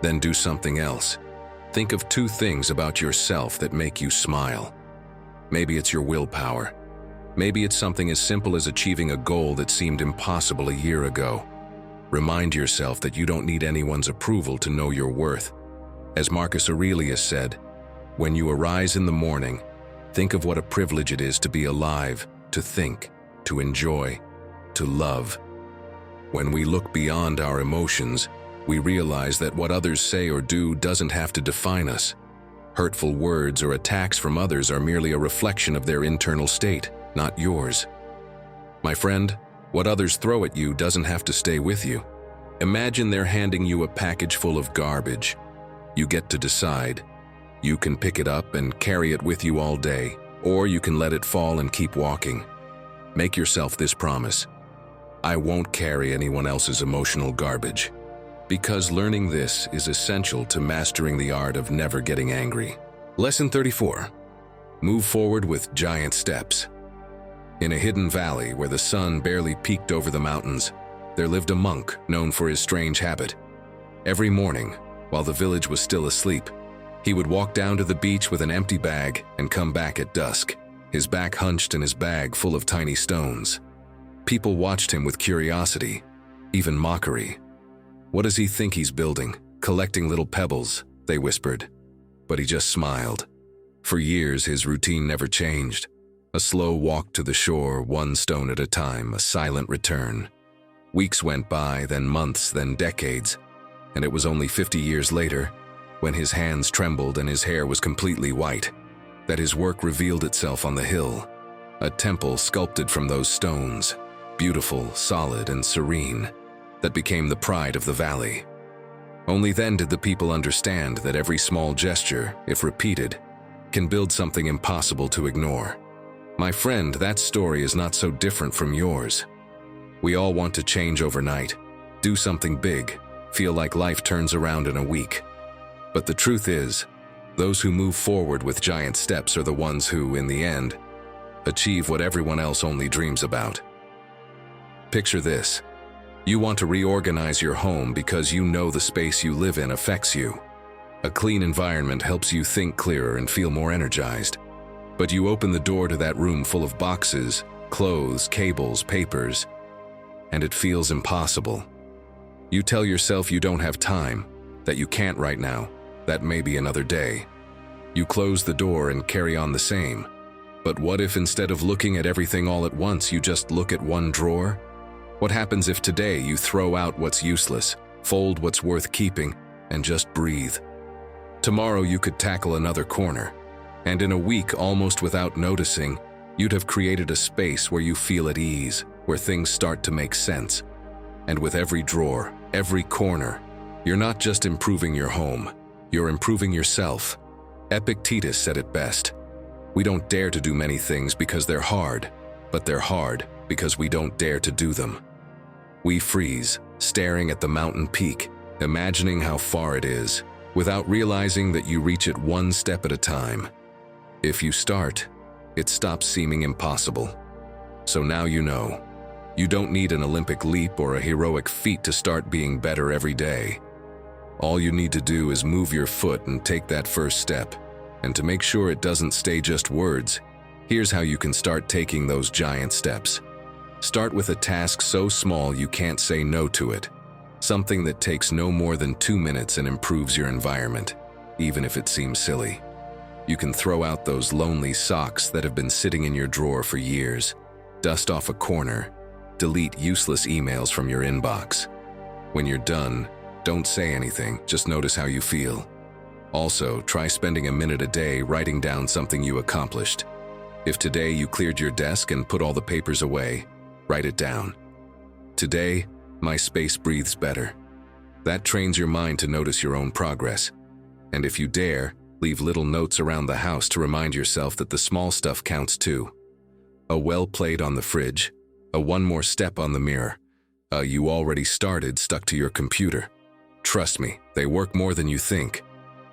Then do something else. Think of 2 things about yourself that make you smile. Maybe it's your willpower. Maybe it's something as simple as achieving a goal that seemed impossible a year ago. Remind yourself that you don't need anyone's approval to know your worth. As Marcus Aurelius said, when you arise in the morning, think of what a privilege it is to be alive, to think, to enjoy, to love. When we look beyond our emotions, we realize that what others say or do doesn't have to define us. Hurtful words or attacks from others are merely a reflection of their internal state, not yours. My friend, what others throw at you doesn't have to stay with you. Imagine they're handing you a package full of garbage. You get to decide. You can pick it up and carry it with you all day, or you can let it fall and keep walking. Make yourself this promise: I won't carry anyone else's emotional garbage. Because learning this is essential to mastering the art of never getting angry. Lesson 34. Move forward with giant steps. In a hidden valley where the sun barely peeked over the mountains, there lived a monk known for his strange habit. Every morning, while the village was still asleep, he would walk down to the beach with an empty bag and come back at dusk, his back hunched and his bag full of tiny stones. People watched him with curiosity, even mockery. "What does he think he's building? Collecting little pebbles," they whispered. But he just smiled. For years, his routine never changed. A slow walk to the shore, one stone at a time, a silent return. Weeks went by, then months, then decades, and it was only 50 years later, when his hands trembled and his hair was completely white, that his work revealed itself on the hill. A temple sculpted from those stones, beautiful, solid, and serene, that became the pride of the valley. Only then did the people understand that every small gesture, if repeated, can build something impossible to ignore. My friend, that story is not so different from yours. We all want to change overnight, do something big, feel like life turns around in a week. But the truth is, those who move forward with giant steps are the ones who, in the end, achieve what everyone else only dreams about. Picture this. You want to reorganize your home because you know the space you live in affects you. A clean environment helps you think clearer and feel more energized. But you open the door to that room full of boxes, clothes, cables, papers, and it feels impossible. You tell yourself you don't have time, that you can't right now, that maybe another day. You close the door and carry on the same. But what if instead of looking at everything all at once, you just look at one drawer? What happens if today you throw out what's useless, fold what's worth keeping, and just breathe? Tomorrow you could tackle another corner, and in a week, almost without noticing, you'd have created a space where you feel at ease, where things start to make sense. And with every drawer, every corner, you're not just improving your home, you're improving yourself. Epictetus said it best. We don't dare to do many things because they're hard, but they're hard because we don't dare to do them. We freeze, staring at the mountain peak, imagining how far it is, without realizing that you reach it one step at a time. If you start, it stops seeming impossible. So now you know. You don't need an Olympic leap or a heroic feat to start being better every day. All you need to do is move your foot and take that first step. And to make sure it doesn't stay just words, here's how you can start taking those giant steps. Start with a task so small you can't say no to it. Something that takes no more than 2 minutes and improves your environment, even if it seems silly. You can throw out those lonely socks that have been sitting in your drawer for years, dust off a corner, delete useless emails from your inbox. When you're done, don't say anything, just notice how you feel. Also, try spending a minute a day writing down something you accomplished. If today you cleared your desk and put all the papers away, write it down. Today, my space breathes better. That trains your mind to notice your own progress. And if you dare, Leave little notes around the house to remind yourself that the small stuff counts too. A well played on the fridge, a one more step on the mirror, a you already started stuck to your computer. Trust me, they work more than you think.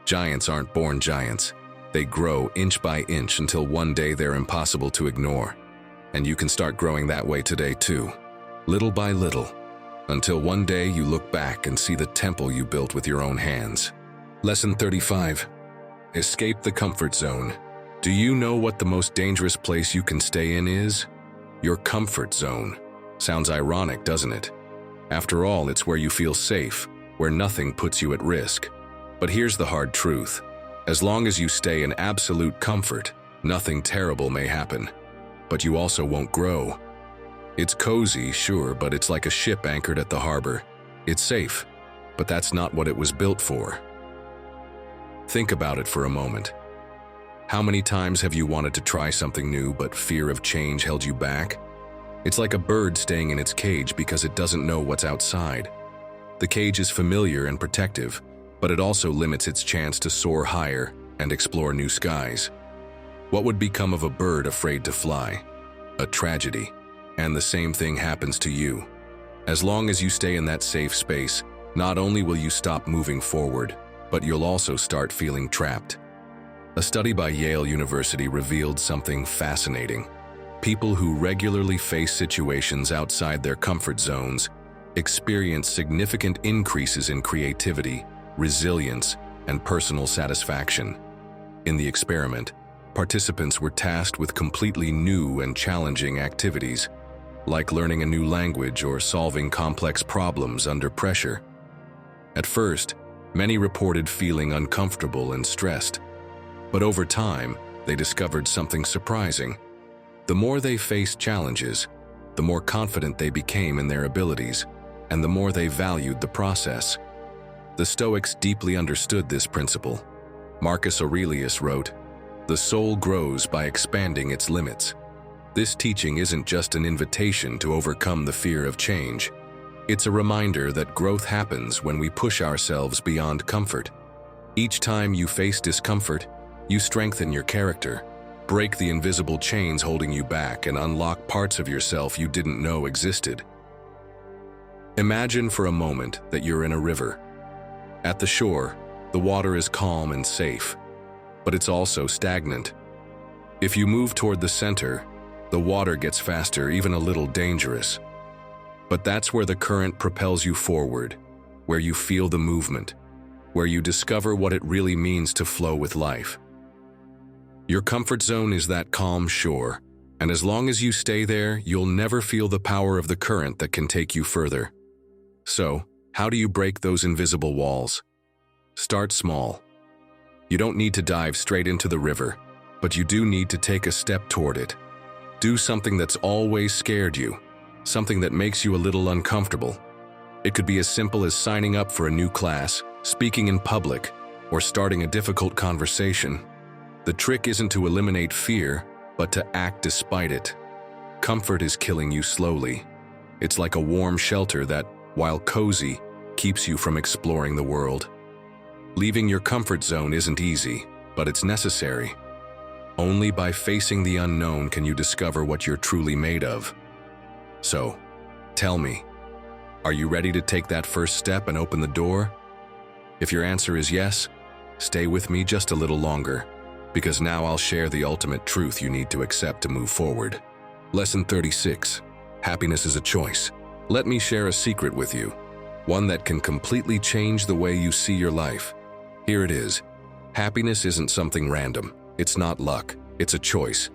Giants aren't born giants. They grow inch by inch until one day they're impossible to ignore. And you can start growing that way today too, little by little, until one day you look back and see the temple you built with your own hands. Lesson 35. Escape the comfort zone. Do you know what the most dangerous place you can stay in is? Your comfort zone. Sounds ironic, doesn't it? After all, it's where you feel safe, where nothing puts you at risk. But here's the hard truth. As long as you stay in absolute comfort, nothing terrible may happen. But you also won't grow. It's cozy, sure, but it's like a ship anchored at the harbor. It's safe, but that's not what it was built for. Think about it for a moment. How many times have you wanted to try something new, but fear of change held you back? It's like a bird staying in its cage because it doesn't know what's outside. The cage is familiar and protective, but it also limits its chance to soar higher and explore new skies. What would become of a bird afraid to fly? A tragedy. And the same thing happens to you. As long as you stay in that safe space, not only will you stop moving forward, but you'll also start feeling trapped. A study by Yale University revealed something fascinating. People who regularly face situations outside their comfort zones experience significant increases in creativity, resilience, and personal satisfaction. In the experiment, participants were tasked with completely new and challenging activities, like learning a new language or solving complex problems under pressure. At first, many reported feeling uncomfortable and stressed. But over time, they discovered something surprising. The more they faced challenges, the more confident they became in their abilities, and the more they valued the process. The Stoics deeply understood this principle. Marcus Aurelius wrote, "The soul grows by expanding its limits." This teaching isn't just an invitation to overcome the fear of change. It's a reminder that growth happens when we push ourselves beyond comfort. Each time you face discomfort, you strengthen your character, break the invisible chains holding you back, and unlock parts of yourself you didn't know existed. Imagine for a moment that you're in a river. At the shore, the water is calm and safe, but it's also stagnant. If you move toward the center, the water gets faster, even a little dangerous. But that's where the current propels you forward, where you feel the movement, where you discover what it really means to flow with life. Your comfort zone is that calm shore, and as long as you stay there, you'll never feel the power of the current that can take you further. So, how do you break those invisible walls? Start small. You don't need to dive straight into the river, but you do need to take a step toward it. Do something that's always scared you, something that makes you a little uncomfortable. It could be as simple as signing up for a new class, speaking in public, or starting a difficult conversation. The trick isn't to eliminate fear, but to act despite it. Comfort is killing you slowly. It's like a warm shelter that, while cozy, keeps you from exploring the world. Leaving your comfort zone isn't easy, but it's necessary. Only by facing the unknown can you discover what you're truly made of. So, tell me, are you ready to take that first step and open the door? If your answer is yes, stay with me just a little longer, because now I'll share the ultimate truth you need to accept to move forward. Lesson 36. Happiness is a choice. Let me share a secret with you, one that can completely change the way you see your life. Here it is. Happiness isn't something random. It's not luck. It's a choice.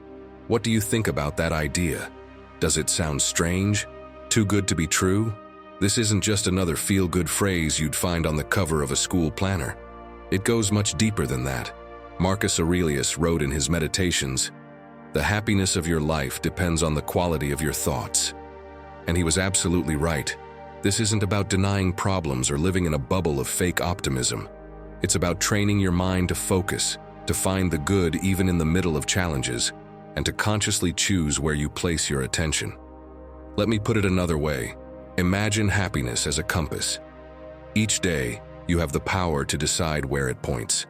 What do you think about that idea? Does it sound strange? Too good to be true? This isn't just another feel-good phrase you'd find on the cover of a school planner. It goes much deeper than that. Marcus Aurelius wrote in his Meditations, "The happiness of your life depends on the quality of your thoughts." And he was absolutely right. This isn't about denying problems or living in a bubble of fake optimism. It's about training your mind to focus, to find the good even in the middle of challenges, and to consciously choose where you place your attention. Let me put it another way. Imagine happiness as a compass. Each day, you have the power to decide where it points.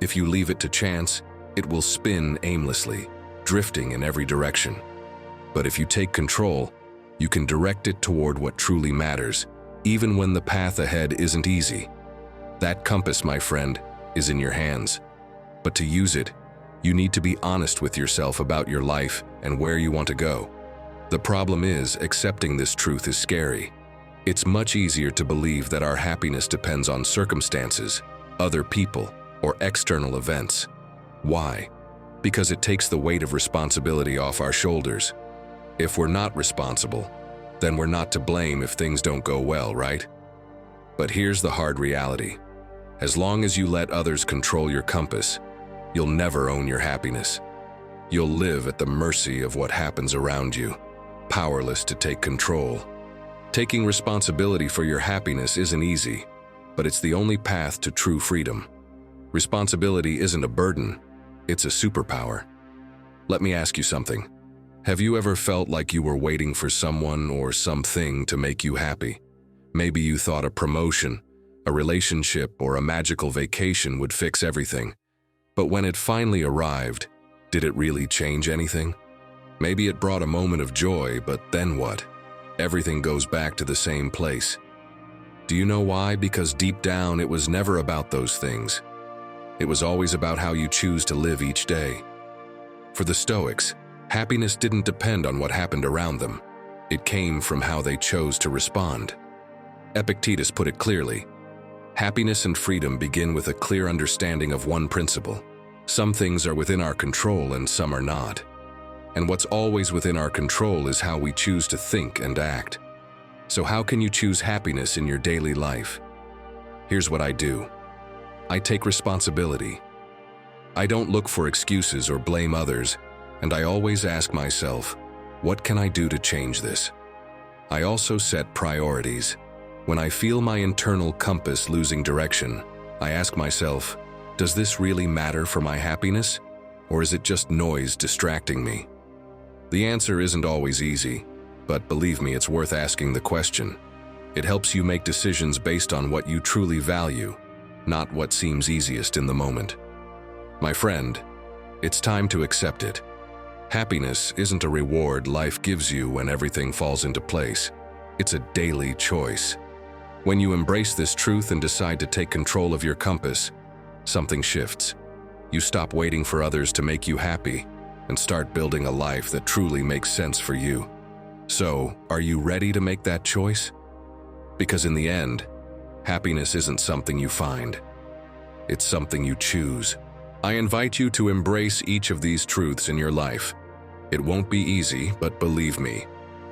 If you leave it to chance, it will spin aimlessly, drifting in every direction. But if you take control, you can direct it toward what truly matters, even when the path ahead isn't easy. That compass, my friend, is in your hands. But to use it, you need to be honest with yourself about your life and where you want to go. The problem is, accepting this truth is scary. It's much easier to believe that our happiness depends on circumstances, other people, or external events. Why? Because it takes the weight of responsibility off our shoulders. If we're not responsible, then we're not to blame if things don't go well, right? But here's the hard reality. As long as you let others control your compass, you'll never own your happiness. You'll live at the mercy of what happens around you, powerless to take control. Taking responsibility for your happiness isn't easy, but it's the only path to true freedom. Responsibility isn't a burden, it's a superpower. Let me ask you something. Have you ever felt like you were waiting for someone or something to make you happy? Maybe you thought a promotion, a relationship, or a magical vacation would fix everything. But when it finally arrived, did it really change anything? Maybe it brought a moment of joy, but then what? Everything goes back to the same place. Do you know why? Because deep down, it was never about those things. It was always about how you choose to live each day. For the Stoics, happiness didn't depend on what happened around them. It came from how they chose to respond. Epictetus put it clearly. Happiness and freedom begin with a clear understanding of one principle. Some things are within our control and some are not. And what's always within our control is how we choose to think and act. So how can you choose happiness in your daily life? Here's what I do. I take responsibility. I don't look for excuses or blame others, and I always ask myself, what can I do to change this? I also set priorities. When I feel my internal compass losing direction, I ask myself, does this really matter for my happiness? Or is it just noise distracting me? The answer isn't always easy, but believe me, it's worth asking the question. It helps you make decisions based on what you truly value, not what seems easiest in the moment. My friend, it's time to accept it. Happiness isn't a reward life gives you when everything falls into place. It's a daily choice. When you embrace this truth and decide to take control of your compass, something shifts. You stop waiting for others to make you happy and start building a life that truly makes sense for you. So, are you ready to make that choice? Because in the end, happiness isn't something you find. It's something you choose. I invite you to embrace each of these truths in your life. It won't be easy, but believe me,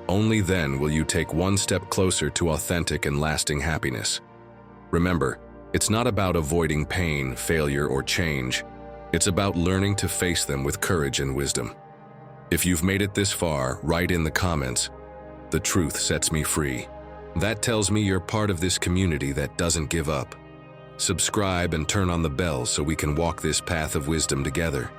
only then will you take one step closer to authentic and lasting happiness. Remember, it's not about avoiding pain, failure, or change. It's about learning to face them with courage and wisdom. If you've made it this far, write in the comments, "The truth sets me free." That tells me you're part of this community that doesn't give up. Subscribe and turn on the bell so we can walk this path of wisdom together.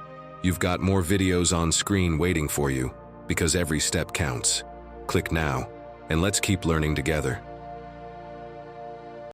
You've got more videos on screen waiting for you, because every step counts. Click now, and let's keep learning together.